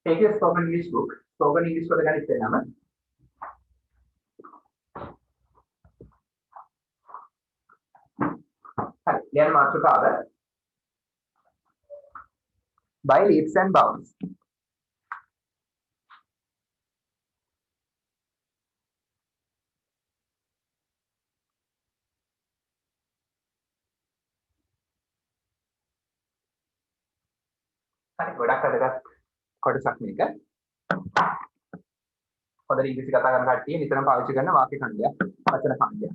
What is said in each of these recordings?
take a spoken English book. Spoken English වල ගණිත වෙනම හරි ලියන මාතෘකාව by leaps and bounds. හරි ගොඩක් වැදගත් කොටසක් මේක. හොඳට ඉංග්‍රීසි කතා කරන කට්ටිය නිතරම පාවිච්චි කරන වාක්‍ය ඛණ්ඩයක්, වචන ඛණ්ඩයක්.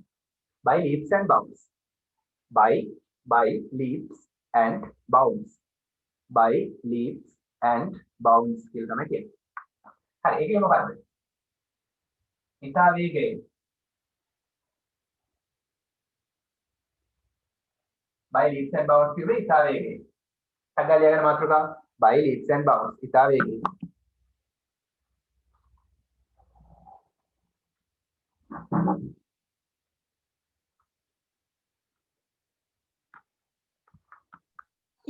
By leaps and bounds. By leaps and bounds. By leaps and bounds කියලා තමයි කියන්නේ. හරි ඒකේ මොකද්ද? ඉතා වේගයෙන්. By leaps and bounds කියන්නේ ඉතා වේගයෙන්. සගලිය යන මාතෘකාව by leaps and bounds ඉතා වේගයෙන්.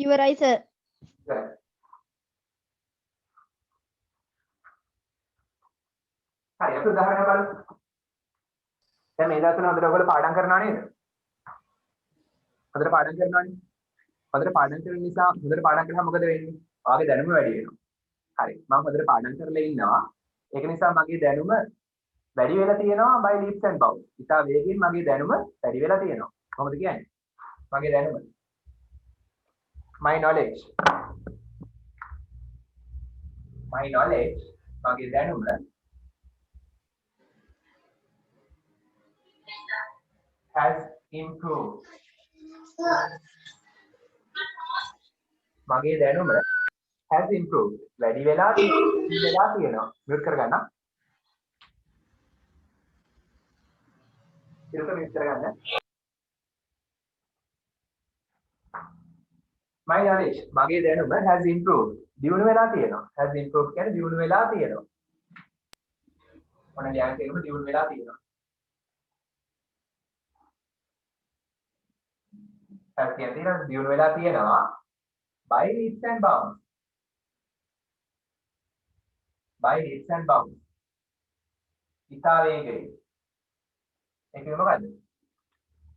ඉවරයි සර්. හරි අපි උදාහරණයක් බලමු. දැන් මේ දවස්වල හොඳට ඔයගොල්ලෝ පාඩම් කරනවා නේද? හොඳට පාඩම් කරනවානේ. හොඳට පාඩම් කරන නිසා හොඳට පාඩම් කරාම මොකද වෙන්නේ? ඔයාගේ දැනුම වැඩි වෙනවා. හරි. මම හොඳට පාඩම් කරලා ඉන්නවා. ඒක නිසා මගේ දැනුම වැඩි වෙලා තියෙනවා by leaps and bounds. ඉතා වේගයෙන් මගේ දැනුම වැඩි වෙලා තියෙනවා. කොහොමද කියන්නේ? මගේ දැනුම my knowledge මගේ දැනුම has improved. මගේ දැනුම has improved. වැඩි වෙලා තියෙනවා. මියුට් කරගන්න. ඉරක මියුට් කරගන්න. My knowledge මගේ දැනුම has improved. දියුණු වෙලා තියෙනවා. has improved කියන්නේ දියුණු වෙලා තියෙනවා. මොන ලියන්න කියනකොට දියුණු වෙලා තියෙනවා. has කියන්නේ දියුණු වෙලා තියෙනවා by leaps and bounds. By leaps and bounds. ඉතා වේගයෙන්. ඒක මොකද්ද?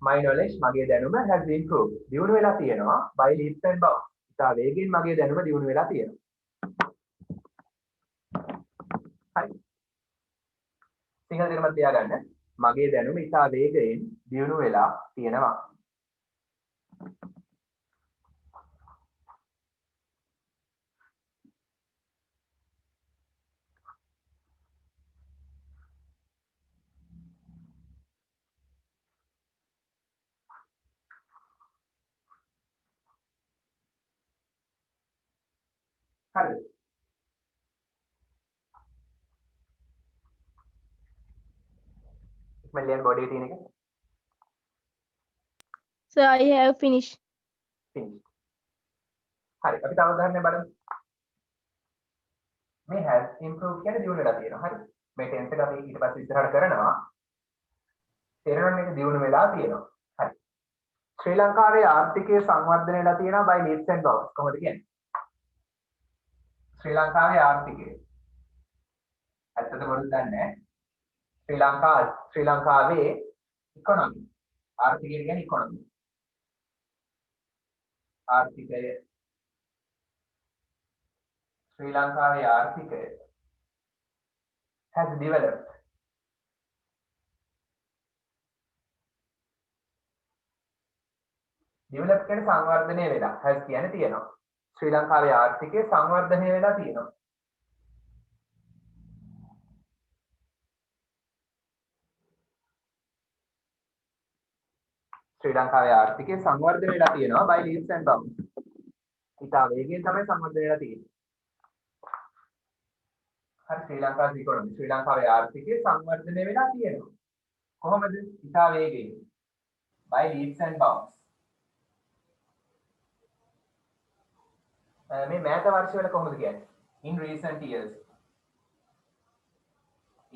My knowledge මගේ දැනුම has improved. දියුණු වෙලා තියෙනවා by leaps and bounds. ඉතා වේගයෙන් මගේ දැනුම දියුණු වෙලා තියෙනවා. හරි. සිංහල දෙකම තියාගන්න. මගේ දැනුම ඉතා වේගයෙන් දියුණු වෙලා තියෙනවා. හරි. මල්ලියන් බොඩි තියෙන එක. Sir, I have finished. Finished. හරි. අපි තව උදාහරණයක් බලමු. මේ has improved කියන්නේ දියුණු වෙලා තියෙනවා. හරි. මේ ටෙන්ස් එක අපි ඊට පස්සේ ඉස්සරහට කරනවා. තේරෙනවද මේක දියුණු වෙලා තියෙනවා. හරි. ශ්‍රී ලංකාවේ ආර්ථිකය සංවර්ධනය වෙලා තියෙනවා by leaps and bounds. කොහොමද කියන්නේ? ශ්‍රී ලංකාවේ ආර්ථිකය. ඇත්තට මොකද දන්නේ නැහැ. ශ්‍රී ලංකාවේ ඉකොනොමි. ආර්ථිකය කියන්නේ ඉකොනොමි. ආර්ථිකය ශ්‍රී ලංකාවේ ආර්ථිකය has developed. develop කියන්නේ සංවර්ධනය වෙලා. has කියන්නේ තියෙනවා. ශ්‍රී ලංකාවේ ආර්ථිකය සංවර්ධනය වෙලා තියෙනවා. ශ්‍රී ලංකාවේ ආර්ථිකය සංවර්ධනය වෙලා තියෙනවා by leaps and bounds. ඉතා වේගයෙන් තමයි සංවර්ධනය වෙලා තියෙන්නේ. හරි ශ්‍රී ලංකාවේ ඉකොනොමි ශ්‍රී ලංකාවේ ආර්ථිකය සංවර්ධනය වෙලා තියෙනවා. කොහොමද? ඉතා වේගයෙන් by leaps and bounds. මේ මෑත වර්ෂවල කොහොමද කියන්නේ? In recent years.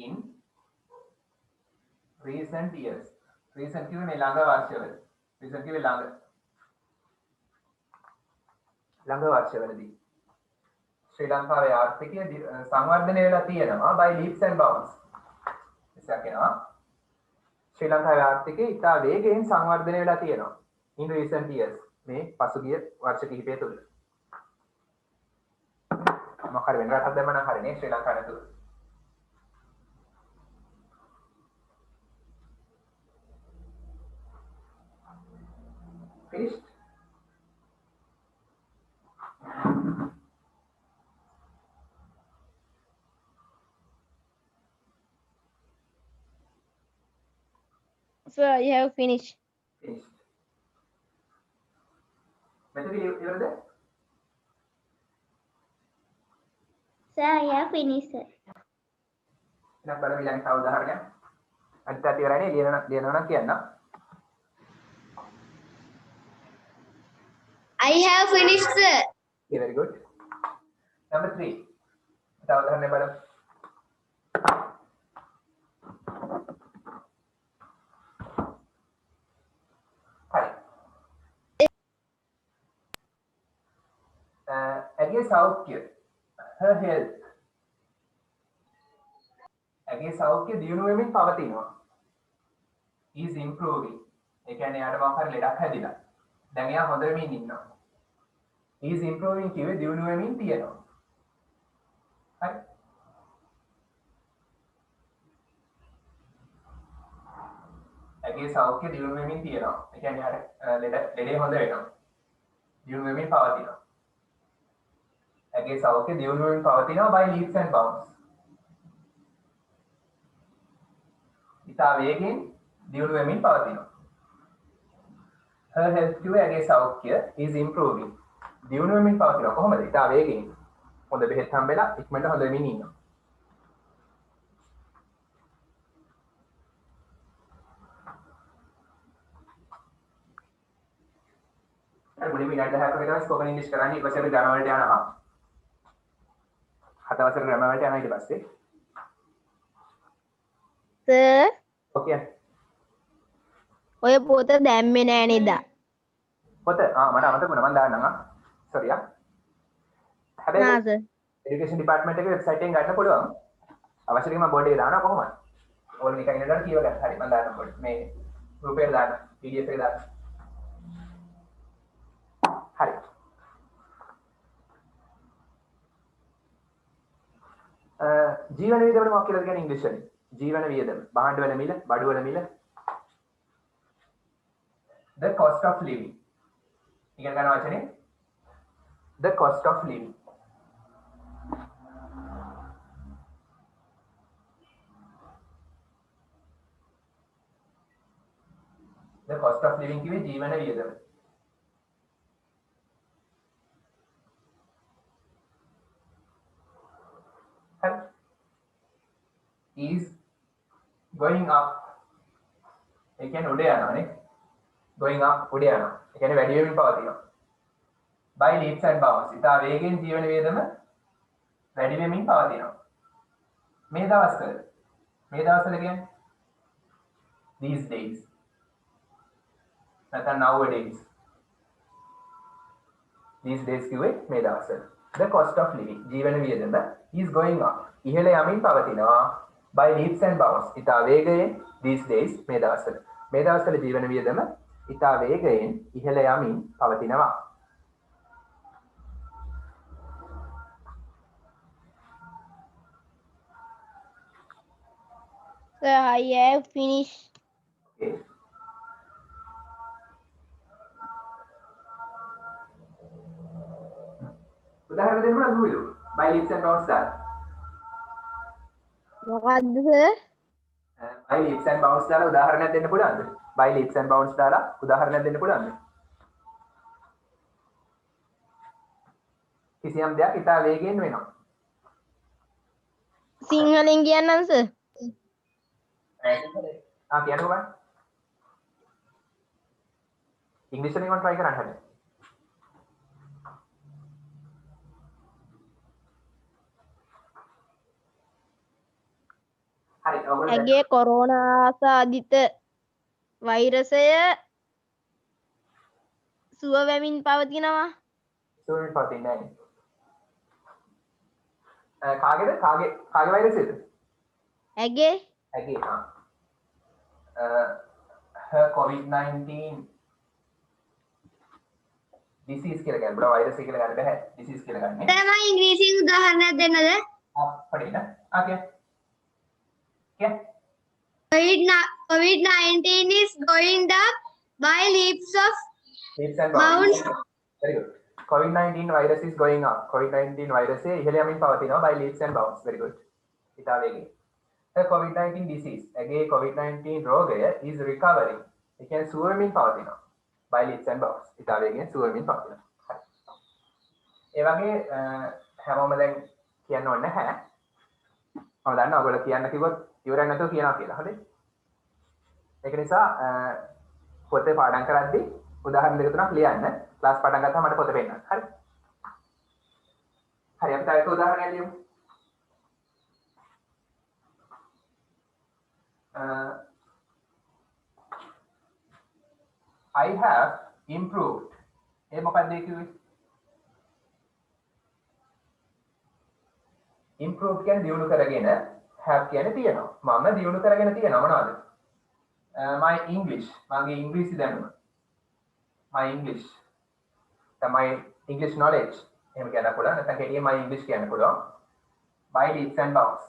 In recent years. recent කිව්වේ මේ ළඟ වර්ෂවල. recent කිව්වේ ළඟ වර්ෂවලදී ශ්‍රී ලංකාවේ ආර්ථිකය සංවර්ධනය වෙලා තියෙනවා by leaps and bounds. ඉස්සක් එනවා. ශ්‍රී ලංකාවේ ආර්ථිකය ඉතා වේගයෙන් සංවර්ධනය වෙලා තියෙනවා in recent years. මේ පසුගිය වර්ෂ කිහිපය තුළ. මොකක් හරි වෙන රටක් දැම්ම නම් හරිනේ ශ්‍රී ලංකාව නේද? Finished? Sir, I have finished. Finished. Method ඉවරද? Sir, I have finished, sir. එහෙනම් බලමු ඊළඟ තව උදාහරණයක්. අනිත් පැත්ත ඉවරයි නේ ලියනවා නම් කියන්න. I have finished, sir. Okay, very good. Number 3. තව උදාහරණයක් බලමු. ඇගේ සෞඛ්‍ය her health ඇගේ සෞඛ්‍ය දියුණු වෙමින් පවතිනවා is improving ඒ කියන්නේ යාට මොකක් හරි ලෙඩක් හැදිලා දැන් එයා හොඳමින් ඉන්නවා is improving කිව්වේ දියුණු වෙමින් තියෙනවා හරි ඇගේ සෞඛ්‍ය දියුණු වෙමින් තියෙනවා ඒ කියන්නේ යාට ලෙඩේ හොඳ වෙනවා දියුණු වෙමින් පවතිනවා ඇගේ සෞඛ්‍ය දියුණු වෙමින් පවතිනවා by leaps and bounds. ඉතා වේගෙන් දියුණු වෙමින් පවතිනවා. Her health කිව්වේ ඇගේ සෞඛ්‍ය is improving. දියුණු වෙමින් පවතිනවා. කොහොමද? ඉතා වේගෙන්. හොඳ බෙහෙත් හම්බෙලා ඉක්මනට හොඳ වෙමින් ඉන්නවා. අර මුලින්ම විනාඩි 10ක් වගේ තමයි ස්පෝකන් ඉංග්‍රීසි කරන්නේ. ඊට පස්සේ අපි ග්‍රැමර් වලට යනවා. 7 වසර ග්‍රැමර් වලට යනවා ඊට පස්සේ. Sir, ඔකේ. ඔය පොත දැම්මේ නෑ නේද? පොත මට අමතක වුණා මම දාන්නම් සෝරි හැබැයි हाँ sir. එඩියුකේෂන් ඩිපාර්ට්මන්ට් එකේ වෙබ්සයිට් එකෙන් ගන්න පුළුවන් අවශ්‍ය නම් මම බෝඩ් එකේ දානවා කොහොමද ඕගොල්ලෝ නිකන් ඉන්නකොට කියව ගන්න හරි මම දාන්නම් බෝඩ් මේ ගෲප් එකට දාන්න PDF එක දාන්න හරි ජීවන වියදම මොකක්ද කියලා කියන්නේ ඉංග්‍රීසි වලින් ජීවන වියදම භාණ්ඩ වල මිල බඩු වල මිල the cost of living ඉගෙන ගන්න වචනේ the cost of living the cost of living කිව්වේ ජීවන වියදම is going up ඒ කියන්නේ උඩ යනවානේ going up උඩ යනවා ඒ කියන්නේ වැඩි වෙමින් පවතිනවා by leaps and bounds ඉතා වේගෙන් ජීවන වියදම වැඩි වෙමින් පවතිනවා මේ දවස්වල කියන්නේ these days නැත්නම් nowadays these days කිව්වේ මේ දවස්වල the cost of living ජීවන වියදම is going up ඉහළ යමින් පවතිනවා by leaps and bounds ඉතා වේගයෙන් these days මේ දවස්වල ජීවන වියදම ඉතා වේගයෙන් ඉහළ යමින් පවතිනවා Sir, I have finished. okay. උදාහරණ දෙන්න පුළුවන්ද by leaps and bounds දාලා මොකද්ද sir? by leaps and bounds දාලා උදාහරණයක් දෙන්න පුළුවන්ද by leaps and bounds දාලා උදාහරණයක් දෙන්න පුළුවන්ද කිසියම් දෙයක් ඉතා වේගයෙන් වෙනවා සිංහලෙන් කියන්නම් sir. කියන්නකෝ බං ඉංග්‍රීසි වලින් try කරන්න හැබැයි හරි ඔයගොල්ලෝ ඇගේ කොරෝනා ආසාදිත වෛරසය සුව වෙමින් පවතිනවා. සුවමින් පවතින්නේ නැහැ කාගේ වෛරස් එකද? ඇගේ ඇගේ her COVID-19 disease කියලා ගන්න බෑ වෛරස් එක කියලා ගන්න බෑ disease කියලා ගන්න. තමයි ඉංග්‍රීසියෙන් උදාහරණයක් දෙන්නද? පඩින. ආ क्या? COVID-19 is going up by leaps and bounds. Very good. COVID-19 virus is going up. COVID-19 virus ඉහළ යමින් පවතිනවා by leaps and bounds. Very good. ඉතා වේගයෙන්. The COVID-19 disease ඇගේ COVID-19 රෝගය is recovering. ඒ කියන්නේ සුවමින් පවතිනවා by leaps and bounds. ඉතා වේගයෙන් සුවමින් පවතිනවා. හරි. ඒ වගේ හැමෝම දැන් කියන්න ඕනේ නැහැ. මම දන්නවා ඔයගොල්ලෝ කියන්න කිව්වොත් ඉවරයක් නැතුව කියනවා කියලා. හරිද? ඒක නිසා පොතේ පාඩම් කරද්දී උදාහරණ දෙක තුනක් ලියන්න. ක්ලාස් පටන් ගත්තාම මට පොත පෙන්නන්න. හරි? හරි අපි තව එක උදාහරණයක් ලියමු. I have improved. ඒ මොකක්ද කිව්වේ? improve කියන්නේ දියුණු කරගෙන have කියන්නේ තියෙනවා. මම දියුණු කරගෙන තියෙනවා මොනවද? my English මගේ ඉංග්‍රීසි දැනුම. my English තමයි English knowledge එහෙම කියන්න පුළුවන්. නැත්නම් කෙටියෙන් my English කියන්න පුළුවන්. by leaps and bounds.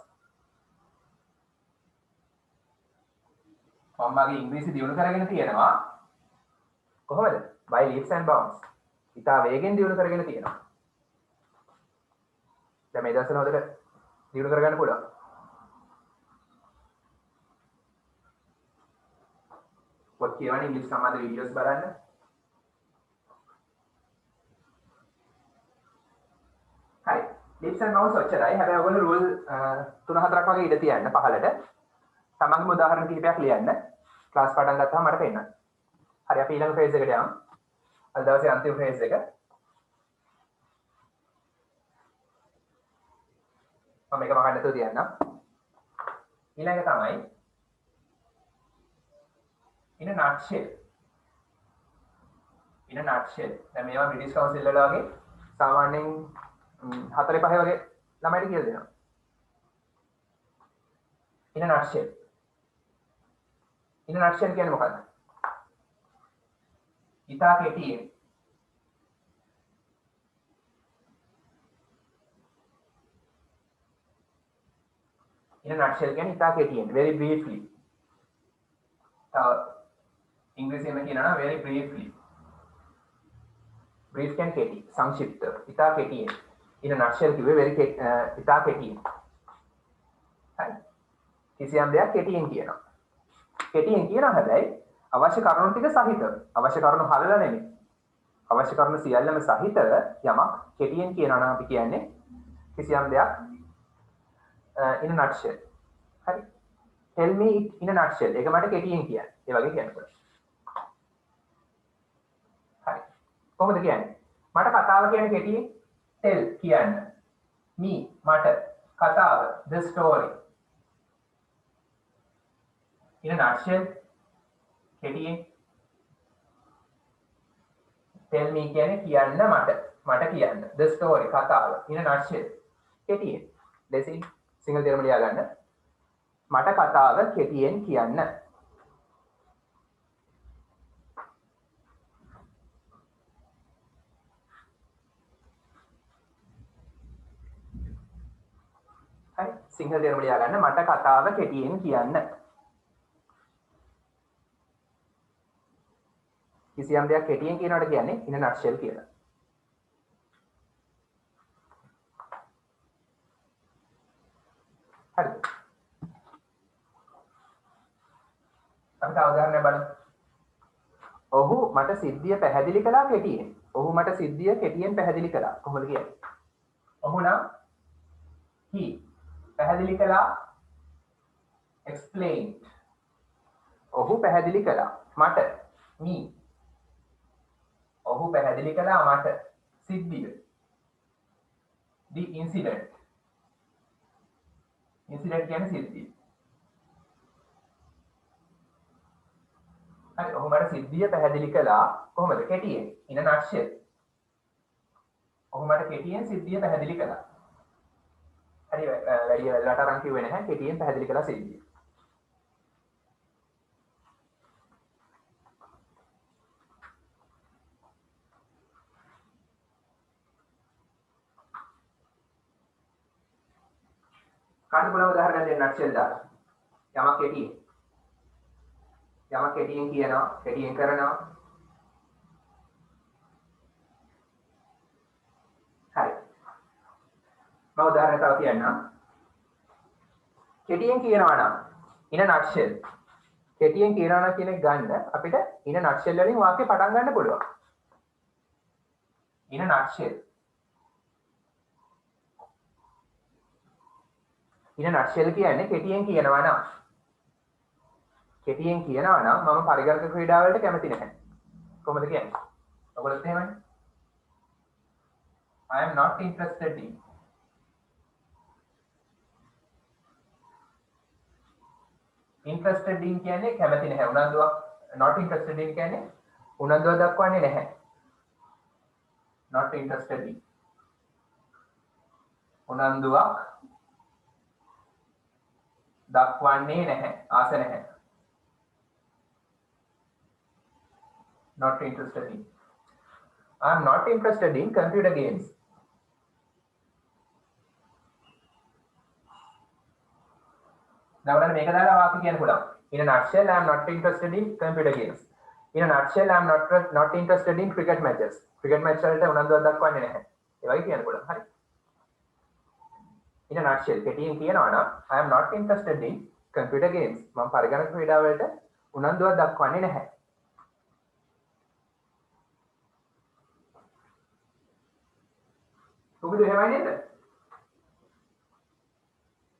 මම මගේ ඉංග්‍රීසි දියුණු කරගෙන තියෙනවා. කොහොමද? by leaps and bounds. ඉතා වේගෙන් දියුණු කරගෙන තියෙනවා. දැන් මේ දවස්වල හොදට දියුණු කරගන්න පුළුවන්. පොත් කියවන ඉංග්‍රීසි සම්බන්ධ වීඩියෝස් බලන්න. හරි. leaps and bounds ඔච්චරයි. හැබැයි ඔයගොල්ලෝ රූල් 3-4ක් වගේ ඉඳ තියන්න පහලට. තමන්ගේම උදාහරණ කිහිපයක් ලියන්න. ක්ලාස් පටන් ගත්තාම මට පෙන්නන්න. හරි අපි ඊළඟ ෆේස් එකට යමු. අද දවසේ අන්තිම ෆේස් එක. මම මේක මගන්න නැතුව තියන්නම්. ඊළඟ තමයි in a nutshell. in a nutshell. දැන් මේවා බ්‍රිටිෂ් කවුන්සිල් වල වගේ සාමාන්‍යයෙන් 4-5 වගේ ළමයිට කියලා දෙනවා. in a nutshell. in a nutshell කියන්නේ මොකක්ද? ඉතා කෙටියෙන් in a nutshell කියන්නේ ඉතා කෙටියෙන් very briefly. ඉංග්‍රීසියෙන් කියනවා නම් very briefly. brief කියන්නේ කෙටි, සංක්ෂිප්ත, ඉතා කෙටියෙන්. in a nutshell කිව්වේ very ඉතා කෙටියෙන්. හරි. කිසියම් දෙයක් කෙටියෙන් කියනවා. කෙටියෙන් කියනවා හැබැයි අවශ්‍ය කරුණු ටික සහිතව. අවශ්‍ය කරුණු හලලා නෙමෙයි. අවශ්‍ය කරුණු සියල්ලම සහිතව යමක් කෙටියෙන් කියනවා නම් අපි කියන්නේ කිසියම් දෙයක් in a nutshell. හරි. tell me it in a nutshell. ඒක මට කෙටියෙන් කියන්න. ඒ වගේ කියන්න පුළුවන්. හරි. කොහොමද කියන්නේ? මට කතාව කියන්න කෙටියෙන් tell කියන්න. me මට කතාව the story. in a nutshell කෙටියෙන් tell me කියන්නේ කියන්න මට කියන්න the story කතාව in a nutshell කෙටියෙන් දෙසින් සිංහල තේරුම ලියා ගන්න මට කතාව කෙටියෙන් කියන්න හරි සිංහල තේරුම ලියා ගන්න මට කතාව කෙටියෙන් කියන්න කිසියම් දෙයක් කෙටියෙන් කියනවට කියන්නේ in a nutshell කියලා. හරිද? අපි තව උදාහරණයක් බලමු. ඔහු මට සිද්ධිය පැහැදිලි කළා කෙටියෙන්. ඔහු මට සිද්ධිය කෙටියෙන් පැහැදිලි කළා. කොහොමද කියන්නේ? ඔහු නම් he පැහැදිලි කළා explained. ඔහු පැහැදිලි කළා මට me ඔහු පැහැදිලි කළා මට සිද්ධිය the incident කියන්නේ සිද්ධිය හරි ඔහු මට සිද්ධිය පැහැදිලි කළා කොහොමද කෙටියෙන් in a nutshell ඔහු මට කෙටියෙන් සිද්ධිය පැහැදිලි කළා හරි වැඩි වෙලාවට අරන් කිව්වේ නැහැ කෙටියෙන් පැහැදිලි කළා සිද්ධිය. කාට පුළුවන් උදාහරණයක් දෙන්න නට්ෂෙල් දාලා. යමක් කෙටියෙන්. යමක් කෙටියෙන් කියනවා, කෙටියෙන් කරනවා. හරි. මම උදාහරණයක් තව කියන්නම්. කෙටියෙන් කියනවා නම් in a nutshell. කෙටියෙන් කියනවා නම් කියන එක ගන්න අපිට in a nutshell වලින් වාක්‍ය පටන් ගන්න පුළුවන්. in a nutshell. in a nutshell කියන්නේ කෙටියෙන් කියනවා නම් මම පරිගණක ක්‍රීඩා වලට කැමති නැහැ. කොහොමද කියන්නේ? ඔයගොල්ලෝත් එහෙමනේ. I am not interested in. Interested in කියන්නේ කැමති නැහැ. උනන්දුවක් not interested in කියන්නේ උනන්දුවක් දක්වන්නේ නැහැ. Not interested in. උනන්දුවක් දක්වන්නේ නැහැ. ආස නැහැ. Not interested in. I am not interested in computer games. Now ඔයාලා මේක දාලා වාක්‍ය කියන්න පුළුවන්. In a nutshell, I am not interested in computer games. In a nutshell, I am not interested in cricket matches. Cricket match වලට උනන්දුවක් දක්වන්නේ නැහැ. ඒ වගේ කියන්න පුළුවන්. හරි. In a nutshell, කෙටියෙන් කියනවා නම් I am not interested in computer games. මම පරිගණක ක්‍රීඩා වලට උනන්දුවක් දක්වන්නේ නැහැ. ඔබට එහෙමයි නේද?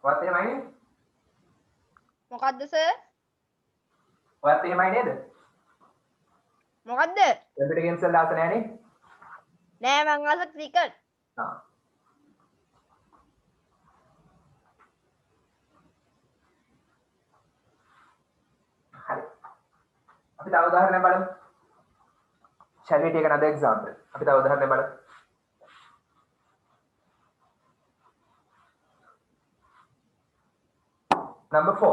ඔයත් එහෙමයි නේද? මොකද්ද සර්? ඔයත් එහෙමයි නේද? මොකද්ද? කම්පියුටර් ගේම්ස් වල ආස නැහැ නේ? නෑ මං අස ක්‍රිකට්. ආ. හරි. අපි තව උදාහරණයක් බලමු. Shall we take another example? අපි තව උදාහරණයක් බලමු. Number 4.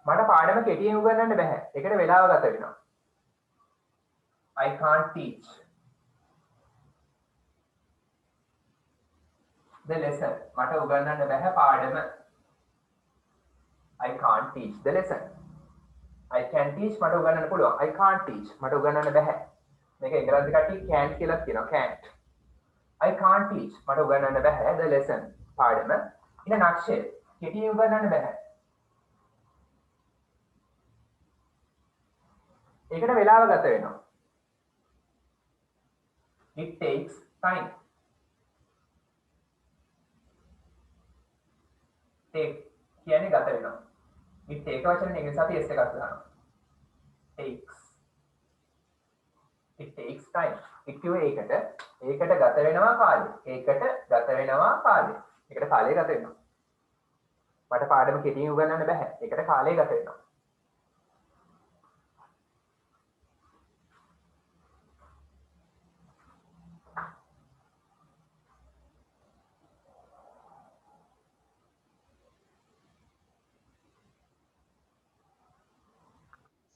මට පාඩම කෙටියෙන් උගන්වන්න බෑ. ඒකට වෙලාව ගත වෙනවා. I can't teach the lesson. මට උගන්වන්න බෑ පාඩම. I can't teach the lesson. I can teach මට උගන්වන්න පුළුවන්. I can't teach මට උගන්වන්න බෑ. මේක ඉංග්‍රීසි කට්ටිය can't කියලා කියනවා. can't. I can't teach මට උගන්වන්න බෑ the lesson. පාඩම. In a nutshell, කෙටියෙන් උගන්වන්න බෑ. ඒකට වෙලාව ගත වෙනවා. It takes time. take කියන්නේ ගත වෙනවා. it take වචනේ ඉංග්‍රීසි අපි s එකක් දානවා. takes. it takes time. it කියුවේ ඒකට ගත වෙනවා කාලය. ඒකට ගත වෙනවා කාලය. ඒකට කාලය ගත වෙනවා. මට පාඩම කෙටියෙන් උගන්වන්න බෑ. ඒකට කාලය ගත වෙනවා.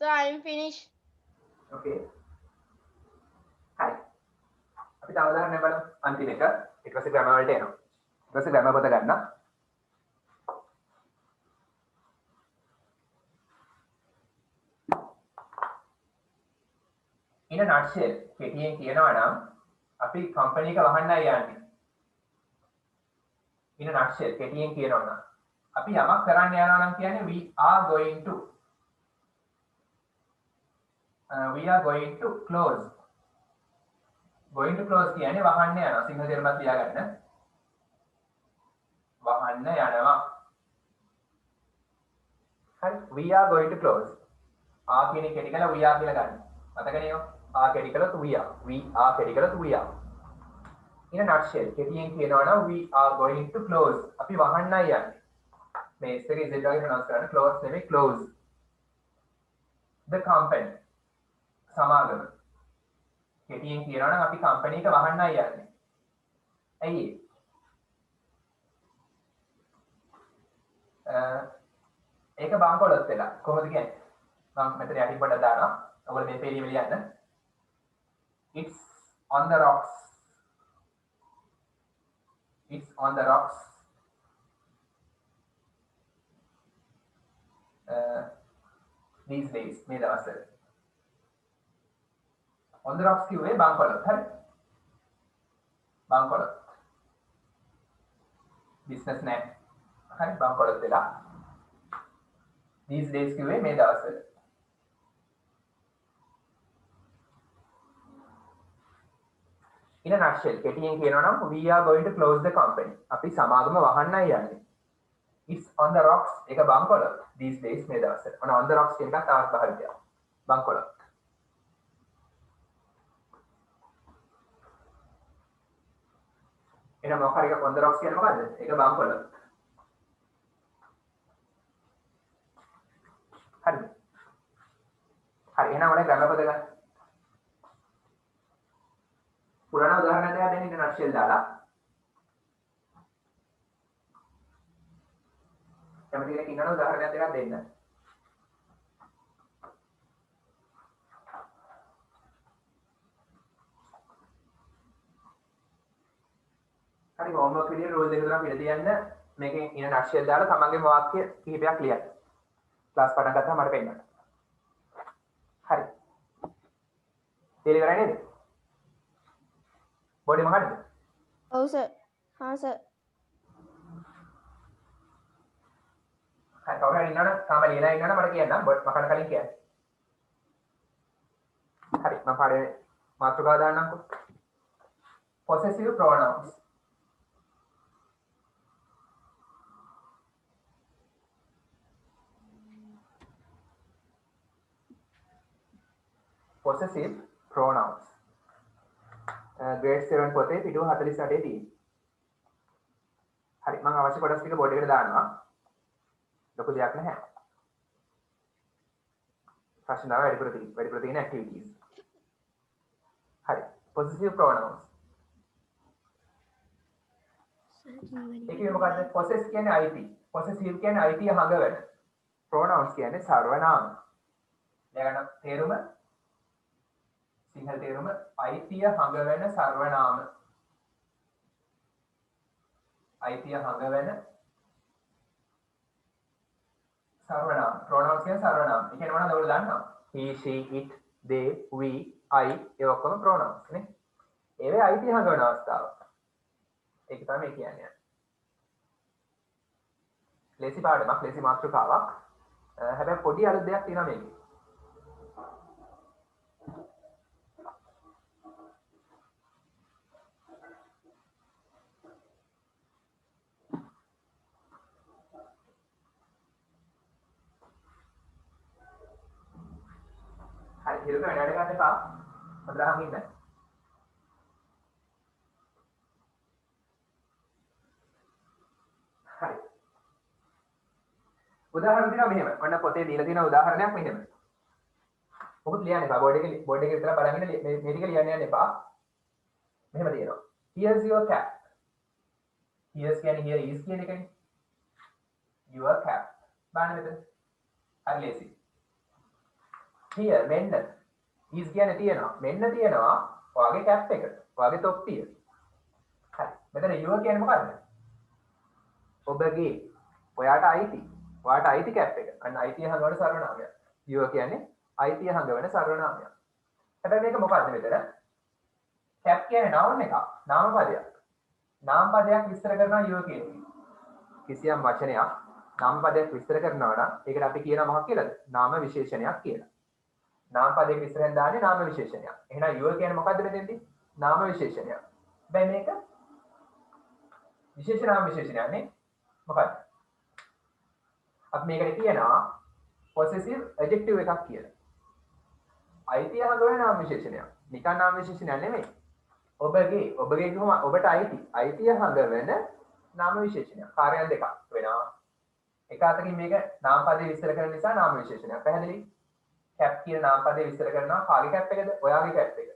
So I am finished. Okay. Hi. අපි තව උදාහරණයක් බලමු. අන්තිම එක. ඊට පස්සේ ග්‍රැමර් වලට එනවා. ඊට පස්සේ ග්‍රැමර් පොත ගන්න. In a nutshell, කෙටියෙන් කියනවා නම් අපි කම්පැනි එක වහන්නයි යන්නේ. In a nutshell, කෙටියෙන් කියනවා නම් අපි යමක් කරන්න යනවා නම් කියන්නේ we are going to close. Going to close කියන්නේ වහන්න යනවා. සිංහල තේරුමත් ලියාගන්න. වහන්න යනවා. හරි. We are going to close. ආ කියන එක කෙටි කරලා we are කියලා ගන්න. මතක නේද? ආ කෙටි කළොත් we are. We are කෙටි කළොත් we are. In a nutshell, කෙටියෙන් කියනවා නම් we are going to close. අපි වහන්නයි යන්නේ. මේ s එක z වගේ ප්‍රොනවුන්ස් කරන්න close නෙමෙයි close. The company. සමාගම. කෙටියෙන් කියනවා නම් අපි කම්පැනි එක වහන්නයි යන්නේ. ඇයි ඒ? ඒක බංකොලොත් වෙලා කොහොමද කියන්නේ මම මෙතන යටින් පොඩ්ඩක් දානවා ඔයගොල්ලෝ මේ පේලිය ලියන්න it's on the rocks it's on the rocks these days මේ දවස්වල on the rocks කියුවේ බංකොලොත් හරි බංකොලොත් business name හරි බංකොලොත් වෙලා these days කියුවේ මේ දවස්වල in a nutshell කෙටියෙන් කියනවා නම් we are going to close the company අපි සමාගම වහන්නයි යන්නේ it's on the rocks ඒක බංකොලොත් these days මේ දවස්වල ඔන්න on the rocks කියන එක තවත් භාවිතයක් බංකොලොත් එන මොකක් හරි එකක් on the rocks කියන්නේ මොකද්ද ඒක බංකොලොත් හරිද හරි එහෙනම් ඔනේ ගන්න පද ගන්න පුරාණ උදාහරණයක් දෙන්න ඉන්න නට්ෂෙල් දාලා කැමති කෙනෙක් ඉන්නවද උදාහරණයක් දෙකක් දෙන්න හරි හෝම්වර්ක් විදියට රූල් දෙක තුනක් පිළ තියන්න මේකෙන් ඉන්න නට්ෂෙල් දාලා තමන්ගේම වාක්‍ය කිහිපයක් ලියන්න ක්ලාස් පටන් ගත්තාම මට පෙන්නන්න හරි තේරෙන්නේ නේද බොඩි මොකද්ද? ඔව් සර්. හා සර්. හරි කවුරු හරි ඉන්නවනම් තාම ලියලා ඉන්නවනම් මට කියන්න බොඩ් මකන්න කලින් කියන්න. හරි මම පාඩේ මාතෘකාව දාන්නම්කෝ. possessive pronouns. possessive pronouns. grade 7 පොතේ පිටුව 48 තියෙනවා. හරි මම අවශ්‍ය කොටස් ටික බෝඩ් එකට දානවා. ලොකු දෙයක් නැහැ. ප්‍රශ්න දාලා වැඩිපුර තියෙන activities. හරි possessive pronouns. ඒකේ මොකද්ද? possess කියන්නේ අයිති. possessive කියන්නේ අයිතිය හඟවන. pronouns කියන්නේ සර්වනාම. දැන් තේරුම සිංහල තේරුම අයිතිය හඟවන සර්වනාම අයිතිය හඟවන සර්වනාම pronouns කියන සර්වනාම ඒ කියන්නේ මොනවද ඔයගොල්ලෝ දන්නවා he she it they we I ඒ ඔක්කොම pronouns නේ ඒවේ අයිතිය හඟවන අවස්ථාව ඒක තමයි මේ කියන්නේ ලේසි පාඩමක් ලේසි මාතෘකාවක් හැබැයි පොඩි අලුත් දෙයක් තියෙනවා මේකේ හිරුක වැඩ ගන්න එපා. හොඳට අහන් ඉන්න. හරි. උදාහරණ දෙනවා මෙහෙම. ඔන්න පොතේ දීලා තියෙන උදාහරණයක් මෙහෙම. මොකද ලියන්න එපා. බෝඩ් එකේ විතර බලන්න මේ ටික ලියන්න යන්න එපා. මෙහෙම තියෙනවා. Here's your cap. Here's කියන්නේ here is කියන එකනේ. Your cap. බලන්න මෙතන. හරි ලේසි. here මෙන්න is කියන්නේ තියෙනවා මෙන්න තියෙනවා ඔයාගේ කැප් එක ඔයාගේ තොප්පිය හරි මෙතන your කියන්නේ මොකද්ද ඔබගේ ඔයාට අයිති කැප් එක අන්න අයිතිය හංගවන සර්වනාමය your කියන්නේ අයිතිය හංගවන සර්වනාමය හැබැයි මේක මොකද්ද මෙතන කැප් කියන්නේ noun එකක් නාම පදයක් විස්තර කරනවා your කියන්නේ කිසියම් වචනයක් නාම පදයක් විස්තර කරනවා නම් ඒකට අපි කියනවා මොකක් කියලාද නාම විශේෂණයක් කියලා නාම පදයක ඉස්සරහින් දාන්නේ නාම විශේෂණයක්. එහෙනම් your කියන්නේ මොකද්ද මෙතෙන්දී? නාම විශේෂණයක්. දැන් මේක විශේෂ නාම විශේෂණයක් නේ. මොකද්ද? අපි මේකට කියනවා possessive adjective එකක් කියලා. අයිතිය හඳුනන නාම විශේෂණයක්. නිකන් නාම විශේෂණයක් නෙමෙයි. ඔබගේ කොහොම ඔබට අයිතිය හඳුනන නාම විශේෂණයක්. කාර්යයන් දෙකක් වෙනවා. එක අතකින් මේක නාම පදේ විස්තර කරන නිසා නාම විශේෂණයක්. පැහැදිලි? කැප් කියන නාම පදේ විස්තර කරනවා කාගේ කැප් එකද ඔයාගේ කැප් එක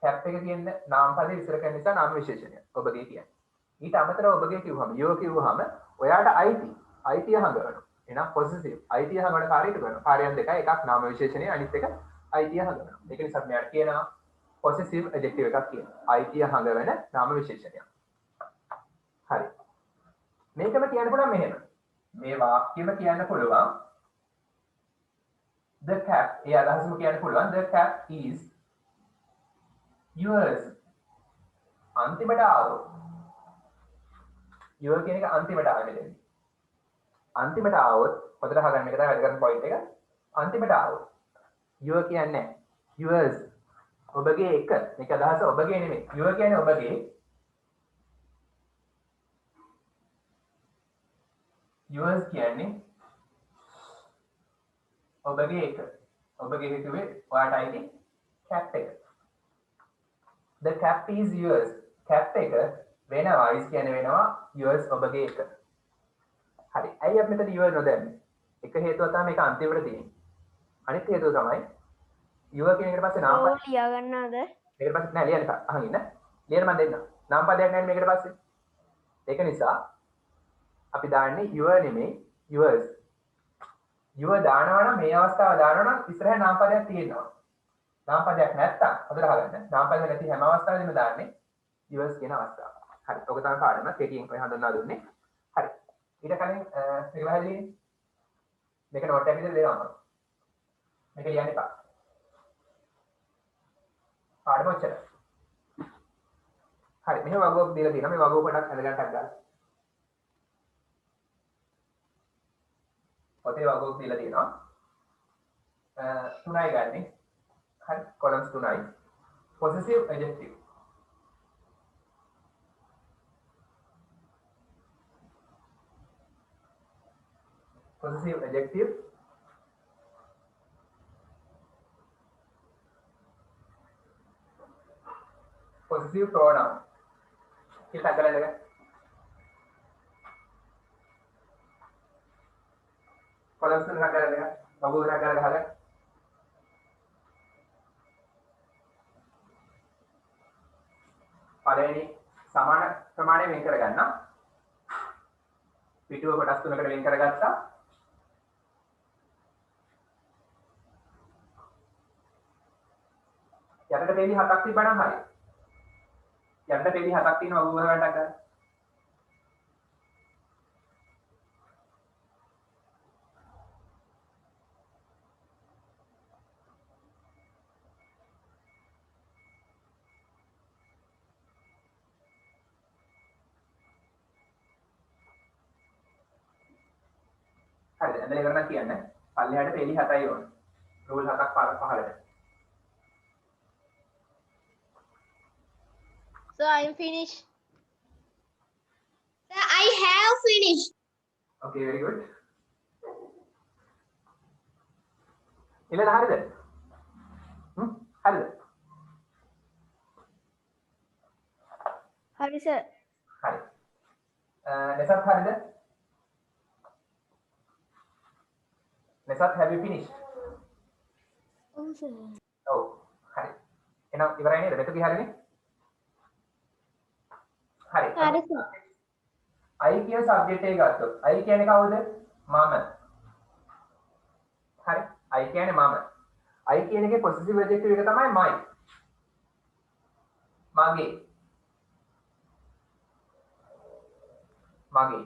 කැප් එක කියන නාම පදේ විස්තර කරන නිසා නාම විශේෂණය ඔබගේ කියන්නේ ඊට අමතරව ඔබගේ කිව්වම your කිව්වහම ඔයාට අයිති අයිතිය හඟවනවා. එහෙනම් possessive අයිතිය හඟවන කාර්යයට කරනවා. කාර්යයන් දෙකයි එකක් නාම විශේෂණය අනිත් එක අයිතිය හඟවනවා. ඒක නිසා මෙයාට කියනවා possessive adjective එකක් කියනවා. අයිතිය හඟවන නාම විශේෂණය. හරි. මේකම කියන්න පුළුවන් මෙහෙම. මේ වාක්‍යෙම කියන්න පුළුවන් the cap ඒ අදහසම කියන්න පුළුවන් the cap is yours. අන්තිමට ආවොත් your කියන එක අන්තිමට ආවේ මෙතන. අන්තිමට ආවොත් පොතට හදන්න එක තමයි වැදගත් පොයින්ට් එක. අන්තිමට ආවොත් your කියන්නේ yours ඔබගේ එක. මේක අදහස ඔබගේ නෙමෙයි. your කියන්නේ ඔබගේ. yours කියන්නේ ඔබගේ එක. ඔබගේ හිතුවේ ඔයාට අයිති cap එක. the cap is yours. cap එක වෙනවා is කියන්නේ වෙනවා yours ඔබගේ එක. හරි. ඇයි අපි මෙතන your නොදැන්නේ? එක හේතුව තමයි මේක අන්තිමට තියෙන්නේ. අනිත් හේතුව තමයි your කියන එකට පස්සේ නාම පදයක්. ඔව් ලියා ගන්නවද? මේකට පස්සේ නෑ ලියන්න අහන් ඉන්න. ලියන්න මම දෙන්නම්. නාම පදයක් නැහැ මේකට පස්සේ. ඒක නිසා අපි දාන්නේ your නෙමෙයි yours. your දානවා නම් මේ අවස්ථාව දානවා නම් ඉස්සරහ නාම පදයක් තියෙනවා. නාම පදයක් නැත්තම් හොඳට අහගන්න. නාම පදයක් නැති හැම අවස්ථාවෙදිම දාන්නේ yours කියන අවස්ථාව. හරි. ඔක තමයි පාඩම. කෙටියෙන් ඔය හඳුන්වා දුන්නේ. හරි. ඊට කලින් මේක පැහැදිලි මේක නෝට් එකක් විදිහට දෙනවා මම. මේක ලියන්න එපා. පාඩම ඔච්චර. හරි. මෙහෙම වගුවක් දීලා තියෙනවා. මේ වගුව පොඩක් අඳගන්නට ගන්න. පොතේ වගුවක් දීලා තියෙනවා. තුනයි ගන්නෙ. හරි. columns තුනයි. possessive adjective. possessive adjective possessive pronoun kita kalian dengar columns තුන හදලා dengar bagus හදලා ගහලා පළවෙනි සමාන ප්‍රමාණය වෙන් කරගන්න පිටුව කොටස් තුනකට වෙන් කරගත්තා යටට පෙළි හතක් තිබ්බනම් හරි. යටට පෙළි හතක් තියෙනවා වගුව ගන්නට ගන්න. හරිද? ඇඳලා ඉවරනම් කියන්න. පල්ලෙහාට පෙළි හතයි ඕන. රූල් හතක් පහළට. So I'm finished. Sir, I have finished. Okay, very good. ඉලල හරිද? හරිද? හරි සර්. හරි. නැසත් හරිද? නැසත් have you finished? ඔව් සර්. ඔව්. හරි. එහෙනම් ඉවරයි නේද? මෙතන හරිනේ? හරි. හරි සර්. I කියන සබ්ජෙක්ට් එක ගත්තොත් I කියන්නේ කවුද? මම. හරි. I කියන්නේ මම. I කියන එකේ possessive adjective එක තමයි my. මගේ. මගේ.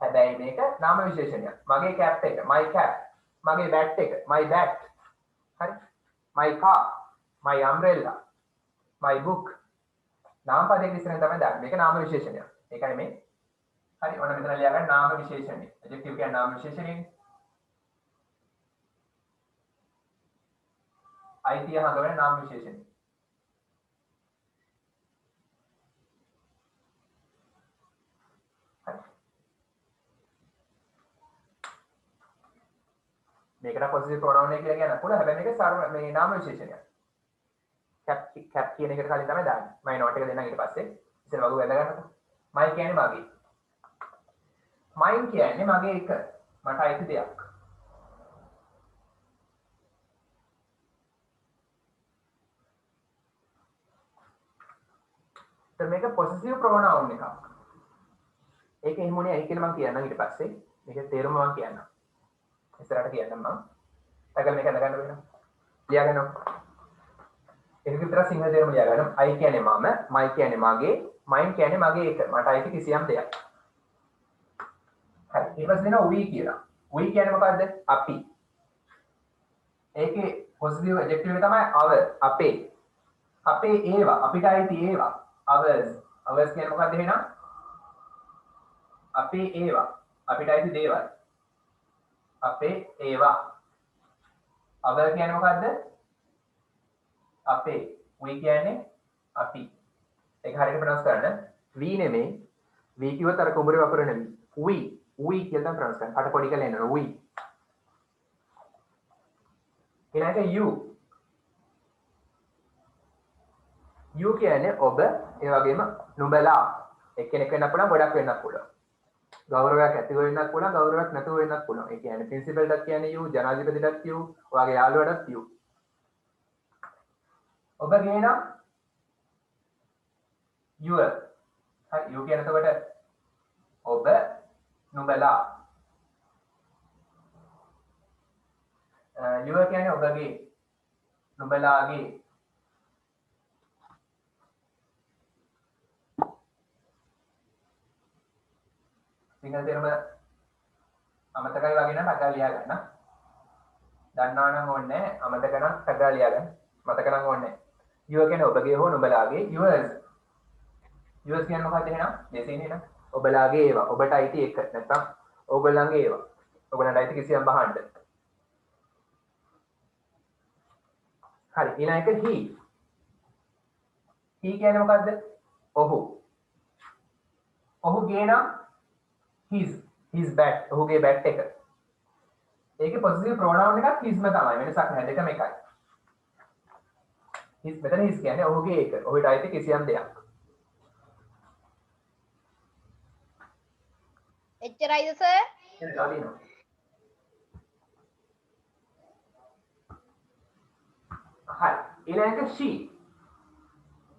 හැබැයි මේක නාම විශේෂණයක්. මගේ cap එක, my cap. මගේ bat එක, my bat. හරි. my car, my umbrella, my book. නාම පදයක ඉස්සරහින් තමයි දාන්නේ. මේක නාම විශේෂණයක්. ඒකයි මේ. හරි. ඔන්න මෙතන ලියා ගන්න නාම විශේෂණය. adjective කියන්නේ නාම විශේෂණයනේ. අයිතිය හඟවන නාම විශේෂණය. හරි. මේකට possessive pronoun එක කියලා කියන්න පුළුවන්. හැබැයි මේක සර්ව මේ නාම විශේෂණයක්. cap කියන එකට කලින් තමයි දාන්නේ. my note එක දෙන්නම් ඊට පස්සේ. ඉතින් වගුව වැද ගන්නකො. my කියන්නේ මගේ. mine කියන්නේ මගේ එක. මට අයිති දෙයක්. දැන් මේක possessive pronoun එකක්. ඒක එහෙමුනේ ඇයි කියලා මම කියන්නම් ඊට පස්සේ. මේකේ තේරුම මම කියන්නම්. ඉස්සරහට කියන්නම් මම. ටගල් මේක අඳ ගන්න වෙනවා. ලියා ගන්නවා. ඒක විතර සිංහල තේරුම ලියා ගන්න. I කියන්නේ මම, my කියන්නේ මගේ, mine කියන්නේ මගේ එක. මට අයිති කිසියම් දෙයක්. හරි. ඊට පස්සේ දෙනවා we කියලා. we කියන්නේ මොකද්ද? අපි. ඒකේ පොසිටිව් ඇඩ්ජෙක්ටිව් එක තමයි our, අපේ. අපේ ඒවා, අපිට අයිති ඒවා. ours. ours කියන්නේ මොකද්ද එහෙනම්? අපේ ඒවා. අපිට අයිති දේවල්. අපේ ඒවා. our කියන්නේ මොකද්ද? අපේ. we කියන්නේ අපි. ඒක හරියට ප්‍රොනවුන්ස් කරන්න. we නෙමෙයි. we කිව්වොත් අර කුඹුරේ වපුර නෙමෙයි. we කියලා තමයි ප්‍රොනවුන්ස් කරන්න. කට පොඩි කරලා එනවා. we. ඊළඟට you කියන්නේ ඔබ, ඒ වගේම නුඹලා. එක්කෙනෙක් වෙන්නත් පුළුවන්, ගොඩක් වෙන්නත් පුළුවන්. ගෞරවයක් ඇතිව වෙන්නත් පුළුවන්, ගෞරවයක් නැතුව වෙන්නත් පුළුවන්. ඒ කියන්නේ ප්‍රින්සිපල්ටත් කියන්නේ you, ජනාධිපතිටත් you, ඔයාගේ යාළුවටත් you. ඔබගේ නම් your. හරි you කියන එතකොට ඔබ, නුඹලා. your කියන්නේ ඔබගේ, නුඹලාගේ. සිංහල තේරුම අමතකයි වගේ නම් ටගල් ලියා ගන්න. දන්නවා නම් ඕනේ නැහැ. අමතක නම් ටගල් ලියා ගන්න. මතක නම් ඕනේ නැහැ. your කියන්නේ ඔබගේ හෝ නුඹලාගේ. yours. yours කියන්නේ මොකක්ද එහෙනම්? දෙසේනේ නේද? ඔබලාගේ ඒවා. ඔබට අයිති එක. නැත්නම් ඕගොල්ලන්ගේ ඒවා. ඔයගොල්ලන්ට අයිති කිසියම් බහන්න. හරි. ඊළඟ එක he. he කියන්නේ මොකද්ද? ඔහු. ඔහුගේ නම් his bat. ඔහුගේ bat එක. ඒකේ පොසිටිව් ප්‍රොනවුන් එකක් his ම තමයි. වෙනසක් නැහැ. දෙකම එකයි. his මෙතන his කියන්නේ ඔහුගේ එක. ඔහුට අයිති කිසියම් දෙයක්. එච්චරයිද සර්? එතනදී හරි. ඊළඟ එක she.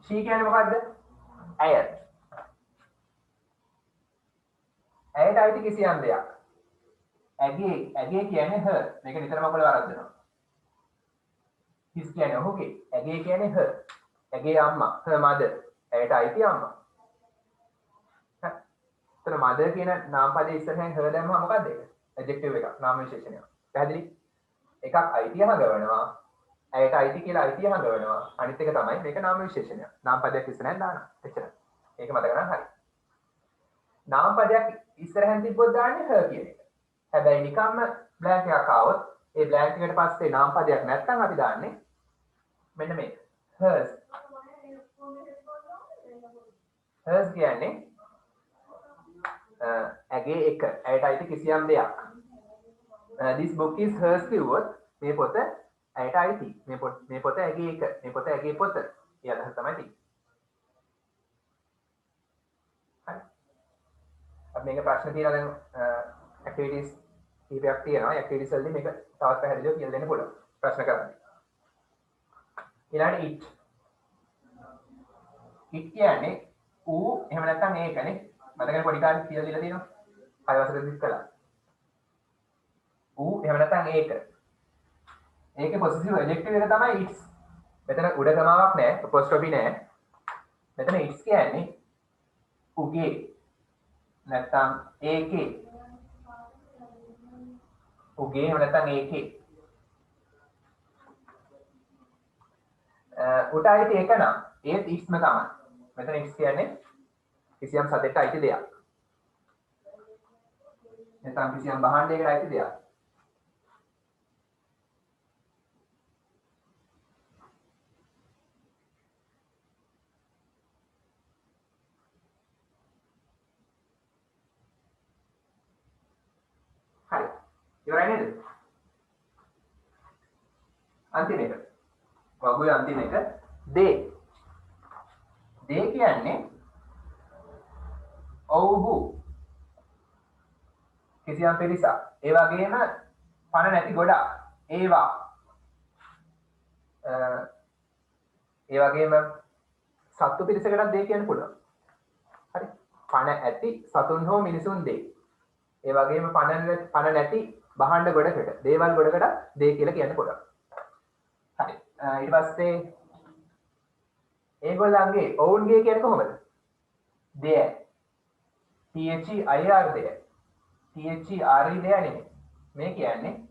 she කියන්නේ මොකද්ද? ඇය. ඇයට අයිති කිසියම් දෙයක්. ඇගේ කියන්නේ her. මේක නිතරම ඔයගොල්ලෝ වරද්දනවා. his කියන්නේ ඔහුගේ. ඇගේ කියන්නේ her. ඇගේ අම්මා, her mother. ඇයට අයිති අම්මා. හරි. එතන mother කියන නාම පදයේ ඉස්සරහින් her දැම්මම මොකද්ද ඒක? ඇඩ්ජෙක්ටිව් එකක්, නාම විශේෂණයක්. පැහැදිලි? එකක් අයිතිය හඟවනවා. ඇයට අයිති කියලා අයිතිය හඟවනවා. අනිත් එක තමයි මේක නාම විශේෂණයක්. නාම පදයක් ඉස්සරහින් දානවා. එච්චරයි. ඒක මතක ගන්න හරි. නාම පදයක් ඉස්සරහින් තිබ්බොත් දාන්නේ her කියන එක. හැබැයි නිකම්ම බ්ලැන්ක් එකක් ආවොත් ඒ බ්ලැන්ක් එකට පස්සේ නාම පදයක් නැත්නම් අපි දාන්නේ මෙන්න මේක. hers. hers කියන්නේ ඇගේ එක. ඇයට අයිති කිසියම් දෙයක්. this book is hers කිව්වොත් මේ පොත ඇයට අයිති. මේ පොත ඇගේ එක. මේ පොත ඇගේ පොත. ඒ අදහස තමයි තියෙන්නේ. හරි. අපි මේක ප්‍රශ්න තියලා දැන් ඇක්ටිවිටීස් කීපයක් තියෙනවා. ඇක්ටිවිටීස් වලදී මේක තවත් පැහැදිලිව කියලා දෙන්න පුළුවන්. ප්‍රශ්න කරන්න. ඊළඟට it. it කියන්නේ ඌ එහෙම නැත්නම් ඒකනේ. මතකනේ පොඩි කාලේ කියලා දීලා තියෙනවා. 6 වසරේදීත් කළා. ඌ එහෙම නැත්නම් ඒක. ඒකේ පොසිටිව් ඇඩ්ජෙක්ටිව් එක තමයි its. මෙතන උඩ ගමාවක් නැහැ, අපොස්ට්‍රොෆි නැහැ. මෙතන its කියන්නේ උගේ නැත්නම් ඒකේ. උගේ එහෙම නැත්නම් ඒකේ. උට අයිති එක නම් ඒත් itsම තමයි. මෙතන its කියන්නේ කිසියම් සතෙක්ට අයිති දෙයක්. නැත්නම් කිසියම් භාණ්ඩයකට අයිති දෙයක්. හරි. ඉවරයි නේද? අන්තිම එක. වගුවේ අන්තිම එක they. they කියන්නේ ඔව්හු. කිසියම් පිරිසක්. ඒ වගේම පණ නැති ගොඩක්. ඒවා. ඒ වගේම සත්තු පිරිසකටත් they කියන්න පුළුවන්. හරි. පණ ඇති සතුන් හෝ මිනිසුන් they. ඒ වගේම පණ නැති භාණ්ඩ ගොඩකට දේවල් ගොඩකට දේ කියලා කියන්න පුළුවන්. හරි. ඊට පස්සේ ඒගොල්ලන්ගේ ඔවුන්ගේ කියන්නේ කොහොමද? දෙය. THEIR දෙය. THERE දෙය නෙමෙයි. මේ කියන්නේ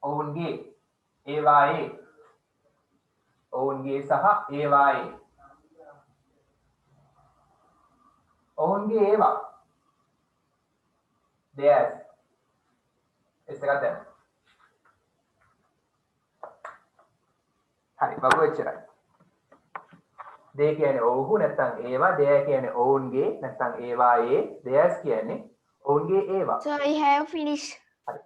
ඔවුන්ගේ ඒවායේ ඔවුන්ගේ සහ ඒවායේ ඔවුන්ගේ ඒවා theirs එකක් දැන් හරි වගු එච්චරයි they කියන්නේ ඔව්හු නැත්නම් ඒවා they කියන්නේ ඔවුන්ගේ නැත්නම් ඒවායේ theirs කියන්නේ ඔවුන්ගේ ඒවා So I have finished. හරි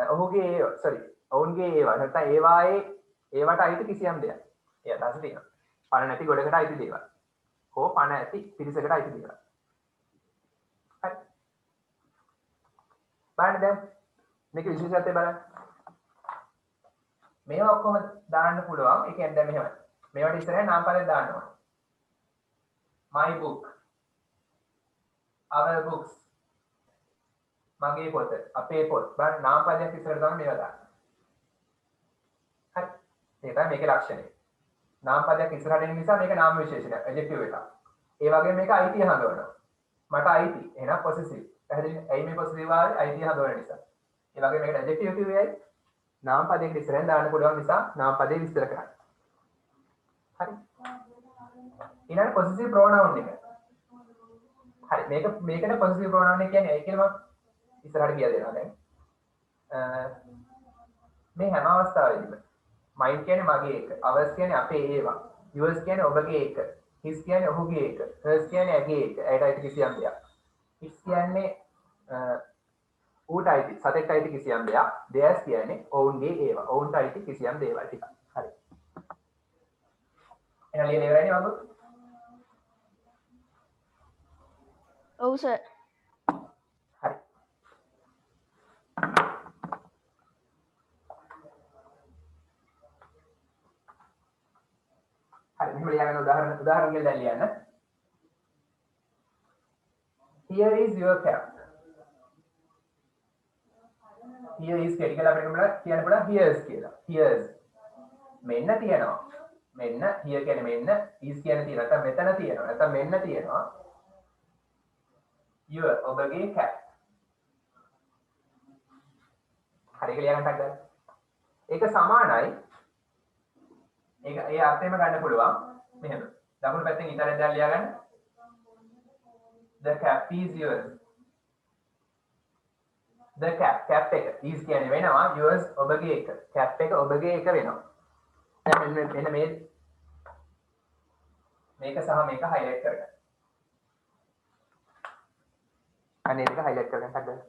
ඔහුගේ sorry ඔවුන්ගේ ඒවා නැත්නම් ඒවායේ ඒවට අයිති කිසියම් දෙයක් ඒ අදහස තියෙනවා පණ නැති ගොඩකට අයිති දේවල් හෝ පණ ඇති පිරිසකට අයිති දේවල් හරි බලන්න දැන් මේක විශේෂත්වය බලන්න මේවා ඔක්කොම දාන්න පුළුවන් ඒ කියන්නේ දැන් මෙහෙමයි මේවට ඉස්සරහ නාම පදයක් දාන්න ඕනේ my book our books මගේ පොත අපේ පොත් බලන්න නාම පදයක් ඉස්සරහට දාන්න මේවා දාන්න හරි ඒක තමයි මේකේ ලක්ෂණය නාම පදයක් ඉස්සරහට එන නිසා මේක නාම විශේෂණයක් ඇඩ්ජෙක්ටිව් එකක් ඒ වගේම මේක අයිතිය හඳවනවා මට අයිති එහෙනම් පොසෙසිව් පැහැදිලි ඇයි මේ පොසෙසිව් ආවේ අයිතිය හඳවන නිසා ඒ වගේම මේකට ඇඩ්ජෙක්ටිව් කිව්වේ ඇයි නාම පදයකට ඉස්සරහෙන් දාන්න පුළුවන් නිසා නාම පදේ විස්තර කරන්න හරි ඊළඟ පොසෙසිව් ප්‍රොනවුන් එක හරි මේකට පොසෙසිව් ප්‍රොනවුන් එක කියන්නේ ඇයි කියලා මම ඉස්සරහට කියලා දෙනවා දැන් මේ හැම අවස්ථාවෙදීම mine කියන්නේ මගේ එක ours කියන්නේ අපේ ඒවා yours කියන්නේ ඔබගේ එක his කියන්නේ ඔහුගේ එක hers කියන්නේ ඇගේ එක ඇයට අයිති කිසියම් දෙයක් it කියන්නේ ඌට අයිති සතෙක්ට අයිති කිසියම් දෙයක් theirs කියන්නේ ඔවුන්ගේ ඒවා ඔවුන්ට අයිති කිසියම් දේවල් ටික හරි එහෙනම් ලියන්න ඉවරයිනේ වගු Oh sir. හරි හරි මෙහෙම ලියන්න උදාහරණ කියලා දැන් ලියන්න here is your cap here is කියලා අපිට කියන්න පුළුවන් here's කියලා here's මෙන්න තියෙනවා මෙන්න here කියන්නේ මෙන්න is කියන්නේ තියෙනවා නැත්නම් මෙතන තියෙනවා නැත්නම් මෙන්න තියෙනවා your ඔබගේ cap හරි කියලා ලියන්න ගන්න ඒක සමානයි ඒක ඒ අර්ථයෙන්ම ගන්න පුළුවන් මෙහෙම දකුණු පැත්තෙන් ඊතලෙන් දැන් ලියා ගන්න the cap is yours the cap එක is කියන්නේ වෙනවා yours ඔබගේ එක cap එක ඔබගේ එක වෙනවා දැන් මෙන්න මේක සහ මේක highlight කරගන්න අනේ ඒක highlight කරගන්න හදන්න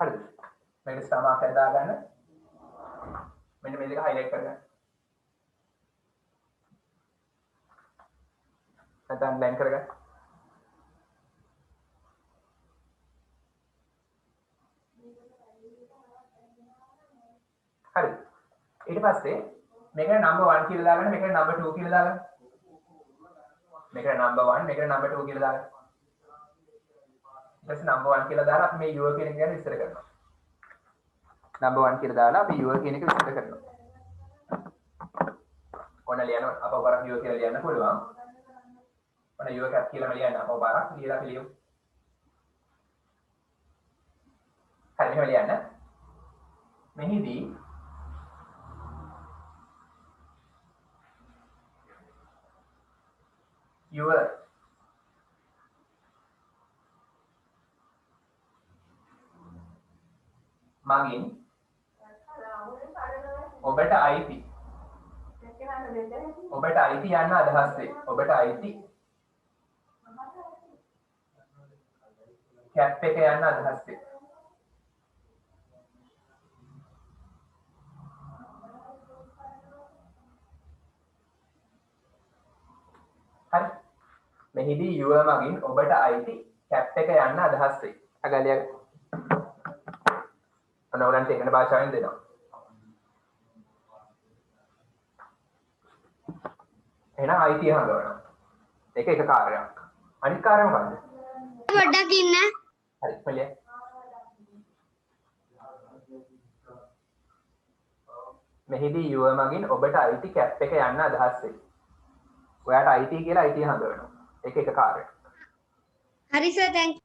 හරිද මේක ස්ටාර් මාක් එකක් දාගන්න මෙන්න මේ දෙක highlight කරගන්න නැත්නම් blank කරගන්න හරි ඊට පස්සේ මේකට number 1 කියලා දාගන්න මේකට number 2 කියලා දාගන්න මේකට number 1 මේකට number 2 කියලා දාගන්න ඊට පස්සේ number 1 කියලා දාලා අපි මේ your කියන එක ගැන විස්තර කරනවා number 1 කියලා දාලා අපි your කියන එක විස්තර කරනවා ඔන්න ලියන්න අපව බරක් your කියලා ලියන්න පුළුවන් ඔන්න your cap කියලාම ලියන්න අපව බරක් ලියලා අපි ලියමු හරි මෙහෙම ලියන්න මෙහිදී your මගින් ඔබට අයිති ඔබට අයිති යන්න අදහස් වේ ඔබට අයිති කැප් එක යන්න අදහස් වේ හරි මෙහිදී your මගින් ඔබට අයිති කැප් එක යන්න අදහස් වේ අගලිය ඔන්න ඔයගලන්ට ඉගෙන භාෂාවෙන් දෙනවා. එහෙනම් අයිතිය හංගවනවා. ඒක එක කාර්යයක්. අනිත් කාර්යය මොකද්ද? පොඩ්ඩක් ඉන්න. හරි පොලිය. මෙහිදී යුව මගින් ඔබට අයිති කැප් එක යන්න අදහස් වෙයි. ඔයාට අයිති කියලා අයිතිය හංගවනවා. ඒක එක කාර්යයක්. හරි සර් thank you.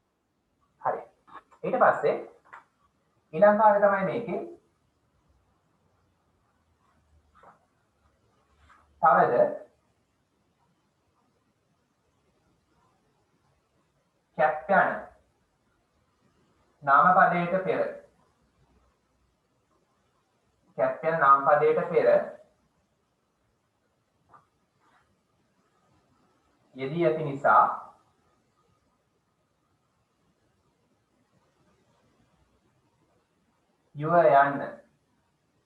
හරි. ඊට පස්සේ ඊළඟ කාර්යය තමයි මේකේ. තවද කැප් යන නාමපදයට පෙර කැප් යන නාමපදයට පෙර යෙදී ඇති නිසා යුව යන්න.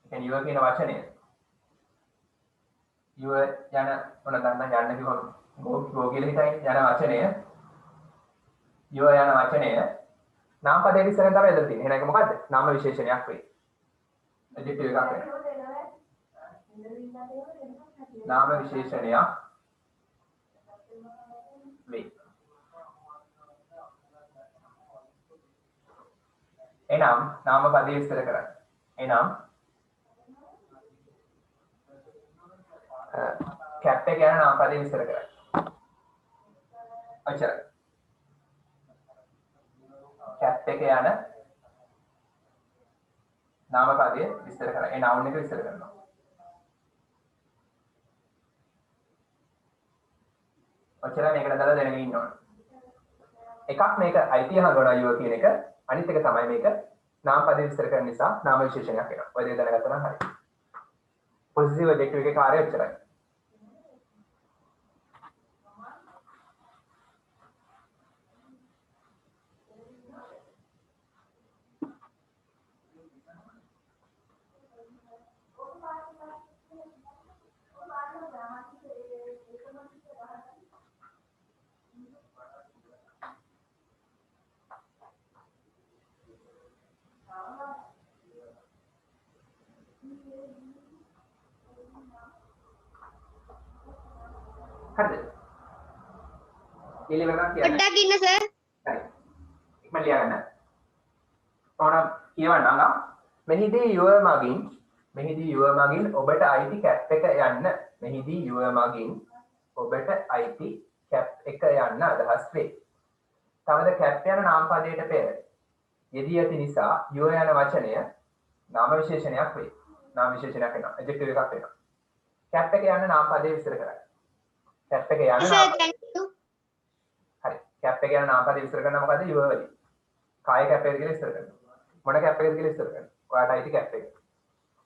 කියන්නේ යුව කියන වචනය. යුව යන මොන ගන්න යන්න කිව්වොත් ගෝ කියලා හිතයි යන වචනය. යුව යන වචනය නාමපදයේ ඉස්සරහින් තමයි එදලා තියෙන්නේ. එහෙනම් ඒක මොකද්ද? නාම විශේෂණයක් වෙයි. ඇඩ්ජෙක්ටිව් එකක් වෙයි. නාම විශේෂණයක් වෙයි. එනම් නාමපදයේ විස්තර කරන්න. එනම් කැප් එක යන නාමපදයේ විස්තර කරන්න. අච්චර. කැප් එක යන නාමපදයේ විස්තර කරන්න. ඒ noun එක විස්තර කරනවා. ඔච්චර මේකට දාලා දැනගෙන ඉන්න ඕන. එකක් මේක අයිතිය හංගවනවා යුව කියන එක. අනිත් එක තමයි මේක නාමපදයේ විස්තර කරන නිසා නාම විශේෂණයක් වෙනවා. ඔය දෙක දැනගත්තා නම් හරි. පොසිටිව් ඇඩ්ජෙක්ටිව් එකේ කාර්යය ඔච්චරයි. හරිද? ඊළඟට කියන්න. පොඩ්ඩක් ඉන්න සර්. හරි. ඉක්මනට ලියගන්න. ඕනම් කියවන්නම්. මෙහිදී යුව මගින් ඔබට අයිති කැප් එක යන්න. මෙහිදී යුව මගින් ඔබට අයිති කැප් එක යන්න අදහස් වේ. තවද කැප් යන නාමපදයට පෙර යෙදී ඇති නිසා යුව යන වචනය නාම විශේෂණයක් වේ. නාම විශේෂණයක් වෙනවා. ඇඩ්ජෙක්ටිව් එකක් වෙනවා. කැප් එක යන නාමපදයේ විස්තර කරන්න. කැප් එක යන සර් thank you. හරි. කැප් එක යන නාමපදයේ විස්තර කරනවා මොකද්ද? යුව වලින්. කාය කැප් එකද කියලා විස්තර කරනවා. මොන කැප් එකද කියලා විස්තර කරනවා. ඔයාට අයිති කැප් එක.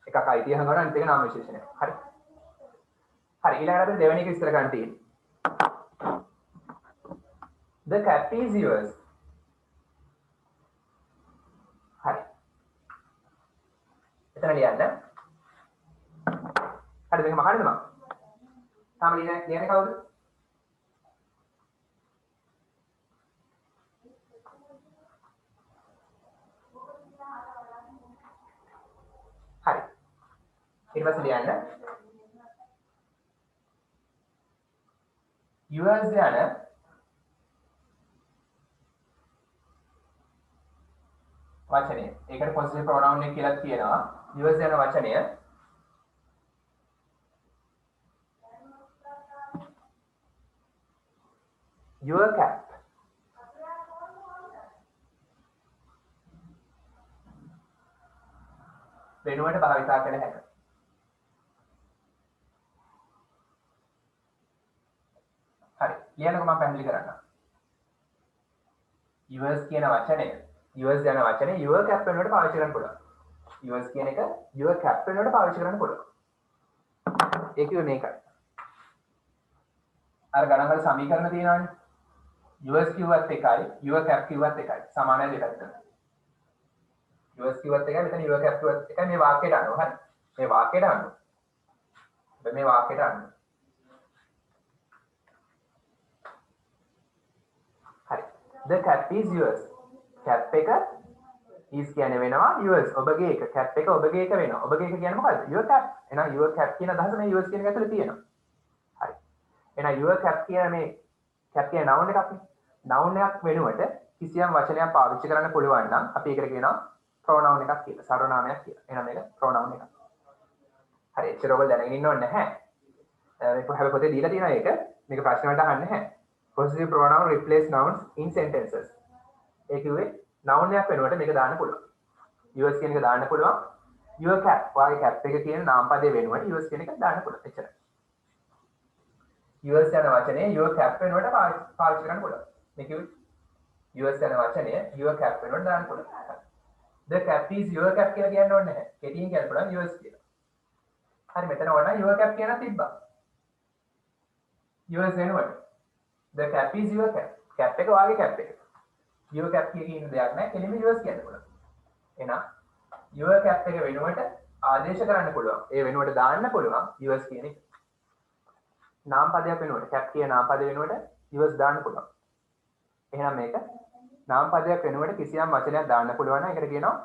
එකක් අයිතිය හංගවනවා අනිත් එක නාම විශේෂණයක්. හරි. හරි ඊළඟට අපි දෙවෙනි එක විස්තර කරන්න තියෙන්නේ. The cap is yours. හරි. එතන ලියන්න. හරි මේක මහන්නද මම? තාම ලියන්නේ කවුද? හරි. ඊට පස්සේ ලියන්න. yours යන වචනය. ඒකට පොසිටිව් ප්‍රොනවුන් එක කියලා කියනවා. yours යන වචනය your cap. වෙනුවට භාවිතා කළ හැකියි. හරි. ලියන්නකො මම පැහැදිලි කරන්නම්. yours කියන වචනය yours යන වචනේ your cap වෙනුවට පාවිච්චි කරන්න පුළුවන්. yours කියන එක your cap වෙනුවට පාවිච්චි කරන්න පුළුවන්. ඒක කිව්වේ මේකයි. අර ගණන් වල සමීකරණ තියෙනවානේ. yours කිව්වත් එකයි your cap කිව්වත් එකයි. සමානයි දෙකක් විතර. yours කිව්වත් එකයි මෙතන your cap කිව්වත් එකයි මේ වාක්‍යයට අනුව. හරි. මේ වාක්‍යයට අනුව. මේ වාක්‍යයට අනුව. හරි. The cap is yours. cap එක is කියන්නේ වෙනවා yours ඔබගේ එක cap එක ඔබගේ එක වෙනවා ඔබගේ එක කියන්නේ මොකද්ද your cap එහෙනම් your cap කියන අදහස මේ yours කියන එක ඇතුලේ තියෙනවා හරි එහෙනම් your cap කියන මේ cap කියන noun එකක් නේ noun එකක් වෙනුවට කිසියම් වචනයක් පාවිච්චි කරන්න පුළුවන් නම් අපි ඒකට කියනවා pronoun එකක් කියලා සර්වනාමයක් කියලා එහෙනම් මේක pronoun එකක් හරි එච්චර ඔයගොල්ලෝ දැනගෙන ඉන්නව නැහැ මේක හැබැයි පොතේ දීලා තියෙනවා ඒක මේක ප්‍රශ්න වලට අහන්නේ නැහැ possessive pronoun replace nouns in sentences ඒ කිව්වේ noun එකක් වෙනුවට මේක දාන්න පුළුවන් yours කියන එක දාන්න පුළුවන් your cap ඔයාගේ cap එක කියන නාම පදේ වෙනුවට yours කියන එක දාන්න පුළුවන් එච්චරයි yours යන වචනේ your cap වෙනුවට පාවිච්චි කරන්න පුළුවන් මේ කිව්වේ yours යන වචනය your cap වෙනුවට දාන්න පුළුවන් the cap is your cap කියලා කියන්න ඕනේ නැහැ කෙටියෙන් කියන්න පුළුවන් yours කියලා හරි මෙතන ඕන your cap කියන තිබ්බා yours වෙනුවට the cap is your cap cap එක ඔයාගේ cap එක your cap කියන දෙයක් නැහැ කෙලින්ම yours කියන්න පුළුවන් එහෙනම් your cap එක වෙනුවට ආදේශ කරන්න පුළුවන් ඒ වෙනුවට දාන්න පුළුවන් yours කියන එක නාම පදයක් වෙනුවට cap කියන නාම පදේ වෙනුවට yours දාන්න පුළුවන් එහෙනම් මේක නාම පදයක් වෙනුවට කිසියම් වචනයක් දාන්න පුළුවන් නම් ඒකට කියනවා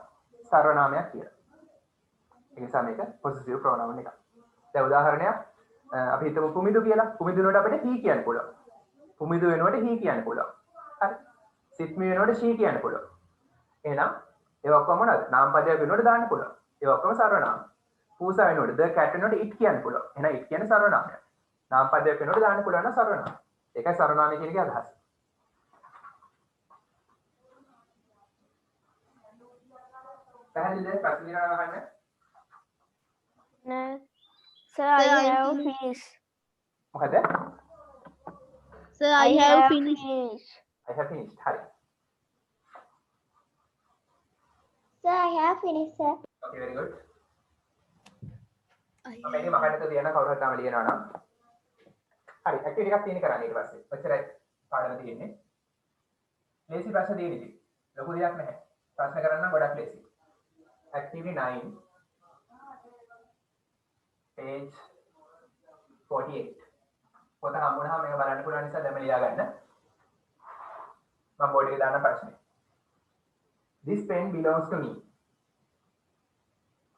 සර්වනාමයක් කියලා ඒ නිසා මේක possessive pronoun එකක් දැන් උදාහරණයක් අපි හිතමු කුමිදු කියලා කුමිදු වෙනුවට අපිට he කියන්න පුළුවන් කුමිදු වෙනුවට he කියන්න පුළුවන් හරි සිත්මි වෙනුවට she කියන්න පුළුවන් එහෙනම් ඒ ඔක්කොම මොනවද නාම පදයක් වෙනුවට දාන්න පුළුවන් ඒ ඔක්කොම සර්වනාම පූසා වෙනුවට the cat වෙනුවට it කියන්න පුළුවන් එහෙනම් it කියන්නේ සර්වනාමයක් නාම පදයක් වෙනුවට දාන්න පුළුවන් නම් සර්වනාම ඒකයි සර්වනාමය කියන එකේ අදහස පැහැදිලිද ප්‍රශ්න දිනනවා අහන්න No. Sir, I have finished. මොකද Sir, I have finished. I have finished හරි Sir, I have finished, sir. okay very good මම මේක මහන්නට තියන කවුරු හරි තාම ලියනවා නම් හරි ඇක්ටිවිටි එකක් තියෙන කරන්න ඊට පස්සේ ඔච්චරයි පාඩම තියෙන්නේ ලේසි ප්‍රශ්න දෙන්නේ ඉතින් ලොකු දෙයක් නැහැ ප්‍රශ්න කරන්න නම් ගොඩක් ලේසි activity 9 page 48 පොත හම්බුනහම මේක බලන්න පුළුවන් නිසා දැන් ලියා ගන්න මම බෝඩ් එකේ දාන ප්‍රශ්නේ this pen belongs to me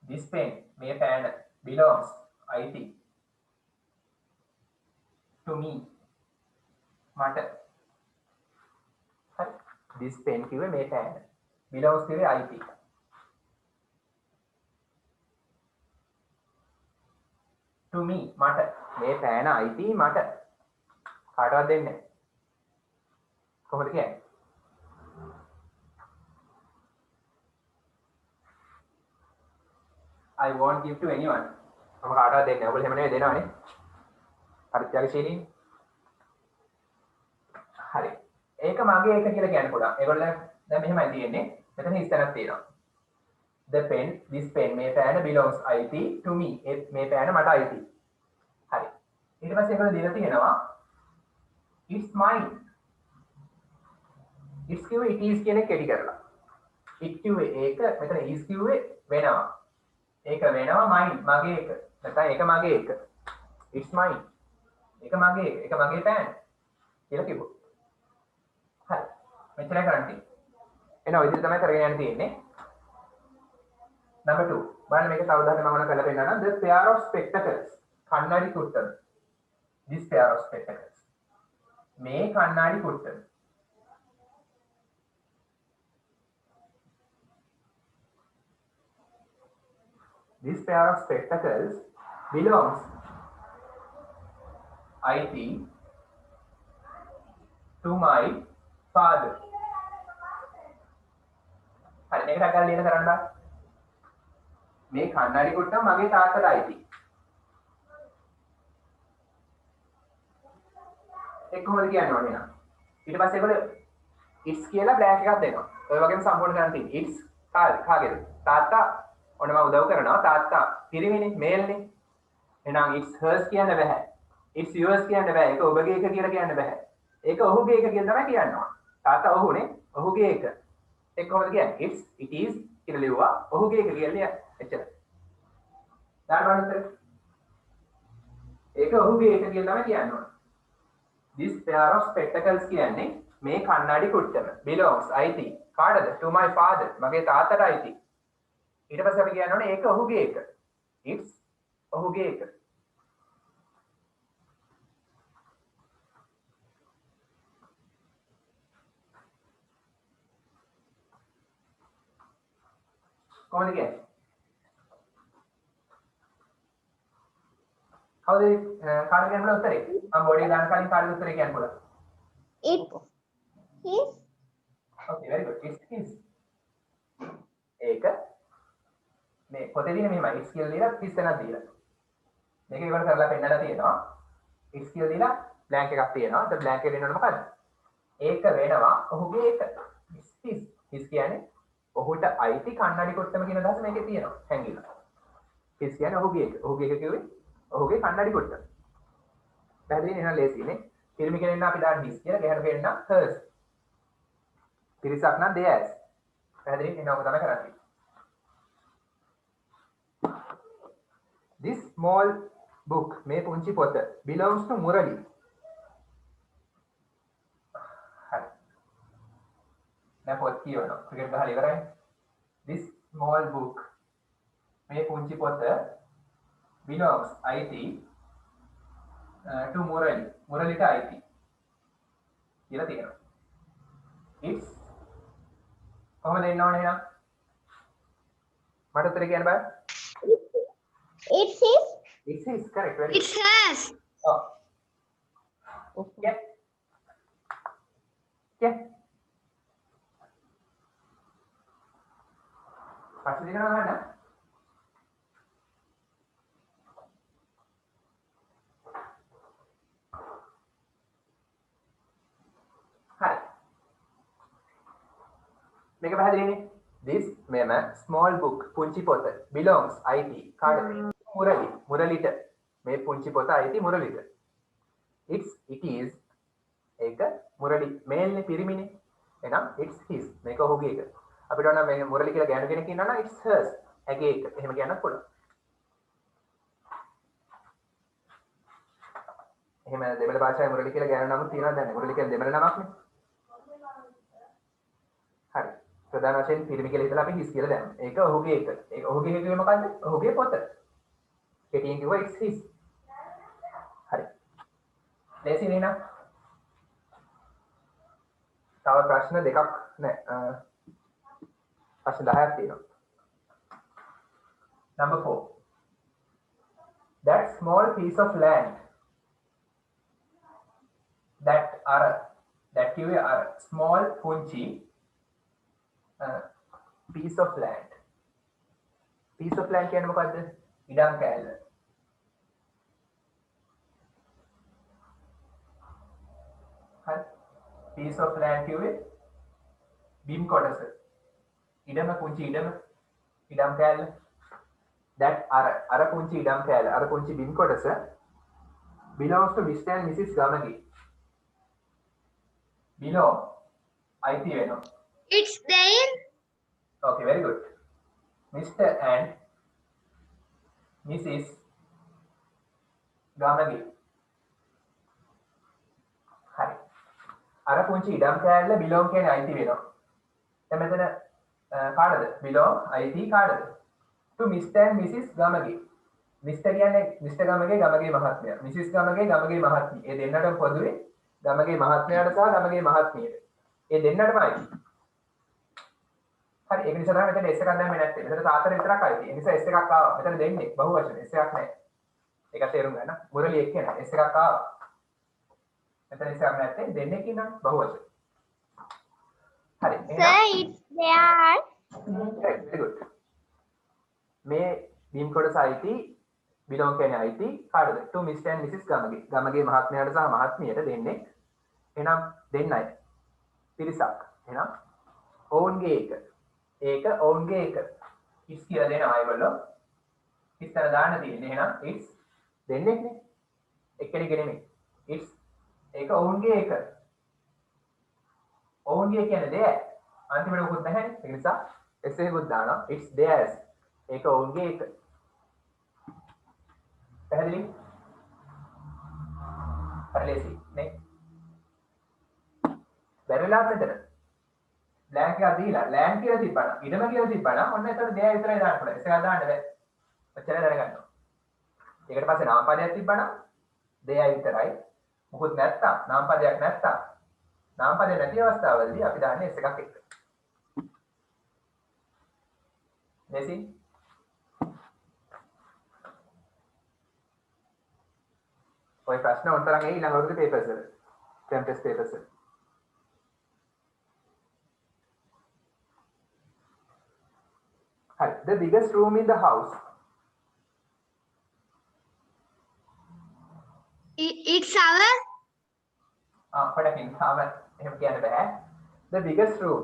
this pen මේ පෑන belongs it to me මට හරි this pen කිව්වේ මේ පෑන belongs කිව්වේ it to me මට මේ පෑන අයිති මට කාටවත් දෙන්නේ නැහැ කොහොමද කියන්නේ I won't give to anyone මම කාටවත් දෙන්නේ නැහැ ඔයගොල්ලෝ එහෙම නෙවෙයි දෙනවනේ පරිත්‍යාගශීලී හරි ඒක මගේ එක කියලා කියන්න පුළුවන් ඒගොල්ලෝ දැන් මෙහෙමයි තියෙන්නේ මෙතන ඉස්තරක් තියෙනවා the pen this pen මේ පෑන belongs it to me මේ පෑන මට අයිති හරි ඊට පස්සේ ඒගොල්ලෝ දීලා තියෙනවා it's mine it's කිව්වේ it is කියන එක කෙටි කරලා it කිව්වේ ඒක මෙතන is කිව්වේ වෙනවා ඒක වෙනවා mine මගේ එක නැත්නම් ඒක මගේ එක it's mine ඒක මගේ ඒක මගේ පෑන කියලා කිව්වොත් හරි මෙච්චරයි කරන්න තියෙන්නේ එනවා විදිහට තමයි කරගෙන යන්න තියෙන්නේ Number 2. බලන්න මේක සාවධානව මම කරලා පෙන්නනවා. The pair of spectacles. කණ්ණාඩි කුට්ටම. This pair of spectacles. මේ කණ්ණාඩි කුට්ටම. This pair of spectacles belongs it to my father. හරි මේක ටකල් ලියලා කරන්න බෑ. මේ කණ්ණාඩි කුට්ටම මගේ තාත්තට අයිති. ඒක කොහොමද කියන්නේ ඕනේ නේද? ඊට පස්සේ ඒගොල්ලෝ it's කියලා බ්ලැන්ක් එකක් දෙනවා. ඔය වගේම සම්පූර්ණ කරන්න තියෙන්නේ. it's කාගේද? තාත්තා ඔන්න මම උදව් කරනවා. තාත්තා පිරිමිනේ මේල්නේ. එහෙනම් it's hers කියන්න බෑ. it's yours කියන්න බෑ. ඒක ඔබගේ එක කියලා කියන්න බෑ. ඒක ඔහුගේ එක කියලා තමයි කියනවා. තාත්තා ඔහුනේ. ඔහුගේ එක. ඒක කොහොමද කියන්නේ? it's it is කියලා ලියුවා. ඔහුගේ එක කියන්නේ එච්චර. දාන්න බලන්න. ඒක ඔහුගේ එක කියලා තමයි කියන්නේ. This pair of spectacles කියන්නේ මේ කණ්ණාඩි කුට්ටම belongs it කාටද? to my father. මගේ තාත්තට අයිති. ඊට පස්සේ අපි කියන්න ඕනේ ඒක ඔහුගේ එක. it's ඔහුගේ එක. කොහොමද කියන්නේ? කවුද කාට කියන්න පුළුවන් උත්තරේ? මම බෝඩ් එක දාන්න කලින් කාටද උත්තරේ කියන්න පුළුවන්? It's his. Okay, very good. It's his. ඒක මේ පොතේ තියෙන මෙහෙමයි. it's කියලා දීලා his එකක් දීලා. මේක ඉවර කරලා පෙන්නලා තියෙනවා. it's කියලා දීලා blank එකක් තියෙනවා. ඒ blank එකේ දෙන්නවනේ මොකද්ද? ඒක වෙනවා ඔහුගේ එක. it's his. his කියන්නේ ඔහුට අයිති කන්නඩි කොට්ටම කියන අදහස මේකේ තියෙනවා. හැංගිලා. his කියන්නේ ඔහුගේ එක. ඔහුගේ එක කිව්වේ ඔහුගේ කන්නඩි කොට්ට. පැහැදිලි නේද? ලේසියිනේ. පිරිමි කෙනෙක් නම් අපි දාන්න his කියලා, ගැහැණු කෙනෙක් නම් hers. පිරිසක් නම් theirs. පැහැදිලි නේද? ඔක තමයි කරන්නේ. This small book මේ පුංචි පොත belongs to Murali. හරි. දැන් පොත් කියවනවා. ක්‍රිකට් ගහලා ඉවරයි. This small book මේ පුංචි පොත belongs IT to Murali. Muraliට IT කියලා තියෙනවා. It's කොහොමද එන්න ඕනේ එහෙනම්? මට උත්තර කියන්න බෑ. It's his. It's his, correct. Very It's hers. good. Oh. Yeah. Yeah. පස්සේ දෙනවා ගන්න. හරි. මේක පැහැදිලිනේ? This මෙම small book පුංචි පොත belongs IT කාටද? මුරලි. මුරලිට. මේ පුංචි පොත IT මුරලිට. it is ඒක මුරලි මේල්නේ පිරිමිනේ. එහෙනම් it's his. මේක ඔහුගේ එක. අපිට ඕන මේ මුරලි කියලා ගෑනු කෙනෙක් ඉන්නවා නම් it's hers. ඇගේ එක. එහෙම කියන්නත් පුළුවන්. එහෙම දෙමළ භාෂාවේ මුරලි කියලා ගෑනු නමක් තියෙනවද දැන්? මුරලි කියන්නේ දෙමළ නමක්නේ. හරි. ප්‍රධාන වශයෙන් පිරිමි කියලා හිතලා අපි his කියලා දැම්මා. ඒක ඔහුගේ එක. ඒක ඔහුගේ එක මොකද්ද? ඔහුගේ පොත. කෙටියෙන් කිව්වා it's his. හරි. ලේසි නේද? තව ප්‍රශ්න දෙකක් නෑ. ප්‍රශ්න 10ක් තියෙනවා. Number 4. That small piece of land that කිව්වේ small පුංචි piece of land. piece of land කියන්නේ මොකද්ද? ඉඩම් කෑල්ල. හරි. piece of land කිව්වේ බිම් කොටස. ඉඩම පුංචි ඉඩම් කෑල්ල. that අර පුංචි ඉඩම් කෑල්ල, අර පුංචි බිම් කොටස belongs to Mr. and Mrs. Gamage. belong අයිති වෙනවා. It's their. Okay, very good. Mr. and Mrs. Gamage. හරි. අර පුංචි ඉඩම් කෑල්ල belong කියන්නේ අයිති වෙනවා. දැන් මෙතන කාටද? belong අයිති කාටද? to Mr. and Mrs. Gamage. Mr. කියන්නේ Mr. Gamage ගමගේ මහත්මයා. Mrs. Gamage ගමගේ මහත්මිය. ඒ දෙන්නටම පොදුවේ ගමගේ මහත්මයාට සහ ගමගේ මහත්මියට. ඒ දෙන්නටම අයිති. හරි ඒක නිසා තමයි මෙතන S එකක් දැම්මේ නැත්තේ. මෙතන තාත්තට විතරක් අයිති. ඒ නිසා S එකක් ආවා. මෙතන දෙන්නේ බහු වචන S එකක් නැහැ. ඒක තේරුම් ගන්න. මුරලි එක්කෙන S එකක් ආවා. මෙතන S එකක් නැත්තේ දෙන්නේ කියනවා බහු වචන. හරි. Sir, it's theirs. very good. මේ බීම් කොටස අයිති belong කියන්නේ අයිති කාටද? to Mr. and Mrs. Gamage. Gamage මහත්මයාට සහ මහත්මියට දෙන්නේ. එහෙනම් දෙන්නයි. පිරිසක්. එහෙනම් ඔවුන්ගේ එක. ඒක ඔවුන්ගේ එක. it's කියලා දෙනවා ඒගොල්ලෝ. ඉස්සර දාන්න තියෙන්නේ. එහෙනම් it's දෙන්නේනේ. එක්කෙනෙක් නෙමෙයි. it's ඒක ඔවුන්ගේ එක. ඔවුන්ගේ කියන්නේ දෙය. අන්තිමට මොකුත් නැහැනේ. ඒ නිසා s එකකුත් දානවා. it's theirs. ඒක ඔවුන්ගේ එක. පැහැදිලි? හරි ලේසි නේ. බැරිලා මෙතන. blank එකක් දීලා land කියලා තිබ්බනම් ඉඩම කියලා තිබ්බනම් ඔන්න එතකොට දෙය විතරයි දාන්න පුළුවන්. ඒක දාන්න බෑ. ඔච්චර දැනගන්න. ඒකට පස්සේ නාම පදයක් තිබ්බනම් දෙයයි විතරයි. මොකොත් නැත්තම් නාම පදයක් නැත්තම් නාම පදයක් නැති අවස්ථාවලදී අපි දාන්නේ s එකක් එක්ක. Messi ඔය ප්‍රශ්න උන්තරන් එයි ඊළඟ වරුවේ papers වල. term test papers වල. The biggest room in the house. It's our. පඩකින් තාම එහෙම කියන්න බෑ. The biggest room.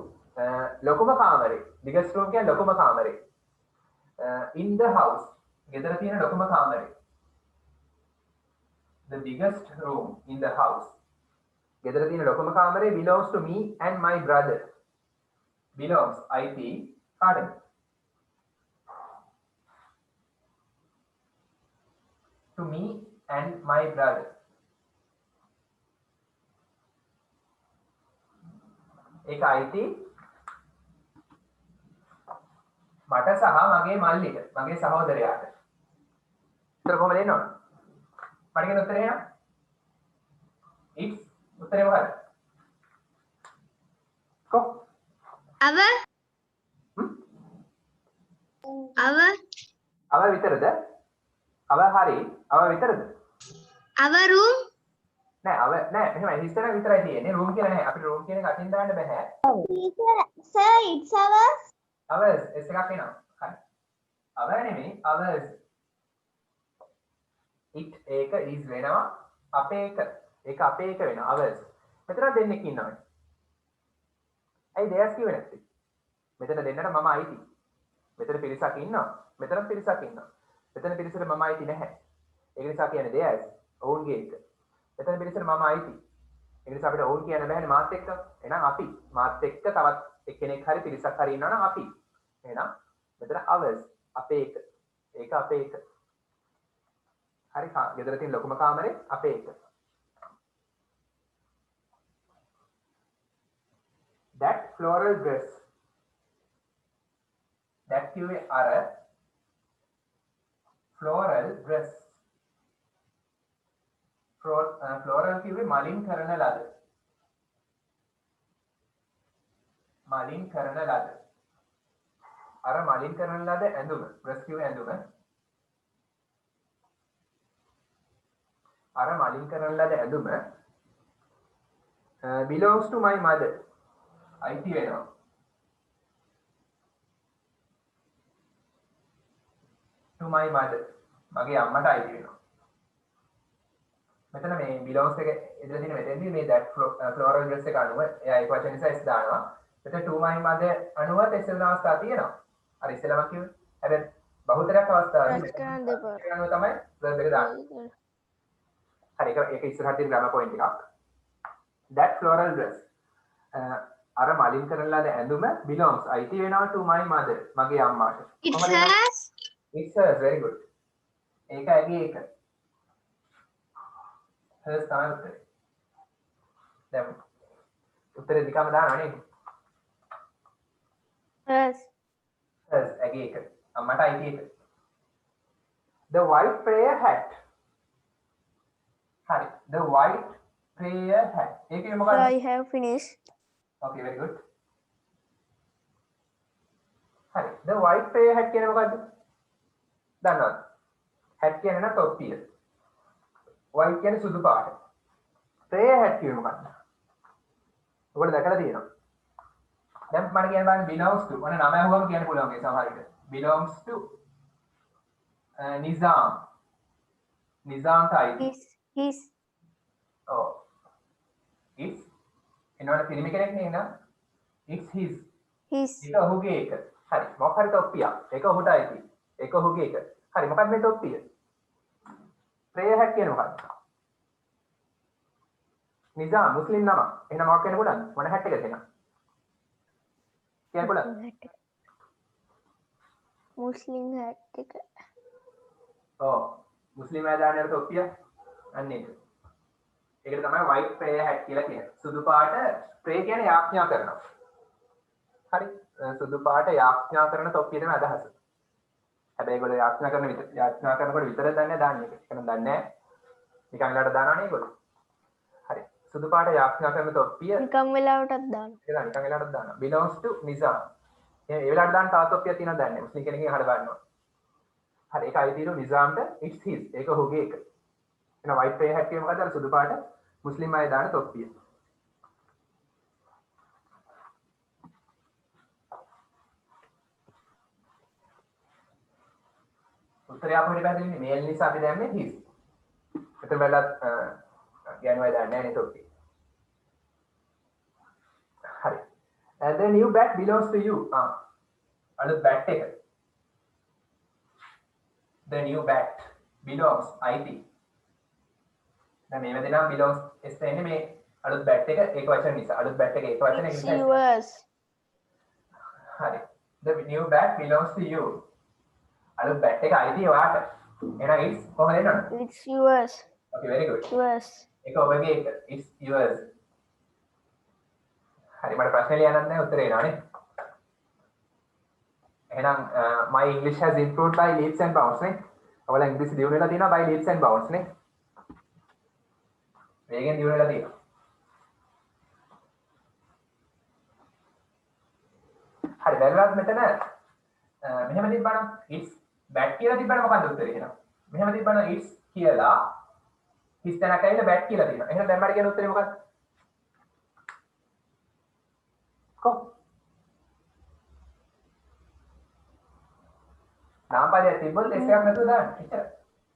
ලොකුම කාමරේ. biggest room කියන්නේ ලොකුම කාමරේ. In the house. ගෙදර තියෙන ලොකුම කාමරේ. The biggest room in the house. ගෙදර තියෙන ලොකුම කාමරේ belongs to me and my brother. belongs IT කාටද? To me and my brother. ඒක IT මට සහ මගේ මල්ලිට මගේ සහෝදරයාට. උත්තර කොහොමද එන්නේ? පඩිගෙන උත්තරේ එනවා. It's උත්තරේ මොකක්ද? කො? Our. our විතරද? our හරි. our විතරද? Our room. නෑ our නෑ එහෙමයි හිස්තන විතරයි තියෙන්නේ. room කියලා නෑ. අපිට room කියන එක අතින් දාන්න බෑ. Sir, it's ours. ours s එකක් එනවා. හරි. our නෙමෙයි ours. it ඒක is වෙනවා. අපේ එක. ඒක අපේ එක වෙනවා. ours. මෙතන දෙන්නෙක් ඉන්නවා. ඇයි දෙයක් කිව්වේ නැත්තේ? මෙතන දෙන්නට මම අයිති. මෙතන පිරිසක් ඉන්නවා. මෙතන පිරිසක් ඉන්නවා. මෙතන පිරිසට මම අයිති නැහැ. ඒක නිසා කියන්නේ දෙයක්. ඔවුන්ගේ එක. මෙතන පිරිසට මම අයිති. ඒ නිසා අපිට ඔවුන් කියන්න බෑනේ මාත් එක්ක. එහෙනම් අපි මාත් එක්ක තවත් එක්කෙනෙක් හරි පිරිසක් හරි ඉන්නවා නම් අපි. එහෙනම් මෙතන ours අපේ එක. ඒක අපේ එක. හරි ගෙදර තියෙන ලොකුම කාමරේ අපේ එක. That floral dress. That කිව්වේ අර floral dress. floral කිව්වේ මලින් කරන ලද. මලින් කරන ලද. අර මලින් කරන ලද ඇඳුම. dress කිව්වේ ඇඳුම. අර මලින් කරන ලද ඇඳුම belongs to my mother. අයිති වෙනවා. to my mother. මගේ අම්මට අයිති වෙනවා. මෙතන මේ belongs එක ඉදලා තියෙන මෙතෙන්දී මේ that floral dress එක අනුව එයා ඒක වචන නිසා s දානවා. මෙතන to my mother අනුව s වෙන අවස්ථා තියෙනවා. අර ඉස්සෙල්ලාම කිව්වේ. හැබැයි බහුතරයක් අවස්ථාවලදී මෙතන අනුව තමයි verb එක දාන්නේ. හරි ඒක ඉස්සරහට තියෙන grammar point එකක්. that floral dress අර මලින් කරන ලද ඇඳුම belongs අයිති වෙනවා to my mother මගේ අම්මාට. It's hers. It's hers, very good. ඒක ඇගේ එක. hers තමයි උත්තරේ. දැන් උත්තරේ දිගම දානවා නේද? Hers. hers ඇගේ එක. අම්මට අයිති එක. The white prayer hat. හරි. The white prayer hat. ඒකේ මොකක්ද? I have finished. Okay, very good. හරි. The white prayer hat කියන්නේ මොකද්ද? දන්නවද? hat කියන්නේ නේද තොප්පිය. white කියන්නේ සුදු පාට. prayer hat කියන්නේ මොකක්ද? ඔයාලා දැකලා තියෙනවා. දැන් මම කියන්න බලන්න belongs to. ඔන්න නම අහුවම කියන්න පුළුවන් ඒ සමහර විට. belongs to Nizam. Nizam type. His. Oh. It's එනවනේ පිරිමි කෙනෙක් නේ නේද? It's his. His. ඒක ඔහුගේ එක. හරි. මොකක් හරි තොප්පියක්. ඒක ඔහුට අයිති. ඒක ඔහුගේ එක. හරි. මොකක්ද මේ තොප්පිය? prayer hat කියන්නේ මොකක්ද? නිසාම් මුස්ලිම් නම. එහෙනම් මොකක් කියන්න පුළුවන්ද? මොන hat එකද එහෙනම්? කියන්න පුළුවන්ද? Muslim hat එක. ඔව්. මුස්ලිම් අය දාන අර තොප්පිය. අන්න ඒක. ඒකට තමයි white prayer hat කියලා කියන්නේ. සුදු පාට pray කියන්නේ යාඥා කරනවා. හරි සුදු පාට යාඥා කරන තොප්පිය තමයි අදහස. හැබැයි ඒගොල්ලෝ යාඥා කරනකොට විතර දන්නේ දාන්නේ. ඒක නම් දන්නේ නැහැ. නිකන් ලාට දානවනේ ඒගොල්ලෝ. හරි සුදු පාට යාඥා කරන තොප්පිය නිකම් වෙලාවටත් දාන්න. ඒක නිකන් ලාට දානවා. belongs to Nizam. ඒ වෙලාවට දාන්න තව තොප්පියක් තියෙනවද දන්නේ නැහැ. මුස්ලිම් කෙනෙක්ගෙන් අහලා බලනවා. හරි ඒක අයිතිරු නිසාම්ට it's his. ඒක ඔහුගේ එක. එහෙනම් white tray hat එක මොකද? අර සුදු පාට මුස්ලිම් අය දාන තොප්පිය. උත්තරය අපිට පැහැදිලිනේ මේල් නිසා අපි දැම්මේ his. එතන බලලා ගෑනුවයි දාන්නේ නැහැ නේ තොප්පිය. හරි. The new bat belongs to you. අලුත් bat එක. The new bat belongs IT. දැන් මේ වෙදේ නම් belongs එස් එන්නේ මේ අලුත් bat එක ඒක වචන නිසා. අලුත් bat එක ඒක වචන It's නිසා. yours. හරි. The new bat belongs to you. අලුත් bat එක IT ඔයාට. එහෙනම් it's කොහොමද එන්නවද? It's yours. Okay, very good. Yours. ඒක ඔබගේ එක. It's yours. හරි මට ප්‍රශ්න ලියන්නත් නැහැ උත්තරේ එනවනේ. එහෙනම් my English has improved by leaps and bounds නේ. ඔයාලා ඉංග්‍රීසි දියුණු වෙලා තියෙනවා by leaps and bounds නේ. වේගෙන් දියුණු වෙලා තියෙනවා. හරි දැන්වත් මෙතන මෙහෙම තිබ්බනම් it's bat කියලා තිබ්බනම් මොකක්ද උත්තරේ එහෙනම්? මෙහෙම තිබ්බනම් it's කියලා his තැනක ඇවිල්ලා bat කියලා තියෙනවා. එහෙනම් දැන් මට කියන උත්තරේ මොකක්ද? කො නාමපදයක් තිබ්බොත් S එකක් නැතුව දාන්න. එච්චර.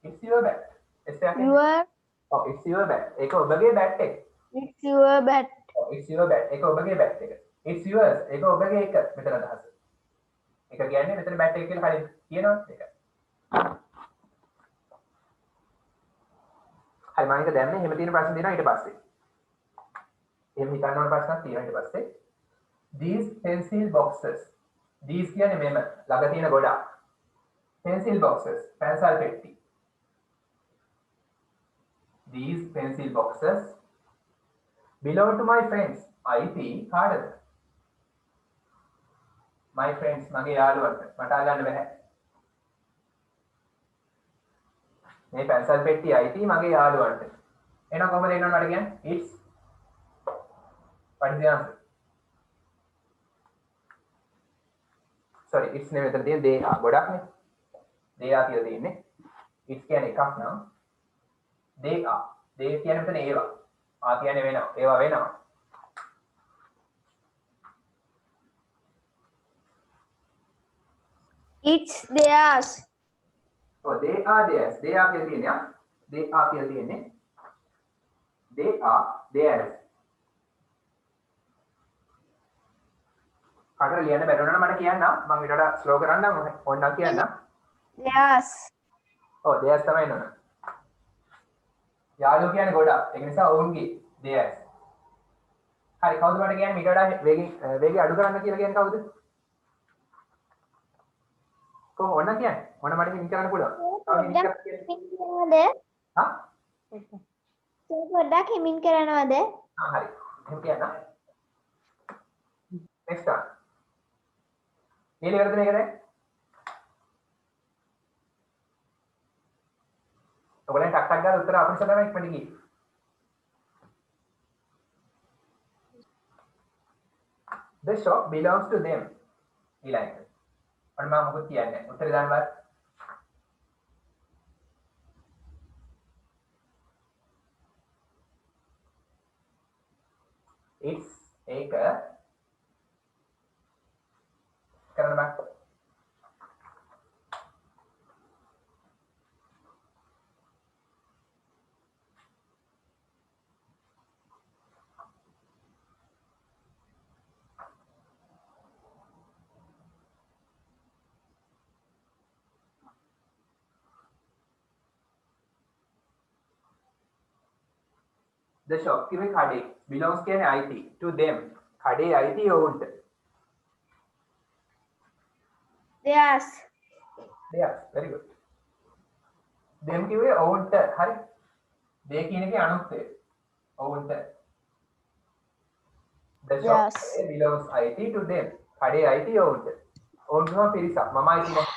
It's your bat. S එකක්. Your. ඔව් it's your bat. ඒක ඔබගේ bat එක. It's your bat. ඔව් it's your bat. ඒක ඔබගේ bat එක. It's yours. ඒක ඔබගේ එක. මෙතන අදහස. ඒක කියන්නේ මෙතන bat එක කියලා කලින් කියනවා ඒක. හරි මම ඒක දැම්මේ එහෙම තියෙන ප්‍රශ්න දෙනවා ඊට පස්සේ. එහෙම හිතන්න ඕන ප්‍රශ්නක් තියෙනවා ඊට පස්සේ. These pencil boxes. These කියන්නේ මෙම ළඟ තියෙන ගොඩක්. Pencil boxes. පැන්සල් පෙට්ටි. These pencil boxes belong to my friends. IT කාටද? My friends මගේ යාළුවන්ට. මට අල්ලන්න බෑ. මේ පැන්සල් පෙට්ටි IT මගේ යාළුවන්ට. එහෙනම් කොහොමද එන්නවද මට කියන්නේ? It's what is the answer? Sorry, it's නෙමෙයි මෙතන තියෙන they are ගොඩක්නේ. they are කියලා තියෙන්නේ. it's කියන්නේ එකක් නම් they are. they කියන්නේ මෙතන ඒවා. ආ කියන්නේ වෙනවා. ඒවා වෙනවා. It's theirs. Oh, they are theirs. They are කියලා තියෙන්නේ. they are කියලා තියෙන්නේ. they are theirs. අර ලියන්න බැරි වුණා නම් මට කියන්න මම ඊට වඩා ස්ලෝ කරන්නම් ඕනනම් කියන්න. Theirs. ඔව් theirs තමයි නෝන. යාළුවෝ කියන්නේ ගොඩක්. ඒක නිසා ඔවුන්ගේ theirs. හරි කවුද මට කියන්නේ ඊට වඩා වේගය අඩු කරන්න කියලා කියන්නේ කවුද? කොහොම ඕන කියන්නේ? ඕන මට හිමින් කරන්න පුළුවන්. හා? පොඩ්ඩක් හිමින් කරනවද? හරි. එහෙම කියන්න. next one. ඊළඟ වර්ධනය කරේ. ඔයගොල්ලන් ටක් ටක් ගාලා උත්තර අපිට තමයි ඉක්මනට ගියේ. The shop belongs to them. ඊළඟ. ඔන්න මම මොකද කියන්නේ? උත්තරේ දාන්න බලන්න. It's ඒක කරන්න බෑ. The shop කිව්වේ කඩේ belongs කියන්නේ IT to them. කඩේ IT ඔවුන්ට. Theirs. Yes, very good. them කිව්වේ ඔවුන්ට. හරි. they කියන එකේ අනුත්ය. ඔවුන්ට. The shop Yes. belongs IT to them. කඩේ අයිති ඔවුන්ට. ඔවුන් තමයි පිරිසක්. මම අයිති නැහැ.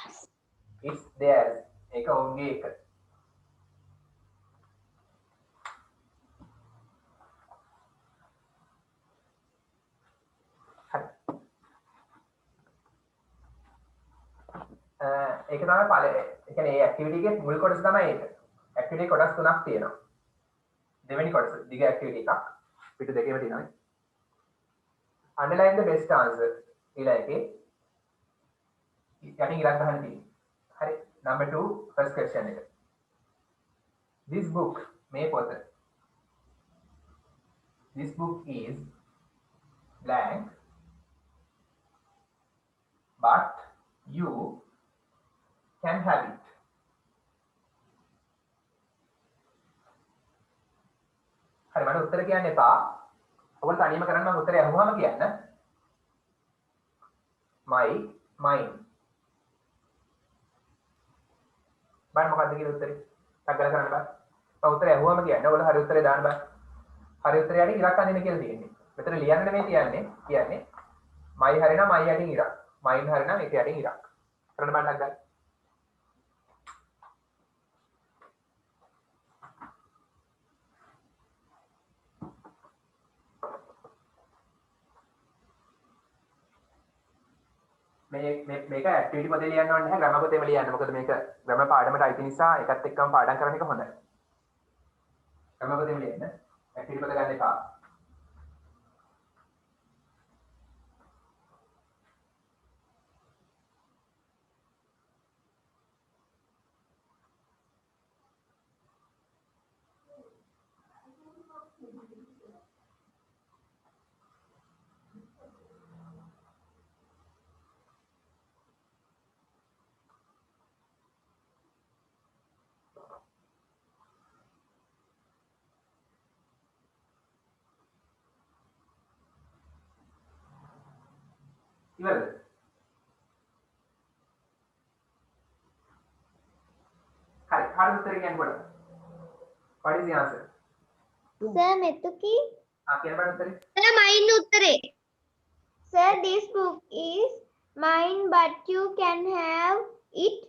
It's theirs. ඒක ඔවුන්ගේ එක. ඒක තමයි පළවෙනි. ඒ කියන්නේ මේ ඇක්ටිවිටි එකේ මුල් කොටස තමයි ඒක. ඇක්ටිවිටි කොටස් තුනක් තියෙනවා. දෙවෙනි කොටස දිග ඇක්ටිවිටි එකක්. පිටු දෙකේම තියෙනවා. Underline the best answer. ඊළඟේ යටින් ඉලක්ක ගන්න තියෙනවා. හරි. Number 2 first question එක. This book මේ පොත. This book is blank but you can have it. හරි මට උත්තර කියන්න එපා. ඔයගොල්ලෝ තනියම කරන්න මම උත්තරය අහුවාම කියන්න. mine. බලන්න මොකද්ද කියලා උත්තරේ. ටක් ගාලා කරන්න බෑ. මම උත්තරය අහුවාම කියන්න. ඔයගොල්ලෝ හරි උත්තරේ දාන්න බෑ. හරි උත්තරය යටින් ඉරක් අඳින්න කියලා තියෙන්නේ. මෙතන ලියන්න නෙමෙයි කියන්නේ මයි හරිනම් මයි යටින් ඉරක්. මයින් හරිනම් ඒක යටින් ඉරක්. කරන්න බෑ ටක් ගාලා. මේක ඇක්ටිවිටි පොතේ ලියන්න ඕනේ නැහැ ග්‍රැමර් පොතේම ලියන්න. මොකද මේක ග්‍රැමර් පාඩමට අයිති නිසා ඒකත් එක්කම පාඩම් කරන එක හොඳයි. ග්‍රැමර් පොතේම ලියන්න. ඇක්ටිවිටි පොත ගන්න එපා. ඉවරද? හරි. හරි උත්තරේ කියන්න බලන්න. What is the answer? Sir, Metuki. කියන බලන්න උත්තරේ. sir mine උත්තරේ. Sir, this book is mine, but you can have it.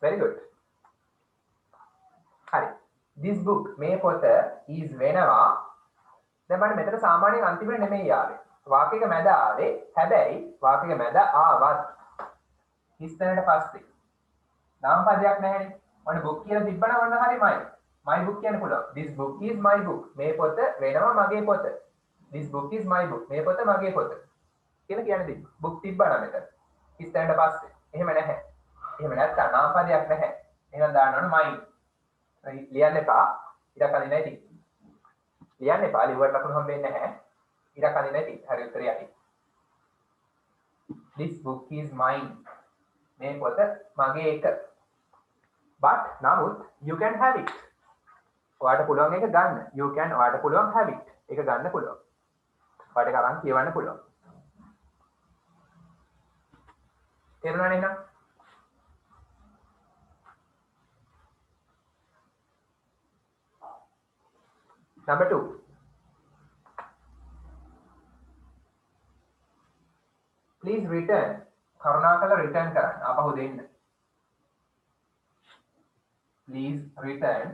Very good. හරි. This book මේ පොත is වෙනවා. දැන් බලන්න මෙතන සාමාන්‍යයෙන් අන්තිමට නෙමෙයි ආවේ. වාක්‍යයක මැද ආවේ. හැබැයි වාක්‍යයක මැද ආවත් ඉස්සරහට පස්සේ නාමපදයක් නැහැනේ. ඔන්න book කියලා තිබ්බනම් ඔන්න හරියමයි. my book කියන්න පුළුවන්. This book is my book. මේ පොත වෙනවා මගේ පොත. This book is my book. මේ පොත මගේ පොත. කියලා කියන්න තිබ්බ. book තිබ්බනම් මෙතන. ඉස්සරහට පස්සේ. එහෙම නැහැ. එහෙම නැත්නම් නාමපදයක් නැහැ. එහෙනම් දාන්න ඕන mine. ලියන්න එපා. ඉරක් අදින්න නැති. ලියන්න එපා. ලිව්වට ලකුණු හම්බෙන්නේ නැහැ. ඉරක් අදින්න නැති. හරි උත්තරය යටි. This book is mine. මේ පොත මගේ එක. But නමුත් you can have it. ඔයාට පුළුවන් ඒක ගන්න. You can ඔයාට පුළුවන් have it. ඒක ගන්න පුළුවන්. ඔයාට ඒක අරන් කියවන්න පුළුවන්. තේරුණා නේද? Number 2. Please return. කරුණාකර return කරන්න. ආපහු දෙන්න. Please return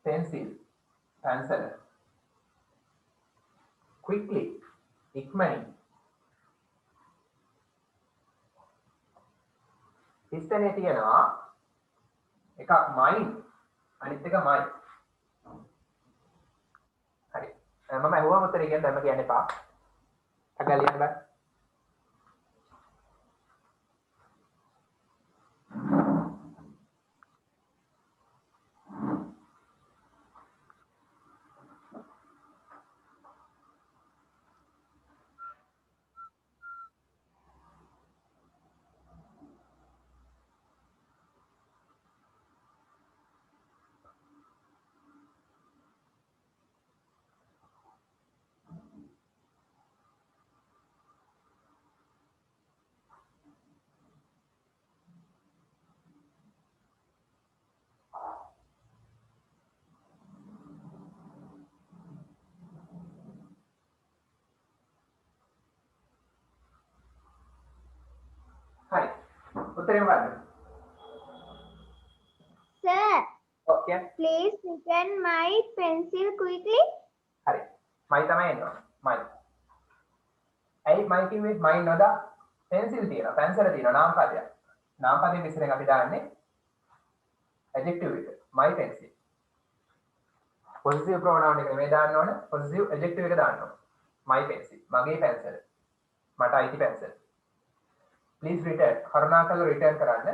pencil. Quickly. ඉක්මනින්. ඉස්සනේ තියෙනවා එකක් mine අනිත් එක mine. හරි. මම අහුවම උත්තරේ කියන්න දැම්ම කියන්න එපා. අගල ලියන්න බෑ. උත්තරේ මොකද්ද? Sir, okay. please return my pencil quickly. හරි. මයි තමයි එනවා. මයි. ඇයි මයි කිව්වේ? මයි නොදා පෙන්සිල් තියෙනවා. පැන්සල තියෙනවා නාම පදයක්. නාම පදයේ විසිරෙන් අපි දාන්නේ adjective එක. my pencil. possessive pronoun එක නෙමෙයි දාන්න ඕන. possessive adjective එක දාන්න ඕන. my pencil. මගේ පැන්සල. මට අයිති පැන්සල. please return. කරුණාකරලා return කරන්න.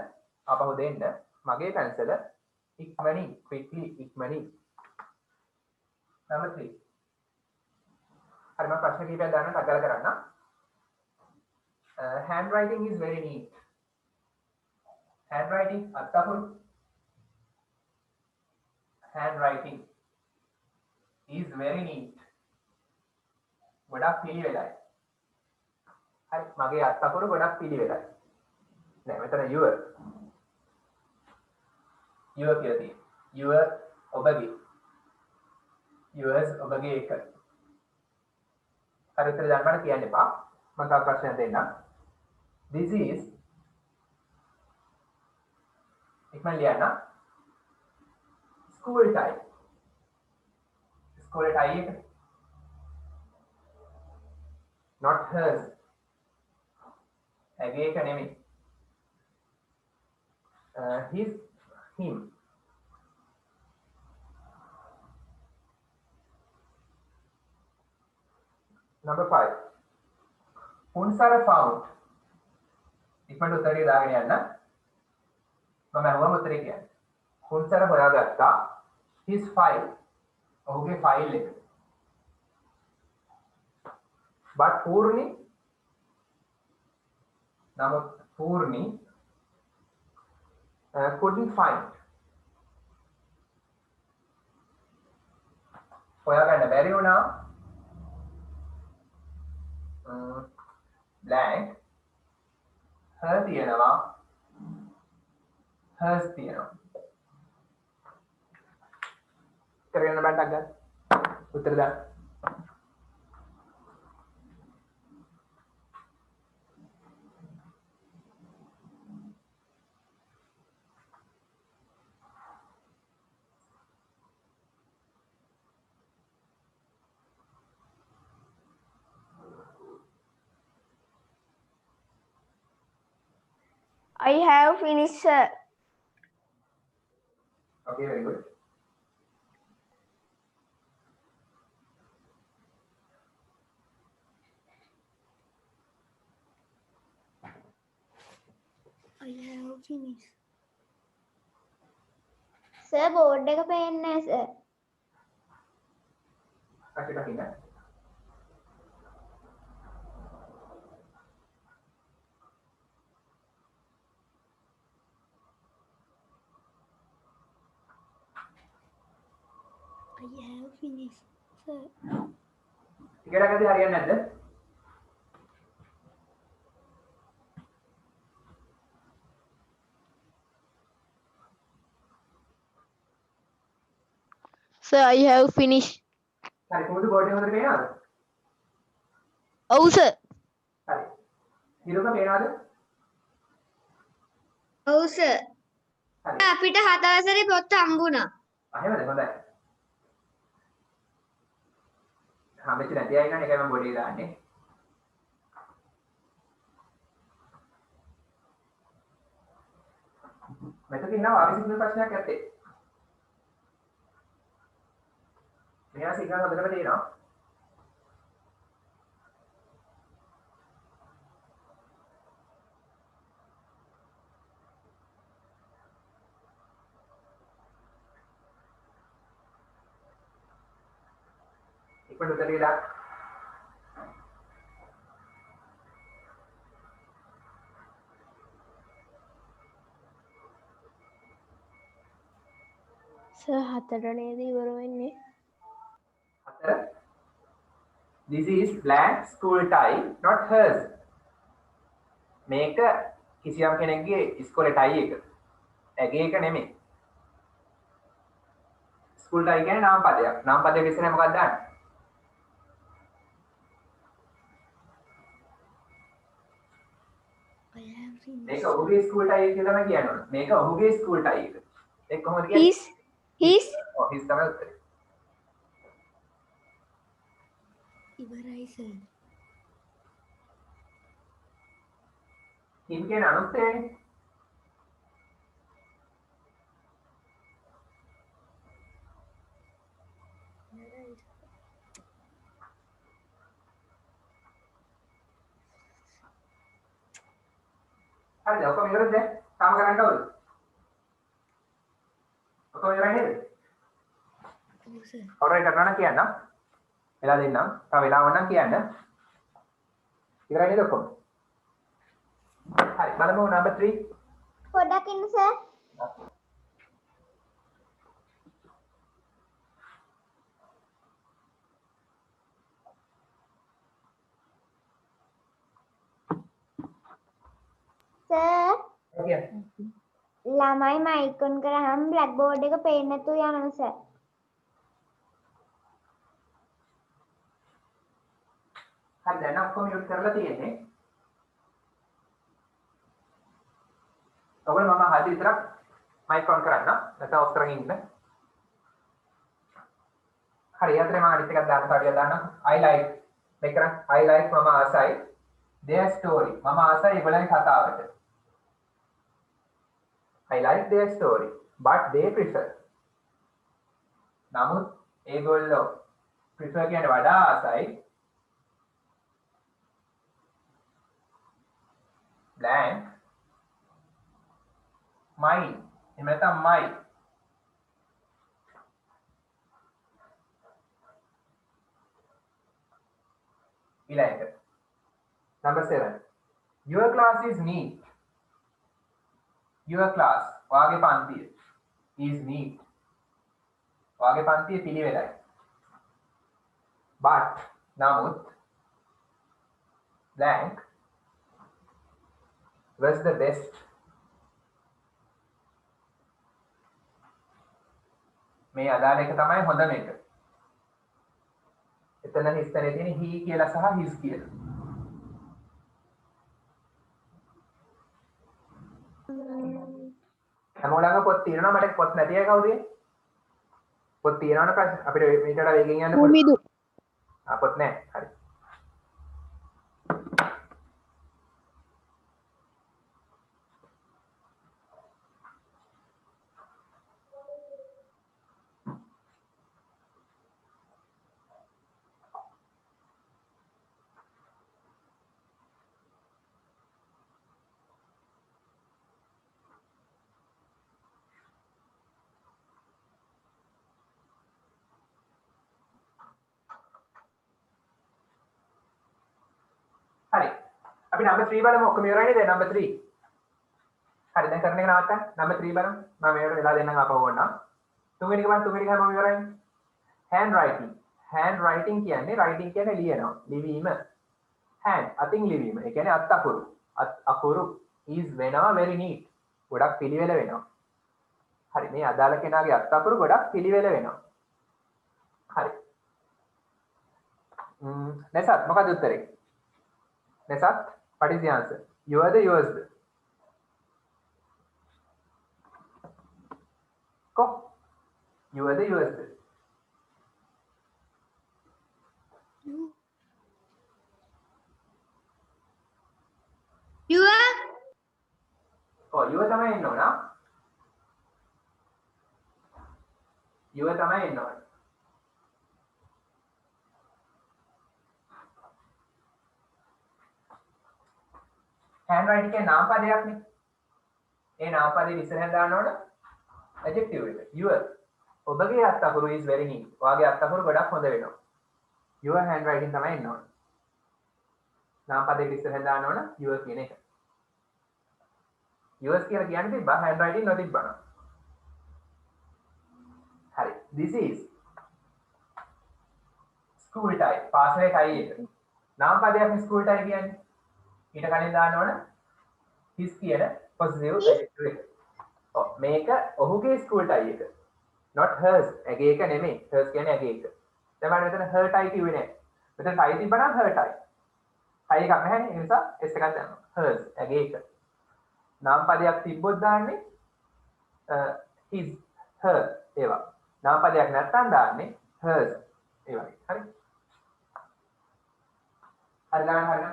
ආපහු දෙන්න. මගේ පැන්සල ඉක්මනින් quickly ඉක්මනින්. number 3. හරි මම ප්‍රශ්න කිහිපයක් දාන්න අගල කරන්න. handwriting is very neat. handwriting අත්තහුරු. handwriting is very neat. ගොඩක් පිළිවෙලයි. හරි මගේ අත්තහුරු ගොඩක් පිළිවෙලයි. නෑ මෙතන your කියලා තියෙන්නේ. your ඔබගේ. yours ඔබගේ එක. හරි උත්තර දාන්න මට කියන්න එපා. මම තව ප්‍රශ්නයක් දෙන්නම්. This is ඉක්මන් ලියන්න. school tie. school tie එක. not hers. ඇගේ එක නෙමෙයි. his him. Number 5. Punsara found. ඉක්මනට උත්තරේ දාගෙන යන්න. මම අහුවම උත්තරේ කියන්නේ. පුන්සර හොයාගත්තා his file. ඔහුගේ ෆයිල් එක. but පූර්ණි නමුත් පූර්ණි couldn't find. හොයාගන්න බැරි වුණා. blank her තියෙනවා hers තියෙනවා කරගෙන බණ්ඩක් ගන්න උත්තර දාන්න I have finished, sir. okay very good I have finished. Sir, board එක පේන්නේ නැහැ sir. අකට දකින්න I have finished, sir. Ticket එකදී හරියන්නේ නැද්ද Sir, I have finished. හරි කොහොමද බෝඩ් එක හොඳට පේනවද Oh, sir. හරි හිරුක පේනවද ඔව් සර්. හරි අපිට 7 වසරේ පොත් හම්බුණා. එහෙමද හොඳයි හම්බෙච්ච නැති අය නම් එකයි මම බෝඩ් එකේ දාන්නේ මෙතන ඉන්නවා ආවිසික ප්‍රශ්නයක් ඇත්තේ මෙයා සිග්නල් හදලා තියෙනවා ඉක්මනට උත්තරේ දාන්න Sir, 4ට නේද ඉවර වෙන්නේ? හතර this is blank school tie not hers මේක කිසියම් කෙනෙක්ගේ ඉස්කෝලේ tie එක ඇගේ එක නෙමෙයි school tie කියන්නේ නාම පදයක් නාම පදයේ විශේෂණය මොකක්ද දාන්නේ I have මේක ඔහුගේ ස්කූල් ටයි එක කියලා තමයි කියන්න ඕන. මේක ඔහුගේ ස්කූල් ටයි එක. ඒක කොහොමද කියන්නේ? His. ඔව් his තමයි උත්තරේ. ඉවරයි sir. him කියන අනුත්තරේ. හරිද? ඔක්කොම ඉවරද? තාම කරන්න ඕනද? ඔක්කොම ඉවරයි නේද? ඔව් sir. කවුරුහරි කරනවා නම් කියන්න. වෙලා දෙන්නම්. තව වෙලාවක් නම් කියන්න. ඉවරයි නේද ඔක්කොම? හරි බලමු number 3. පොඩ්ඩක් ඉන්න සර්. Sir Okay. ළමයි මයික් ඔන් කරාම බ්ලැක් බෝඩ් එක පේන්නේ නැතුව යනවා සර්. හරි දැන් ඔක්කොම යොත් කරලා තියෙන්නේ. ඔයගොල්ලෝ මම හදි විතරක් මයික් ඔන් කරන්න. නැත්නම් ඔෆ් කරගෙන ඉන්න. හරි අතරේ මම අනිත් එකක් දාන්න කාඩියක් දාන්න. I like මේක කරන් I like මම ආසයි their story. මම ආසයි ඒගොල්ලන්ගේ කතාවට. I like their story but they prefer. නමුත් ඒගොල්ලෝ prefer කියන්නේ වඩා ආසයි blank mine. එහෙම නැත්නම් my. ඊළඟ number 7. Your class is neat. Your class ඔයාගේ පන්තිය is neat. ඔයාගේ පන්තිය පිළිවෙලයි. but නමුත් blank was the best. මේ අදාළ එක තමයි හොඳම එක. එතන හිස්තනේ තියෙන he කියලා සහ his කියලා. හැමෝලඟ පොත් තියෙනවා මට පොත් නැති අය කවුද? පොත් තියෙනවනේ ප්‍රශ්න අපිට මේකට වේගෙන් යන්න පුළුවන්. භූමිදු. පොත් නැහැ. හරි. හරි. අපි number 3 බලමු ඔක්කොම ඉවරයිනේ දැන් number 3. හරි දැන් කරන එක නවත්තන්න. number 3 බලමු. මම මේකට වෙලා දෙන්නම් ආපහු ඕනනම්. තුන්වෙනි එක බලන්න තුන්වෙනි එක මම ඉවරයිනේ. hand writing. hand writing කියන්නේ writing කියන්නේ ලියනවා. ලිවීම. hand අතින් ලිවීම. ඒ කියන්නේ අත් අකුරු. අත් අකුරු is වෙනවා very neat. ගොඩක් පිළිවෙල වෙනවා. හරි මේ අදාළ කෙනාගේ අත් අකුරු ගොඩක් පිළිවෙල වෙනවා. හරි. නැසත් මොකද උත්තරේ? Nesat, what is the answer? You are the yours. Go. You are the yours. You are Oh, you are තමයි එන්න ඕන. You are තමයි එන්න ඕන. hand writing එකේ නාම පදයක් නේ. ඒ නාම පදේ ඉස්සරහින් දාන්න ඕන adjective එක. Your. ඔබගේ අත් අකුරු is very neat. ඔයාගේ අත් අකුරු ගොඩක් හොඳ වෙනවා. Your hand writing තමයි එන්න ඕන. නාම පදේ ඉස්සරහින් දාන්න ඕන your කියන එක. Yours කියලා කියන්නේ තිබ්බා hand writing නොතිබ්බා. හරි. This is school tie. පාසලේ tie එක. නාම පදයක් නේ school tie කියන්නේ. ඊට කලින් දාන්න ඕන his කියන positive adjective එක. ඔව් මේක ඔහුගේ school tie එක. not hers. ඇගේ එක නෙමෙයි. hers කියන්නේ ඇගේ එක. දැන් මම මෙතන her tie කිව්වේ නෑ. මෙතන tie තිබ්බනම් her tie. tie එකක් නැහැ නේ. ඒ නිසා s එකක් දානවා. hers ඇගේ එක. නාම පදයක් තිබ්බොත් දාන්නේ his her ඒවා. නාම පදයක් නැත්නම් දාන්නේ hers ඒ වගේ. හරි. හරි ගන්න හරිද?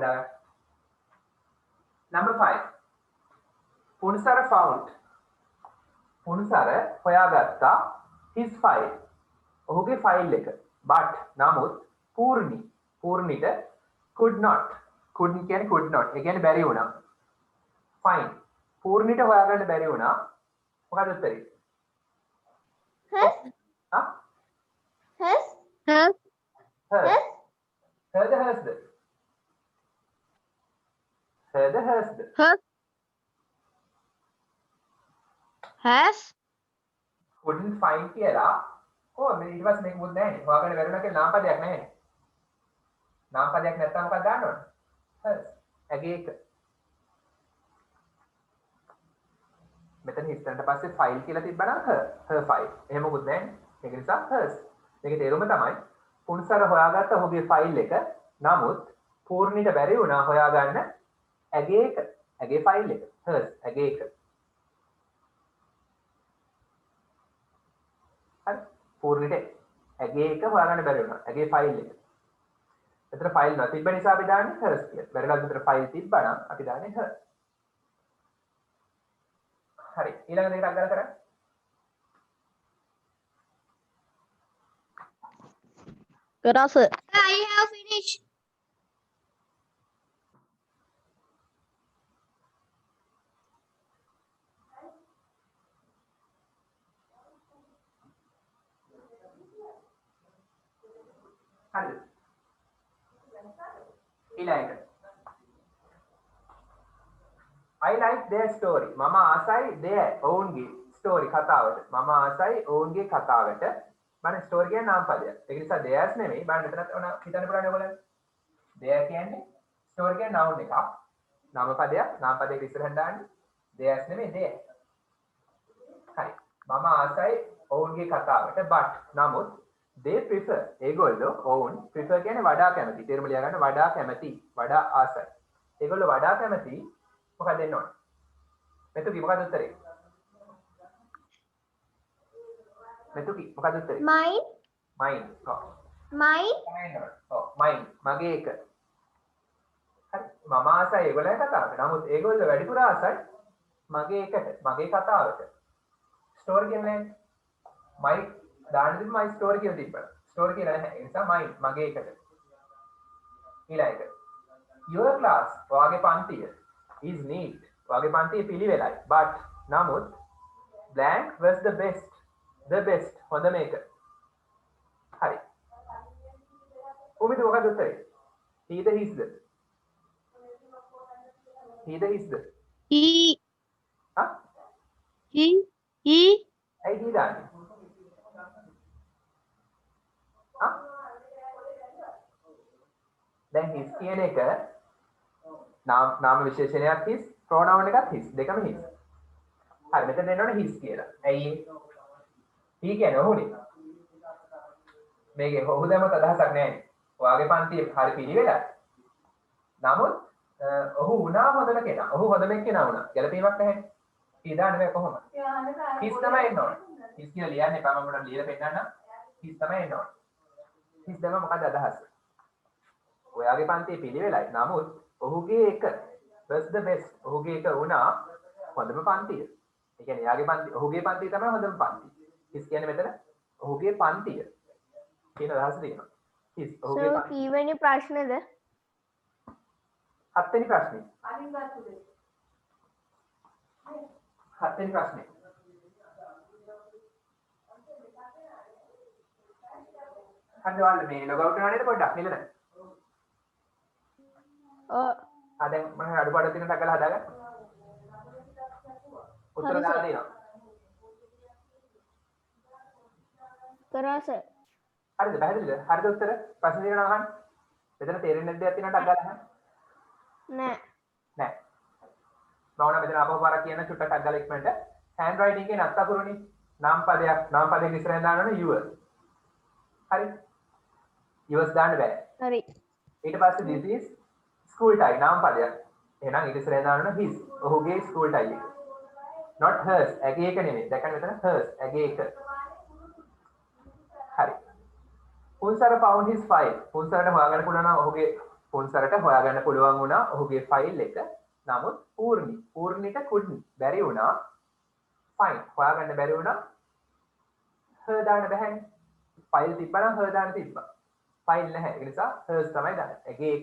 හරිද? Number 5. පුන්සර found. පුන්සර හොයාගත්තා his file. ඔහුගේ ෆයිල් එක. but නමුත් පූර්ණිට could not. couldn't කියන්නේ could not. ඒ කියන්නේ බැරි වුණා. fine. පූර්ණිට හොයාගන්න බැරි වුණා. මොකද උත්තරේ? Hers. හා? Hers. Hers. hers. hers hers. hers. Hers. Has. couldn't find කියලා මේ ඊට පස්සේ මේක මොකද නැහැ නේ හොයාගන්න බැරි වුණා කියලා නාම පදයක් නැහැ නේ නාම පදයක් නැත්තම් මොකක්ද දාන්න ඕන hers ඇගේ එක මෙතන හිස්තන්ට පස්සේ ෆයිල් කියලා තිබ්බනම් her file එහෙම මොකුත් නැහැ නේ ඒක නිසා hers මේකේ තේරුම තමයි පුන්සර හොයාගත්ත ඔහුගේ ෆයිල් එක නමුත් පූර්ණිට බැරි වුණා හොයාගන්න ඇගේ එක ඇගේ ෆයිල් එක hers ඇගේ එක පූර්ණිට ඇගේ එක හොයාගන්න බැරි වුණා. ඇගේ ෆයිල් එක. එතන ෆයිල් නැතිබ්බ නිසා අපි දාන්නේ hers කියලා. බැරිලා විතර ෆයිල් තිබ්බනම් අපි දාන්නේ her. හරි. ඊළඟ දෙකට අග්ගල කරන්න. කරා sir. I have finished. හරිද? ඊළඟට I like their story. මම ආසයි their ඔවුන්ගේ ස්ටෝරි කතාවට. මම ආසයි ඔවුන්ගේ කතාවට. බලන්න ස්ටෝරි කියන්නේ නාම පදයක්. ඒක නිසා theirs නෙමෙයි. බලන්න මෙතනත් ඕන හිතන්න පුළුවන් ඔයගොල්ලෝ. their කියන්නේ ස්ටෝරි කියන්නේ noun එකක්. නාම පදයක්. නාම පදයක ඉස්සරහට දාන්නේ theirs නෙමෙයි their. හරි. මම ආසයි ඔවුන්ගේ කතාවට but නමුත් they prefer ඒගොල්ලෝ ඔවුන් prefer කියන්නේ වඩා කැමති. තේරුම ලියා ගන්න වඩා කැමති. වඩා ආසයි. ඒගොල්ලෝ වඩා කැමති මොකක්ද දෙන්න ඕන? මෙතුකි මොකක්ද උත්තරේ? මෙතුකි මොකක්ද උත්තරේ? Mine. mine. ඔව්. Mine. ඔව් mine මගේ එක. හරි. මම ආසයි ඒගොල්ලෝ කතාවට. නමුත් ඒගොල්ලෝ වැඩිපුර ආසයි මගේ එකට. මගේ කතාවට. ස්ටෝරි කියන්නේ my දාන්න තිබ්බ my story කියලා තිබ්බා. story කියලා නැහැ. ඒ නිසා mine මගේ එකට. ඊළඟට your class ඔයාගේ පන්තිය is neat. ඔයාගේ පන්තිය පිළිවෙලයි. but නමුත් blank was the best. the best හොඳම එක. හරි. උමිත මොකද උත්තරේ? he the his the. he the his the. He. හා? He. ඇයි he දාන්නේ? දැන් his කියන එක නාම විශේෂණයක් his pronoun එකත් his දෙකම his. හරි මෙතන දෙන්න ඕනේ his කියලා. ඇයි ඒ? he කියන්නේ ඔහුනේ. මේකේ ඔහු දැමත අදහසක් නැහැ. ඔයාගේ පන්තියේ හරි පිළිවෙලයි. නමුත් ඔහු වුණා හොඳම කෙනා. ඔහු හොඳම කෙනා වුණා. ගැළපීමක් නැහැ. he දාන්නේ නැහැ කොහොමද? his තමයි එන්න ඕනේ. his කියලා ලියන්න එපා මම උඩට ලියලා පෙන්නන්න. his තමයි එන්න ඕනේ. his දැම මොකද අදහස? ඔයාගේ පන්තියේ පිළිවෙලයි. නමුත් ඔහුගේ එක was the best. ඔහුගේ එක වුණා හොඳම පන්තිය. ඒ කියන්නේ යාගේ පන්තිය ඔහුගේ පන්තිය තමයි හොඳම පන්තිය. his කියන්නේ මෙතන ඔහුගේ පන්තිය. කියන අදහස තියෙනවා. his ඔහුගේ So, පන්තිය. කීවෙනි ප්‍රශ්නේද? හත්වෙනි ප්‍රශ්නේ. හත්වෙනි ප්‍රශ්නේ. හරි ඔයාලා මේ ලොග් අවුට් වෙනවා නේද පොඩ්ඩක් නිලද? දැන් මම අඩුපාඩු තියෙන ටග්ගල හදාගන්න. උත්තර දාලා දෙනවා. කරා sir. හරිද? පැහැදිලිද? හරිද උත්තර? ප්‍රශ්න දෙකක් අහන්න. මෙතන තේරෙන්නේ නැද්ද දෙයක් තියෙනවා ටග්ගල අහන්න. නෑ. නෑ. මම මෙතන ආපහු පාරක් කියන චුට්ටක් ටග්ගල ඉක්මනට hand writing එකේ නැත්ත අකුරුනේ. නාම පදයක් ඉස්සරහින් දාන්න ඕනේ your. හරි. yours දාන්න බෑ. Sorry. ඊට පස්සේ this is school tie නාම පදයක්. එහෙනම් ඊට ඉස්සරහ දාන්න ඕන his. ඔහුගේ school tie එක. not hers. ඇගේ එක නෙමෙයි. දැක්කම මෙතන hers. ඇගේ එක. හරි. පුන්සර found his file. පුන්සරට හොයාගන්න පුළුවන් නම් ඔහුගේ පුන්සරට හොයාගන්න පුළුවන් වුණා ඔහුගේ ෆයිල් එක. නමුත් පූර්ණිට couldn't බැරි වුණා. fine. හොයාගන්න බැරි වුණා. her දාන්න බැහැනේ. ෆයිල් තිබ්බනම් her දාන්න තිබ්බා. ෆයිල් නැහැ. ඒ නිසා hers තමයි දාන්නේ. ඇගේ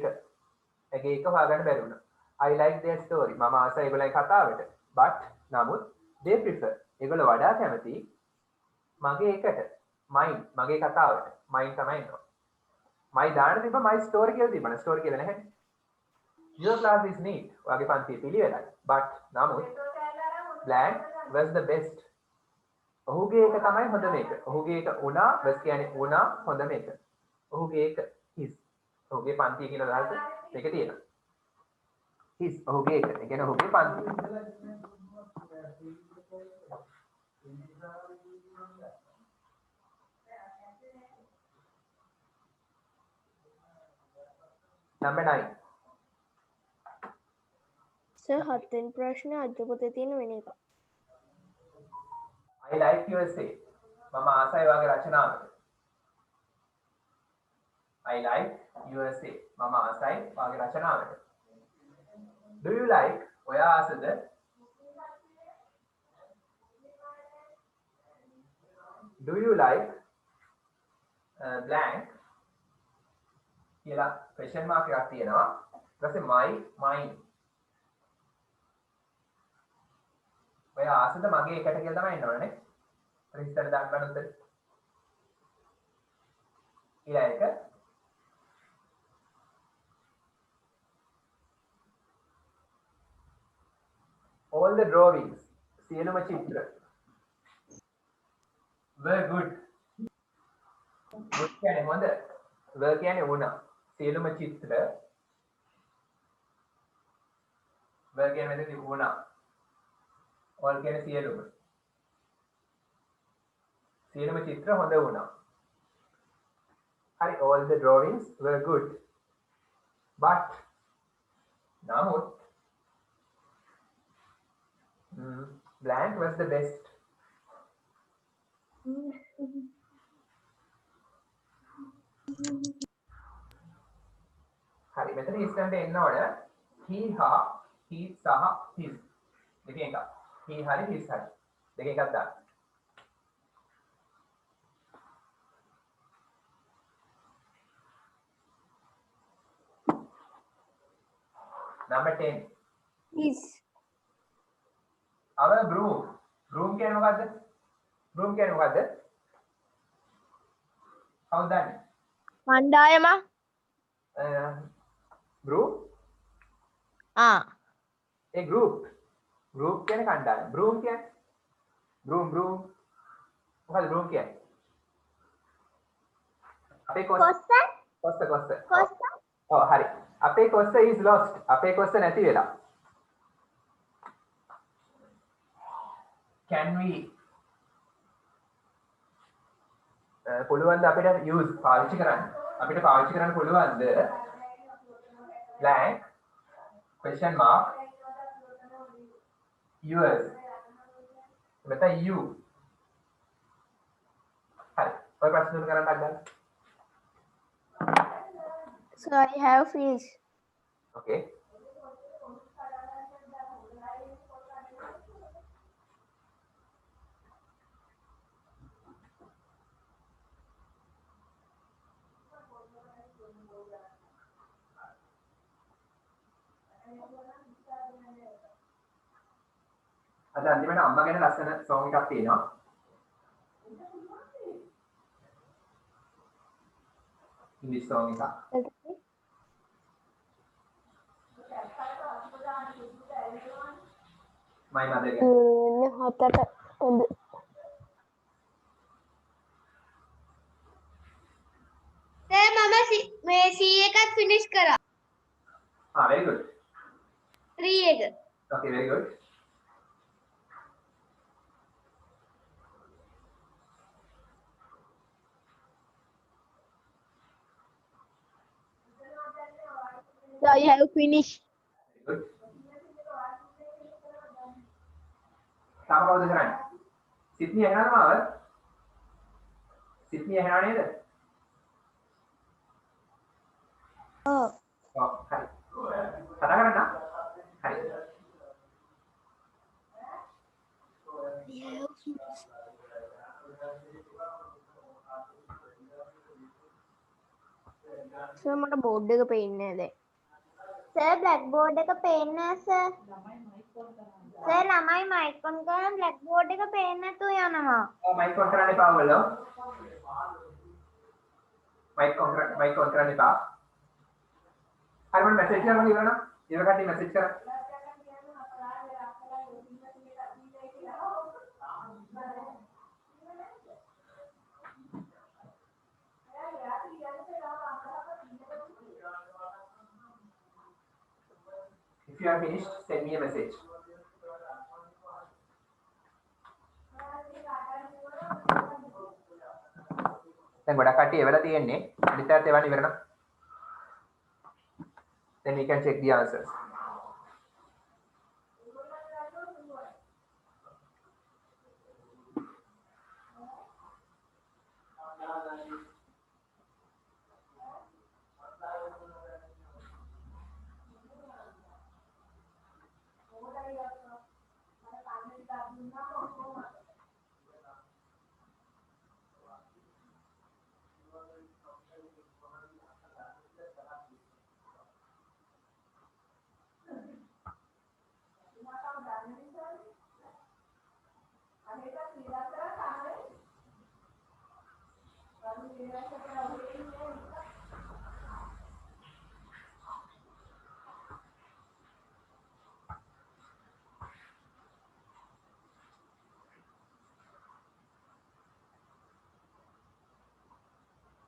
එක හොයාගන්න බැරි වුණා. I like their story. මම ආසයි ඒගොල්ලන්ගේ කතාවට. but නමුත් they prefer. ඒගොල්ලෝ වඩා කැමති මගේ එකට. mine මගේ කතාවට. mine තමයි එනවා. my දාන්න තිබ්බා my story කියලා තිබ්බනේ. story කියලා නැහැ. your class is neat. ඔයාගේ පන්තිය පිළිවෙලයි. but නමුත් blank was the best. ඔහුගේ එක තමයි හොඳ මේක. ඔහුගේ එක උනා was කියන්නේ උනා හොඳ මේක. ඔහුගේ එක his. ඔහුගේ පන්තිය කියන අදහස මේක තියෙනවා. his ඔහුගේ එක. ඒ කියන්නේ ඔහුගේ පන්තිය. Number 9. Sir, හත්වෙනි ප්‍රශ්නේ අද පොතේ තියෙන වෙන එක. I like your say. මම ආසයි වාගේ රචනාවට. I like your say. මම ආසයි වාගේ රචනාවට. Do you like? ඔයා ආසද? Do you like blank? කියලා question mark එකක් තියෙනවා. ඊට පස්සේ mine. ඔයා ආසද මගේ එකට කියලා තමයි එන්න ඕනේ. ඊට ඉස්සර දාන්න බෑ උත්තර. ඊළඟ එක all the drawings සියලුම චිත්‍ර were good. good කියන්නේ හොඳ. were කියන්නේ වුණා. සියලුම චිත්‍ර were කියන්නේ මෙතනදී වුණා. all කියන්නේ සියලුම. සියලුම චිත්‍ර හොඳ වුණා. හරි all the drawings were good. but නමුත් blank was the best. හරි මෙතන ඉස්සරහට එන්න ඕන he ha he සහ his දෙකෙන් එකක්. he හරි his හරි දෙකෙන් එකක් දාන්න. Number 10. His. our broom කියන්නේ මොකද්ද? broom කියන්නේ මොකද්ද? කවුද දන්නේ? කණ්ඩායම. broom ඒ group කියන්නේ කණ්ඩායම. broom කියන්නේ broom මොකද්ද broom කියන්නේ? අපේ කොස්ස. ඔව් හරි. අපේ කොස්ස is lost. අපේ කොස්ස නැති වෙලා. can we පුළුවන් ද අපිට use පාවිච්චි කරන්න? අපිට පාවිච්චි කරන්න පුළුවන්ද blank question mark yours මෙතන you හරි ඔය ප්‍රශ්න තුන කරන්න ගන්න. So I have fish. Okay. අද අන්තිමට අම්මා ගැන ලස්සන සෝං එකක් තියෙනවා. ඉංග්‍රීසි සෝං එකක්. My mother. හතට හොඳ. සර් මම මේ C එකත් ෆිනිෂ් කරා. Very good. 3 එක. Okay, very good. I have finished. good. තාම කවුද කරන්නේ? සිත්නි ඇහෙනවද මාව? සිත්නි ඇහෙනව නේද? Oh. ඔව් හරි. කතා කරන්න. හරි. I have finished. Sir, මට බෝඩ් එක පේන්නේ නැහැ දැන්. Sir, black board එක පේන්නේ නැහැ sir. Sir, ළමයි mic on කරන black board එක පේන්නේ නැතුව යනවා. ඔව් මයික් ඔන් කරන්න එපා ඔයගොල්ලෝ. මයික් ඔන් කරන්න එපා. හරි මම මැසේජ් කරනවා ඉවරනම්. ඉවර කට්ටිය මැසේජ් කරා. If you are finished, send me a message. දැන් ගොඩක් කට්ටිය එවලා තියෙන්නේ. අනිත් පැත්ත එවන්න ඉවරනම්. Then we can check the answers.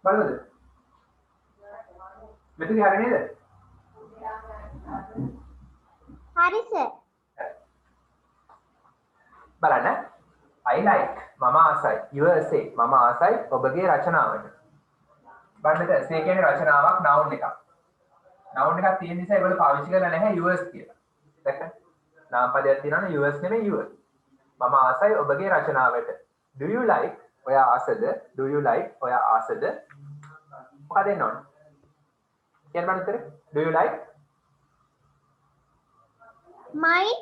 බලන්නද? මෙතන හරිය නේද? හරි sir. බලන්න. I like මම ආසයි. You say මම ආසයි ඔබගේ රචනාවට. බලන්න say කියන්නේ රචනාවක් noun එකක්. noun එකක් තියෙන නිසා ඒවල පාවිච්චි කරලා නැහැ yours කියලා. දැක්කද? නාම පදයක් තියෙනවනේ yours නෙමෙයි yours. මම ආසයි ඔබගේ රචනාවට. Do you like ඔයා ආසද? Do you like ඔයා ආසද? මොකද එන්න ඕනේ? කියන්න බෑ උත්තරේ. Do you like? Mine.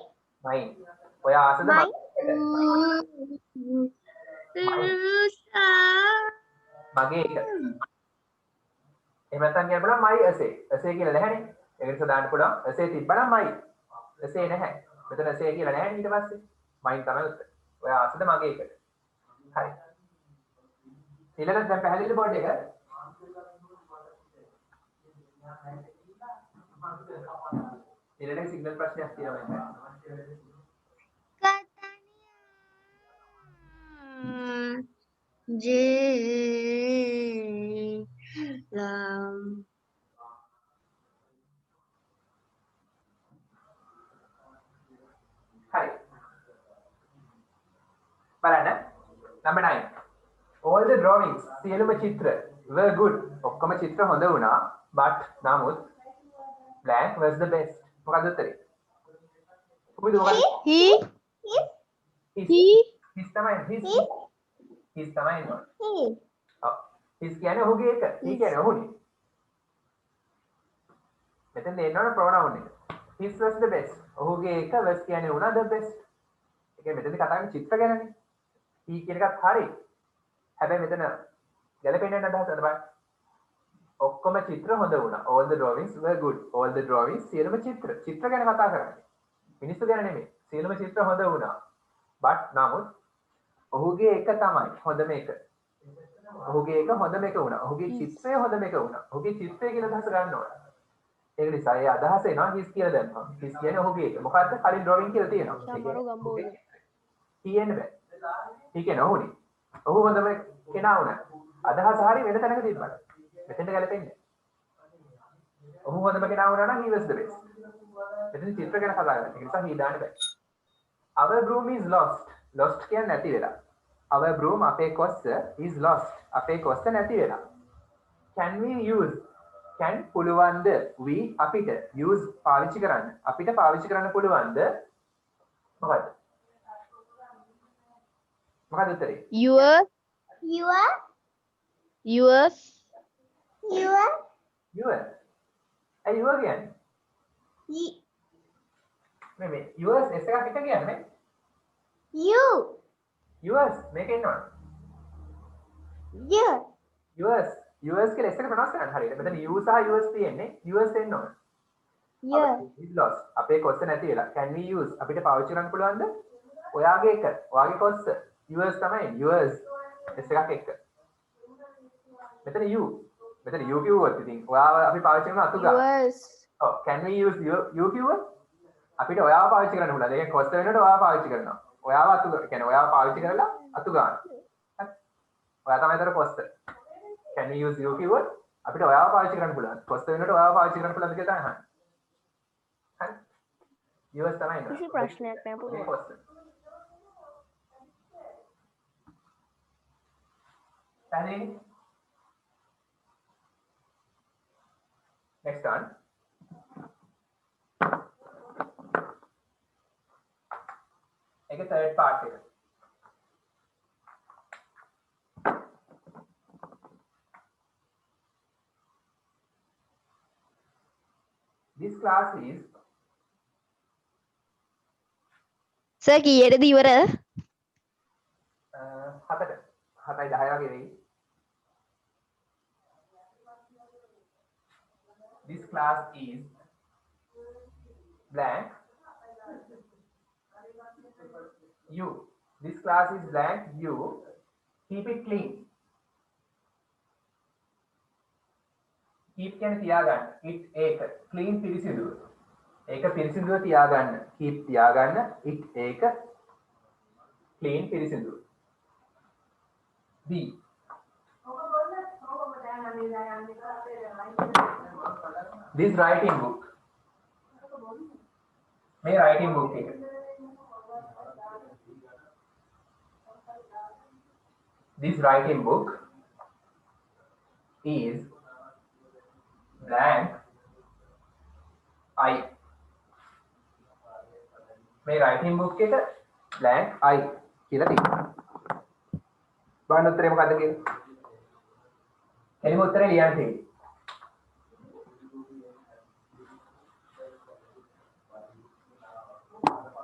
Mine. ඔයා ආසද මම? මගේ එක. එහෙම නැත්නම් කියන්න බලන්න my essay. essay කියලා නැහැනේ. ඒක නිසා දාන්න පුළුවන්. essay තිබ්බනම් my. essay නැහැ. මෙතන essay කියලා නැහැ ඊට පස්සේ. mine තමයි උත්තර. ඔයා ආසද මගේ එකට. හරි. ඊළඟට දැන් පැහැදිලි බෝඩ් එක. ඊළඟ සිග්නල් ප්‍රශ්නයක් තියෙනවා මම. Hi. බලන්න. Number 9. All the drawings සියලුම චිත්‍ර were good. ඔක්කොම චිත්‍ර හොඳ වුණා. But නමුත් blank was the best. මොකද උත්තරේ? කොහොමද මොකද? His තමයි his තමයි නෝ. ඔව්. his කියන්නේ ඔහුගේ එක. he කියන්නේ ඔහුනේ. මෙතන එන්නවනේ pronoun එක. his was the best. ඔහුගේ එක was කියන්නේ උනා the best. ඒ කියන්නේ මෙතන කතා කරන්නේ චිත්‍ර ගැනනේ. he කියන එකත් හරි. හැබැයි මෙතන ගැලපෙන්නේ නැහැ අදහස බලන්න. ඔක්කොම චිත්‍ර හොඳ වුණා. all the drawings were good. all the drawings සියලුම චිත්‍ර ගැන කතා කරන්නේ. මිනිස්සු ගැන නෙමෙයි. සියලුම චිත්‍ර හොඳ වුණා. but නමුත් ඔහුගේ එක තමයි හොඳම එක. ඔහුගේ එක හොඳම එක වුණා. ඔහුගේ චිත්‍රය හොඳම එක වුණා. ඔහුගේ චිත්‍රය කියලා අදහස ගන්න ඕන. ඒක නිසා ඒ අදහස එනවා his කියලා දැම්මම. his කියන්නේ ඔහුගේ එක. මොකද්ද? කලින් drawing කියලා තියෙනවා. he එන්න බෑ. he කියන්නේ ඔහුනේ. ඔහු හොඳම කෙනා වුණා. අදහස හරිය වෙන තැනක තිබ්බට. මෙතෙන්ට ගැලපෙන්නේ. ඔහු හොඳම කෙනා වුණා නම් he was the best. මෙතන චිත්‍ර ගැන කතා කරන්නේ. ඒ නිසා he දාන්න බෑ. Our broom is lost. Lost කියන්නේ නැති වෙලා. Our broom අපේ කොස්ස is lost. අපේ කොස්ස නැති වෙලා. Can we use can පුළුවන්ද we අපිට use පාවිච්චි කරන්න අපිට පාවිච්චි කරන්න පුළුවන්ද මොකද්ද මොකද්ද උත්තරේ Yours. Your Yours. your yours ඇයි yours කියන්නේ මේ yours s එකක් එක කියන්නේ you yours මේක එන්නවා your yours yours කියලා s එක ප්‍රොනවුන්ස් කරන්න හරියට මෙතන you සහ yours තියෙන්නේ yours එන්න ඕන your is lost අපේ කොස්ස නැති වෙලා can we use අපිට පාවිච්චි කරන්න පුළුවන්ද ඔයාගේ එක ඔයාගේ කොස්ස yours තමයි yours s එකක් එක්ක මෙතන you කිව්වොත් ඉතින් ඔයාව අපි පාවිච්චි කරන අතු ගන්න Yours. ඔව් can we use you කිව්වොත් අපිට ඔයාව පාවිච්චි කරන්න පුළුවන් ඒක කොස්ස වෙනකොට ඔයාව පාවිච්චි කරනවා ඔයාව අතු කියන්නේ ඔයාව පාවිච්චි කරලා අතු ගන්න ඔයා තමයි ඒතර කොස්ස can we use you කිව්වොත් අපිට ඔයාව පාවිච්චි කරන්න පුළුවන් කොස්ස වෙනකොට ඔයාව පාවිච්චි කරන්න පුළුවන්ද කියලා තමයි අහන්නේ හරි yours තමයි කිසි ප්‍රශ්නයක් නෑ පුළුවන්. කොස්ස පැහැදිලි next one ඒක third part එක this class is Sir කීයටද ඉවර? 7ට 7යි 10 වගේ වෙයි this class is blank you this class is blank you keep it clean keep කියන්නේ තියාගන්න it ඒක clean පිරිසිදුව ඒක පිරිසිදුව තියාගන්න keep තියාගන්න it ඒක clean පිරිසිදුව B this writing book මේ writing book එක this writing book is blank I මේ writing book එක blank I කියලා තියෙනවා බලන්න උත්තරේ මොකද්ද කියලා එනිම උත්තරේ ලියන්න තියෙන්නේ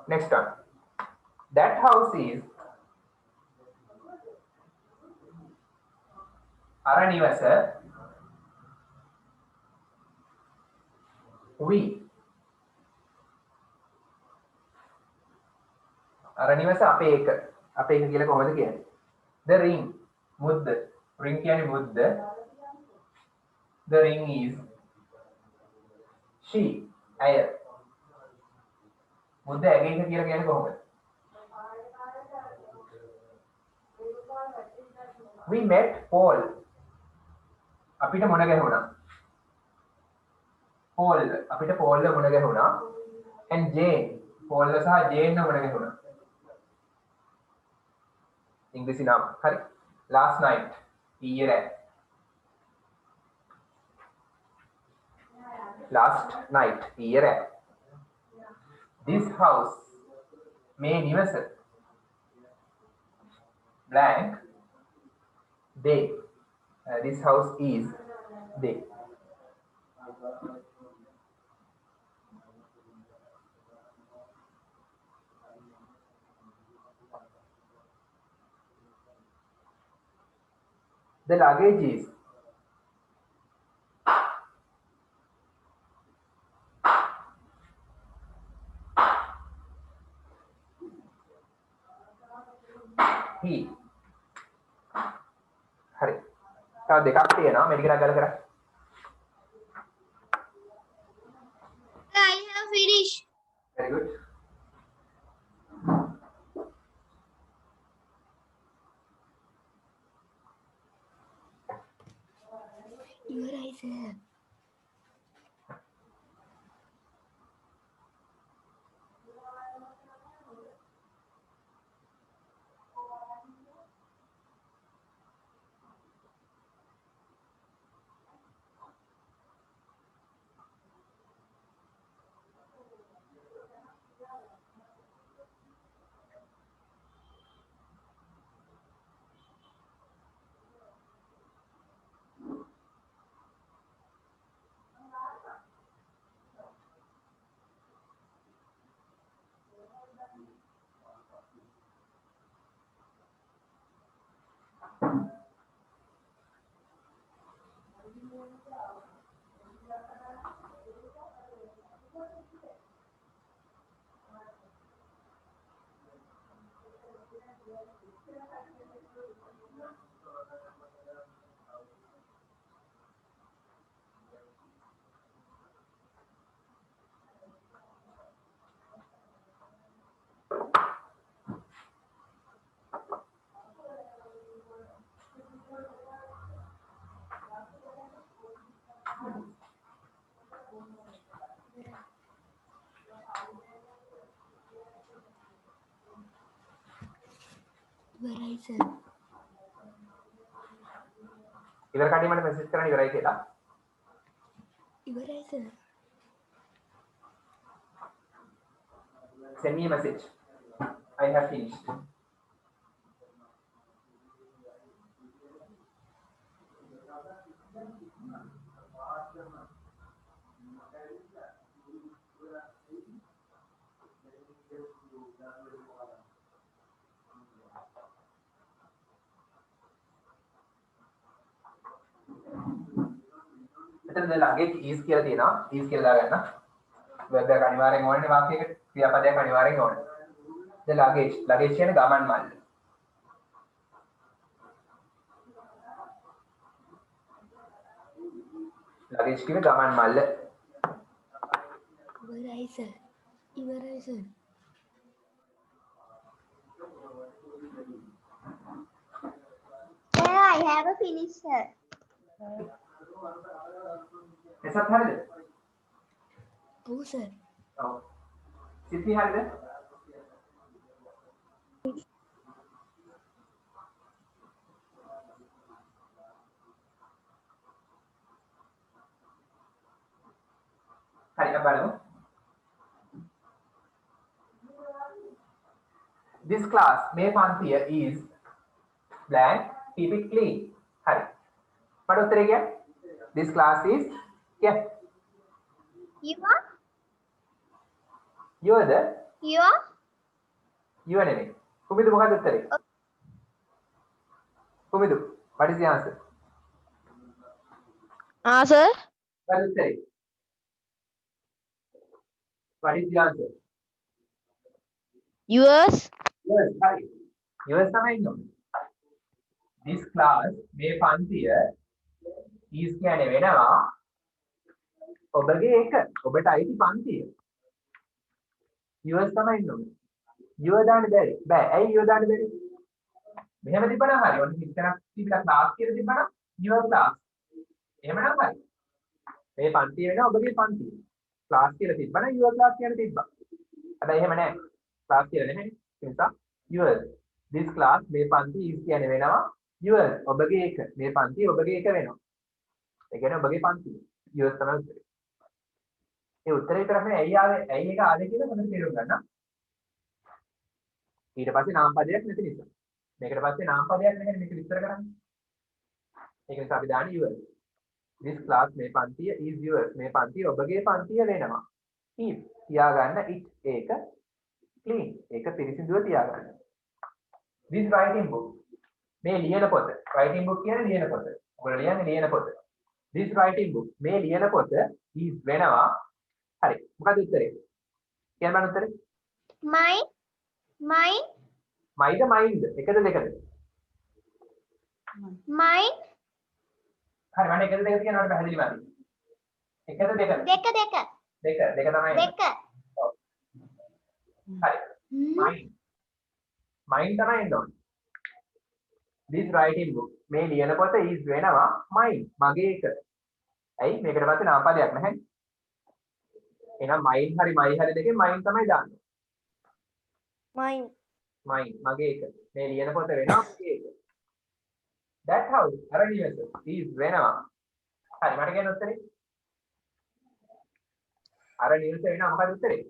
next one that house is අරණිවස we අරණිවස අපේ එක කියලා කොහොමද කියන්නේ the ring මුද්ද ring කියන්නේ මුද්ද the ring is she ඇය මුද්ද ඇගේ එක කියලා කියන්නේ කොහොමද we met Paul අපිට මොන ගැහුණා Paul අපිට Paul මොන ගැහුණා and Jane Paul සහ Jane මොන ගැහුණා ඉංග්‍රීසි නම හරි last night ඊයේ රෑ last night ඊයේ රෑ this house මේ නිවස blank they this house is they the luggage is he හරි තව දෙකක් තියෙනවා මේ ටික නගලා කරා I have finished. very good ඉවරයි sir. ඉවරයි සර්. ඉවර කඩේ මට මෙසේජ් කරන්න ඉවරයි කියලා. ඉවරයි sir. Send me a message. I have finished. මෙතන දැන් ළඟේ is කියලා තියෙනවා. is කියලා දාගන්න. verb එක අනිවාර්යෙන් ඕනේ වාක්‍යයකට ක්‍රියාපදයක් අනිවාර්යෙන් ඕනේ. දැන් luggage කියන්නේ ගමන් මල්ල. luggage කියන්නේ ගමන් මල්ල. ඉවරයි සර්. ඉවරයි sir. Sir, I have a finish, sir. එසත් හරියද? ඔව් සර්. ඔව්. සිද්ධි හරියද? හරි බලමු. This class මේ පන්තිය is blank keep it clean. හරි. මට උත්තරේ කියන්න. This class is yeah. You're the you නෙමෙයි. කුමිදු මොකක්ද උත්තරේ? කුමිදු what is the answer? Sir. what is උත්තරේ? what is the answer? yours. yes හරි. yours තමයි ඉන්නේ. this class මේ පන්තිය is කියන්නේ වෙනවා ඔබගේ එක ඔබට අයිති පන්තිය. yours තමයි ඉන්නේ. your දාන්න බැරි. බෑ. ඇයි your දාන්න බැරි? මෙහෙම තිබ්බනම් හරි. ඔන්න හිතනක් තිබිලා class කියලා තිබ්බනම් your class. එහෙමනම් හරි. මේ පන්තිය වෙනවා ඔබගේ පන්තිය. class කියලා තිබ්බනම් your class කියලා තිබ්බා. හැබැයි එහෙම නැහැ. class කියලා නෙමෙයි. ඒ නිසා yours. this class මේ පන්තිය is කියන්නේ වෙනවා yours ඔබගේ එක. මේ පන්තිය ඔබගේ එක වෙනවා. ඒ කියන්නේ ඔබගේ පන්තිය. yours තමයි උත්තරේ. ඒ උත්තරේ විතරක් නෙවෙයි ඇයි ඒක ආවේ කියලා හොඳට තේරුම් ගන්න. ඊට පස්සේ නාම පදයක් නැති නිසා. මේකට පස්සේ නාම පදයක් නැහැ මේක විස්තර කරන්න. ඒක නිසා අපි දාන්නේ yours. this class මේ පන්තිය is yours. මේ පන්තිය ඔබගේ පන්තිය වෙනවා. keep තියාගන්න it ඒක clean. ඒක පිරිසිදුව තියාගන්න. this writing book මේ ලියන පොත. writing book කියන්නේ ලියන පොත. ඔයගොල්ලෝ ලියන්නේ ලියන පොත. this writing book මේ ලියන පොත is වෙනවා. හරි. මොකද උත්තරේ? කියන්න බෑ උත්තරේ? Mine. මයිද මයින්ද? එකද දෙකද? Mine. හරි මම එකද දෙකද කියනවට පැහැදිලි මදි. එකද දෙකද? දෙක තමයි. දෙක. ඔව්. හරි. මයින් තමයි එන්න ඕනේ. this writing book මේ ලියන පොත is වෙනවා mine මගේ එක. ඇයි මේකට පස්සේ නාම පදයක් නැහැ. එහෙනම් mine හරි my හරි දෙකේ mine තමයි දාන්නේ. mine. mine මගේ එක. මේ ලියන පොත වෙනවා මගේ එක. that house අර නිවස is වෙනවා. හරි මට කියන්න උත්තරේ. අර නිවස වෙනවා මොකද උත්තරේ?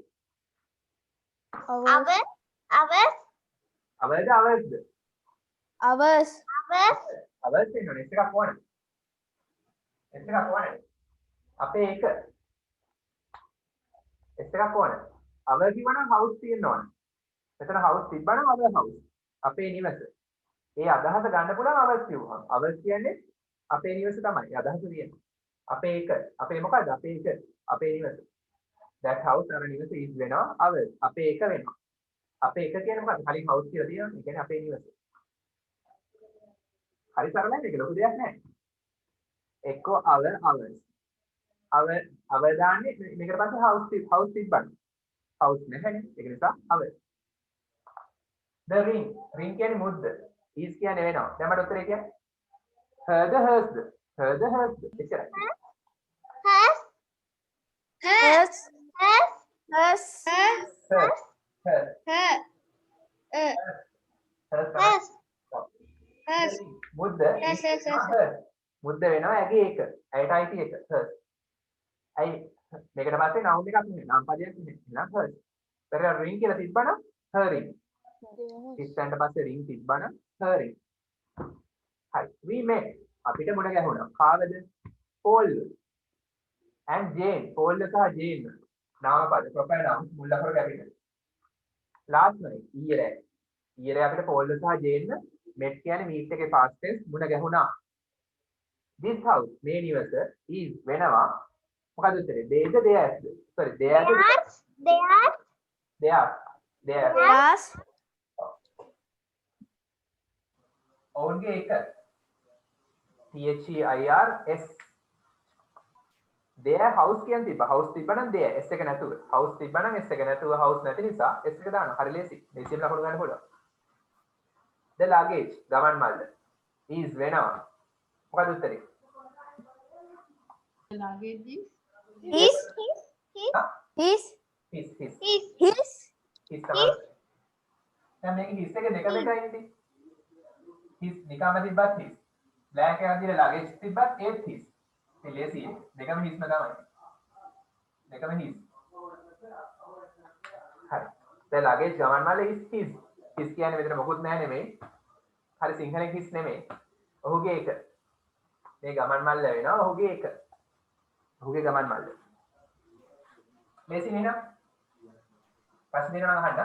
Ours. අවර්ද අවර්ද? ours. අවර්ද වෙනවා එක එකක් ඕනේ. එක එකක් ඕනේ. අපේ එක එකක් ඕනේ. අවර් කිව්වනම් house තියෙන්න ඕනේ. මෙතන house තිබ්බනම් our house. අපේ නිවස. ඒ අදහස ගන්න පුළුවන් අවර් කිව්වහම. අවර් කියන්නේ අපේ නිවස තමයි. ඒ අදහස තියෙනවා. අපේ එක. අපේ මොකද්ද? අපේ එක. අපේ නිවස. that house අර නිවස is වෙනවා our. අපේ එක වෙනවා. අපේ එක කියන්නේ මොකක්ද? කලින් house කියලා තියෙනවා. ඒ කියන්නේ අපේ නිවස. හරි සරලයි මේක ලොකු දෙයක් නෑ. එක්ක our දාන්නේ මේකට පස්සේ house තිබ්බන. house නැහැනේ. ඒක නිසා our. the ring කියන්නේ මුද්ද. is කියන්නේ වෙනවා. දැන් මට උත්තරේ කියන්නේ her the hers එච්චරයි. Has. Hers. Has. Hers. her Has. මුද්ද Yes, yes, yes. මුද්ද වෙනවා ඇගේ එක. ඇයට අයිති එක. hers. ඇයි මේකට පස්සේ noun එකක් නෙමෙයි. නාම පදයක් නෙමෙයි. එහෙනම් hers. පෙර ring කියලා තිබ්බනම් her ring. ඉස්සෙන්ට පස්සේ ring තිබ්බනම් her ring. හරි. we met අපිට මුණ ගැහුණා. කාවද? Paul and Jane. Paul සහ Jane. නාම පද proper noun මුල් අකුර කැපිටල්. last night ඊයේ අපිට Paul සහ Jane met කියන්නේ meet එකේ past tense මුණ ගැහුණා. this house මේ නිවස is වෙනවා මොකද උත්තරේ? theirs. sorry theirs. Yes. ඔවුන්ගේ එක THEIRS their house කියන තිබ්බා. house තිබ්බනම් their s එක නැතුව. house තිබ්බනම් s එක නැතුව house නැති නිසා s එක දානවා. හරි ලේසි. ලේසියෙන් ලකුණු ගන්න පුළුවන්. the luggage ගමන් මල්ල is වෙනවා. මොකද උත්තරේ? The luggage is His. his තමයි. දැන් මේක his එක දෙක දෙකයි ඉන්නේ. his නිකම්ම තිබ්බත් his. බ්ලැන්ක් එකක් දීලා luggage තිබ්බත් ඒත් his. ඒ ලේසි. දෙකම his ම තමයි. දෙකම his. හරි. දැන් luggage ගමන් මල්ල is his. his කියන්නේ මෙතන මොකුත් නැහැ නෙමෙයි. හරි සිංහලෙන් his නෙමෙයි. ඔහුගේ එක. මේ ගමන් මල්ල වෙනවා ඔහුගේ එක. ඔහුගේ ගමන් මල්ල. ලේසි නේද? ප්‍රශ්න දෙකක් අහන්න.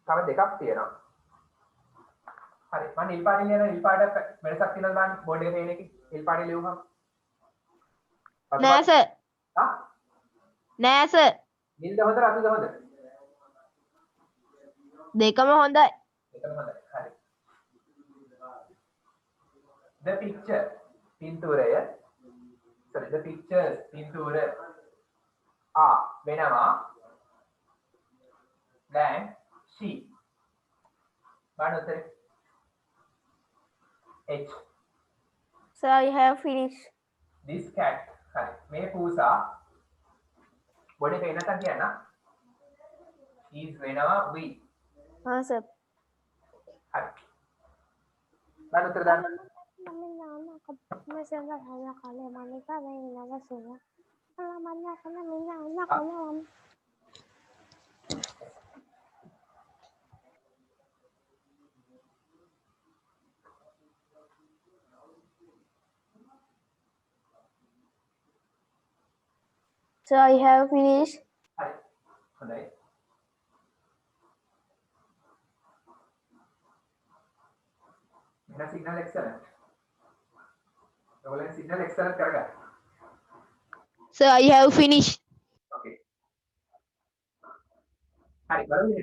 තව දෙකක් තියෙනවා. හරි මම නිල් පාටින් ලියන නිල් පාට වෙනසක් තියෙනවද බලන්න බෝඩ් එකේ තියෙන එකේ නිල් පාටින් ලියුවහම. නෑ සර්. හා? නෑ සර්. නිල්ද හොඳ රතුද හොඳ? දෙකම හොඳයි. දෙකම හොඳයි. හරි. The picture පින්තූරය sorry the pictures පින්තූර වෙනවා then she බලන්න උත්තරේ H Sir, I have finished. this cat හරි මේ පූසා බොඩි එක එනකන් කියන්න is වෙනවා we हाँ सर. හරි බලන්න උත්තර දාන්න So I have finished. හරි හොඳයි මෙන්න සිග්නල් එක්සලන්ට් ඔයගොල්ලෝ සිග්නල් එක්සලන්ට් කරගන්න So I have finished. ඕකේ හරි බලමු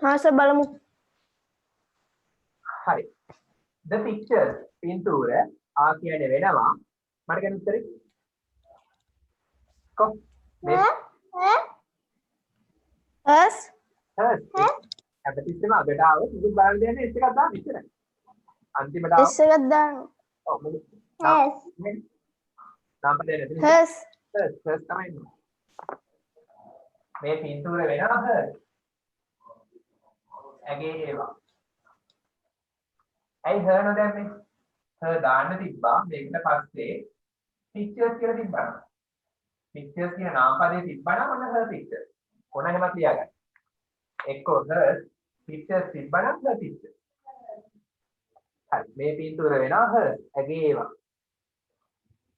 हाँ सर බලමු. හරි the picture පින්තූර කියන්නේ වෙනවා මට කියන්න උත්තරේ කො මේ Us. හැමතිස්සෙම අගට ආවොත් මුකුත් බලන්න දෙන්නේ එස් එකක් දාන්න ඉච්චරයි අන්තිමට ආව S එකක් දාන්න. ඔව් මුකුත් නාම පදේ නැති Hers. හර්ස් තමයි ඉන්නේ මේ පින්තූර වෙනවා හර්ස් ඇගේ ඒවා ඇයි හර් නොදැම්මේ හර් දාන්න තිබ්බා මේකට පස්සේ පික්චර්ස් කියලා තිබ්බා පික්චර්ස් කියන නාම පදේ තිබ්බනම් ඔන්න හර් පික්චර් ඕන එහෙමත් ලියාගන්න එක්කෝ හර් පික්චර්ස් තිබ්බනම් හර් පික්චර් හරි මේ පින්තූර වෙනවා හර් ඇගේ ඒවා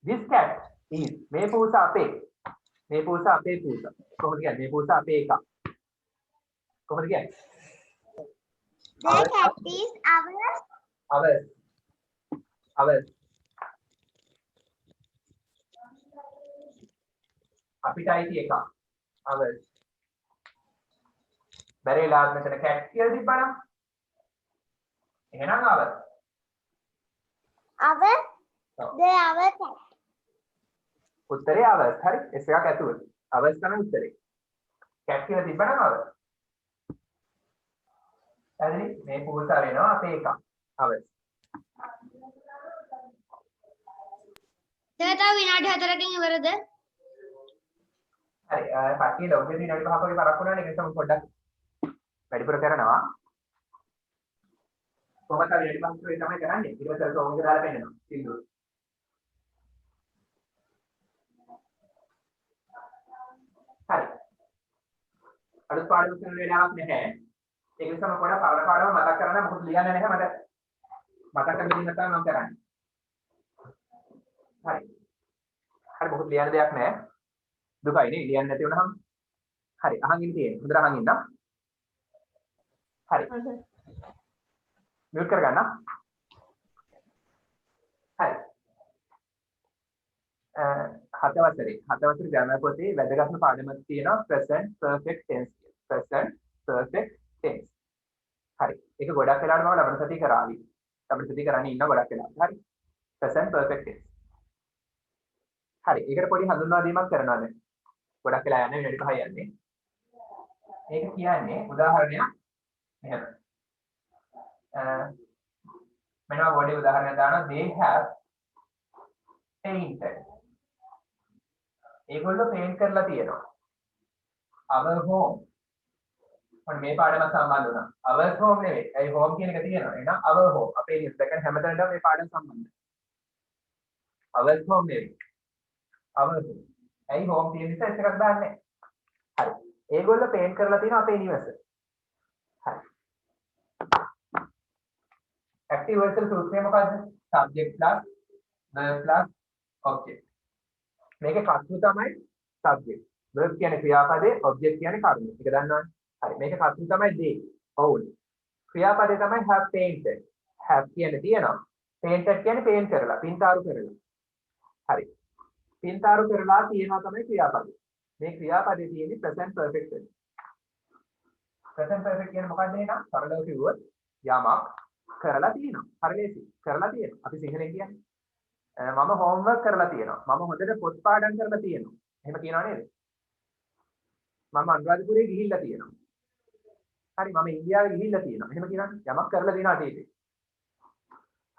this cat is මේ පූසා අපේ පූසා කොහොමද කියන්නේ මේ පූසා අපේ එකක් කොහොමද කියන්නේ The cat is ours. ours අපිට අයිති එක. hours. බැරිලාත් මෙතන cat කියලා තිබ්බනම්. එහෙනම් hours. Our the our cat. උත්තරේ hours. හරි. S එකක් ඇතුළේ. hours තමයි උත්තරේ. cat කියලා තිබ්බනම් hours. හරි. මේ පුරුෂා වෙනවා අපේ එක. hours. සර් තව විනාඩි 4කින් ඉවරද? හරි. කට්ටිය ලොග් එකේ විනාඩි 5ක වගේ පරක් වුණානේ. ඒක නිසා මම පොඩ්ඩක් වැඩිපුර කරනවා. කොහොමද විනාඩි 5ක විතර තමයි කරන්නේ. ඊට පස්සේ සෝම් එක දාලා පෙන්නනවා. සින්දුව. හරි. අලුත් පාඩම කරන වෙලාවක් නැහැ. ඒක නිසා මම පොඩ්ඩක් පරණ පාඩම මතක් කරන්න මොකද ලියන්නේ නැහැ මට. මතක් කරගෙන ඉන්න තමයි මම කරන්නේ. හරි. හරි මොකද ලියන්න දෙයක් නැහැ. දුකයි නේ ලියන්න නැති වුණාම. හරි අහන් ඉන්න තියෙන්නේ. හොඳට අහන් ඉන්න. හරි. මියුට් කරගන්න. හරි. හත වසරේ ග්‍රැමර් පොතේ වැදගත්ම පාඩමක් තියෙනවා present perfect tense. present perfect tense. හරි. ඒක ගොඩක් වෙලාවට මම ලබන සතිය කරાવી. ලබන සතිය කරන්නේ ඉන්න ගොඩක් වෙලාවට. හරි. present perfect tense. හරි. ඒකට පොඩි හඳුන්වා දීමක් කරනවා දැන්. ගොඩක් වෙලා යන්නේ විනාඩි 5 යන්නේ. මේක කියන්නේ උදාහරණයක් මෙහෙම. මෙන්න වඩේ උදාහරණයක් දානවා they have painted. ඒගොල්ලෝ පේන්ට් කරලා තියෙනවා. our home. මොන මේ පාඩම සම්බන්ධ වුණා. our home නෙවෙයි. ඒ home කියන එක තියෙනවා. එහෙනම් our home. අපේ නිස් දෙකෙන් හැමතැනටම මේ පාඩම සම්බන්ධයි. our home නෙවෙයි. our home. ඒ home කියන නිසා එක එකක් දාන්නේ. හරි. ඒගොල්ලෝ පේන්ට් කරලා තියෙනවා අපේ නිවස. හරි. active verbal සූත්‍රය මොකද්ද? subject plus verb plus object. මේකේ කර්තෘ තමයි subject. verb කියන්නේ ක්‍රියාපදේ, object කියන්නේ කර්ම. ඒක දන්නවනේ. හරි. මේකේ කර්තෘ තමයි they. ඔවුන්. ක්‍රියාපදේ තමයි have painted. have කියන්නේ තියෙනවා. painted කියන්නේ paint කරලා, පින්තාරු කරලා. හරි. පින්තාරු කරලා තියෙනවා තමයි ක්‍රියාපදේ. මේ ක්‍රියාපදේ තියෙන්නේ present perfect tense. present perfect කියන්නේ මොකක්ද එහෙනම්? සරලව කිව්වොත් යමක් කරලා තියෙනවා. හරි ලේසි. කරලා තියෙනවා. අපි සිංහලෙන් කියන්නේ මම homework කරලා තියෙනවා. මම හොඳට පොත් පාඩම් කරලා තියෙනවා. එහෙම කියනවා නේද? මම අනුරාධපුරේ ගිහිල්ලා තියෙනවා. හරි මම ඉන්දියාවේ ගිහිල්ලා තියෙනවා. එහෙම කියනවනේ. යමක් කරලා තියෙනවා අතීතේ.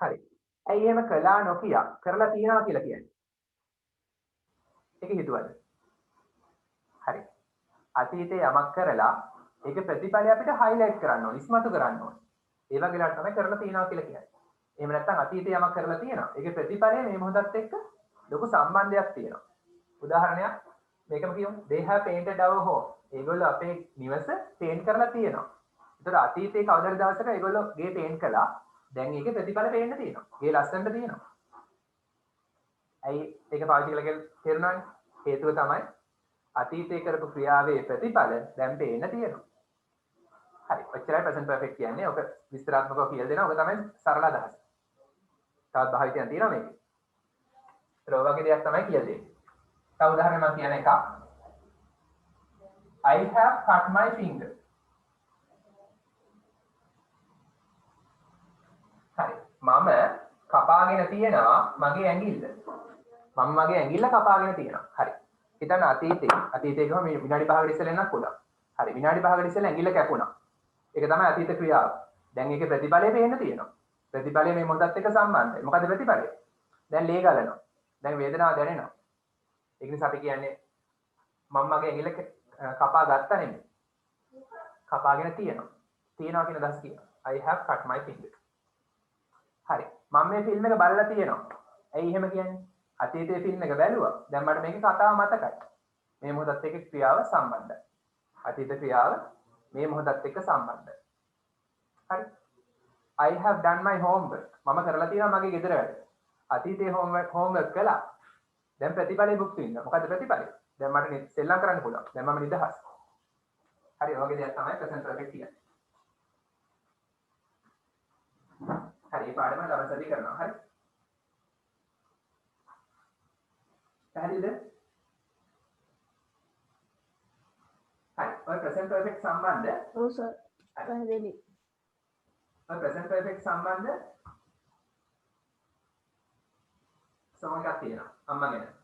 හරි. ඇයි එහෙම කළා නොකිය කරලා තියෙනවා කියලා කියන්නේ? ඒක හිතුවද? හරි. අතීතේ යමක් කරලා ඒක ප්‍රතිඵලය අපිට highlight කරන්න ඕනේ, ඉස්මතු කරන්න ඕනේ. ඒ වගේ ලාට තමයි කරලා තියෙනවා කියලා කියන්නේ. එහෙම නැත්නම් අතීතේ යමක් කරලා තියෙනවා. ඒකේ ප්‍රතිඵලය මේ මොහොතත් එක්ක ලොකු සම්බන්ධයක් තියෙනවා. උදාහරණයක් මේකම කියමු. they have painted our home. ඒගොල්ලෝ අපේ නිවස පේන්ට් කරලා තියෙනවා. ඒතර අතීතේ කවදාද දවසක ඒගොල්ලෝ ගේ පේන්ට් කළා. දැන් ඒකේ ප්‍රතිඵල පේන්න තියෙනවා. ගේ ලස්සනට තියෙනවා. ඇයි ඒක පාවිච්චි කළා තේරුණානේ? හේතුව තමයි අතීතේ කරපු ක්‍රියාවේ ප්‍රතිඵල දැන් පේන්න තියෙනවා. හරි. ඔච්චරයි present perfect කියන්නේ. ඔක විස්තරාත්මකව කියලා දෙනවා. ඔක තමයි සරල අදහස. තවත් භාවිතයන් තියෙනවා මේකේ. ඒත් ඔය වගේ දෙයක් තමයි කියලා දෙන්නේ. තව උදාහරණයක් මම කියන එක. I have cut my finger. හරි. මම කපාගෙන තියෙනවා මගේ ඇඟිල්ල. මම මගේ ඇඟිල්ල කපාගෙන තියෙනවා. හරි. හිතන්න අතීතේ ගම මේ විනාඩි 5කට ඉස්සෙල්ලා එන්නත් පුළුවන්. හරි. විනාඩි 5කට ඉස්සෙල්ලා ඇඟිල්ල කැපුණා. ඒක තමයි අතීත ක්‍රියාව. දැන් ඒකේ ප්‍රතිඵලය පේන්න තියෙනවා. ප්‍රතිඵලය මේ මොහොතත් එක්ක සම්බන්ධයි. මොකද ප්‍රතිඵලය? දැන් ලේ ගලනවා. දැන් වේදනාව දැනෙනවා. ඒක නිසා අපි කියන්නේ මම මගේ ඇඟිල්ල කපා ගත්තා නෙමෙයි. කපාගෙන තියෙනවා. තියෙනවා කියන අදහස කියනවා. I have cut my finger. හරි. මම මේ ෆිල්ම් එක බලලා තියෙනවා. ඇයි එහෙම කියන්නේ? අතීතයේ ෆිල්ම් එක බැලුවා. දැන් මට මේකේ කතාව මතකයි. මේ මොහොතත් එක්ක ක්‍රියාව සම්බන්ධයි. අතීත ක්‍රියාව මේ මොහොතත් එක්ක සම්බන්ධයි. හරි. I have done my homework. මම කරලා තියෙනවා මගේ ගෙදර වැඩ. අතීතයේ homework කළා. දැන් ප්‍රතිඵලෙ භුක්ති විඳිනවා. මොකද ප්‍රතිඵලය? දැන් මට සෙල්ලම් කරන්න පුළුවන්. දැන් මම නිදහස්. හරි, ඔය වගේ දෙයක් තමයි present perfect කියන්නේ. හරි, මේ පාඩම දවසදී කරනවා. හරි. පැහැදිලිද? ඔය present perfect සම්බන්ධ ඔව් සර්. පැහැදිලි. ඔය present perfect සම්බන්ධ සම එකක් තියෙනවා අම්මා ගැන.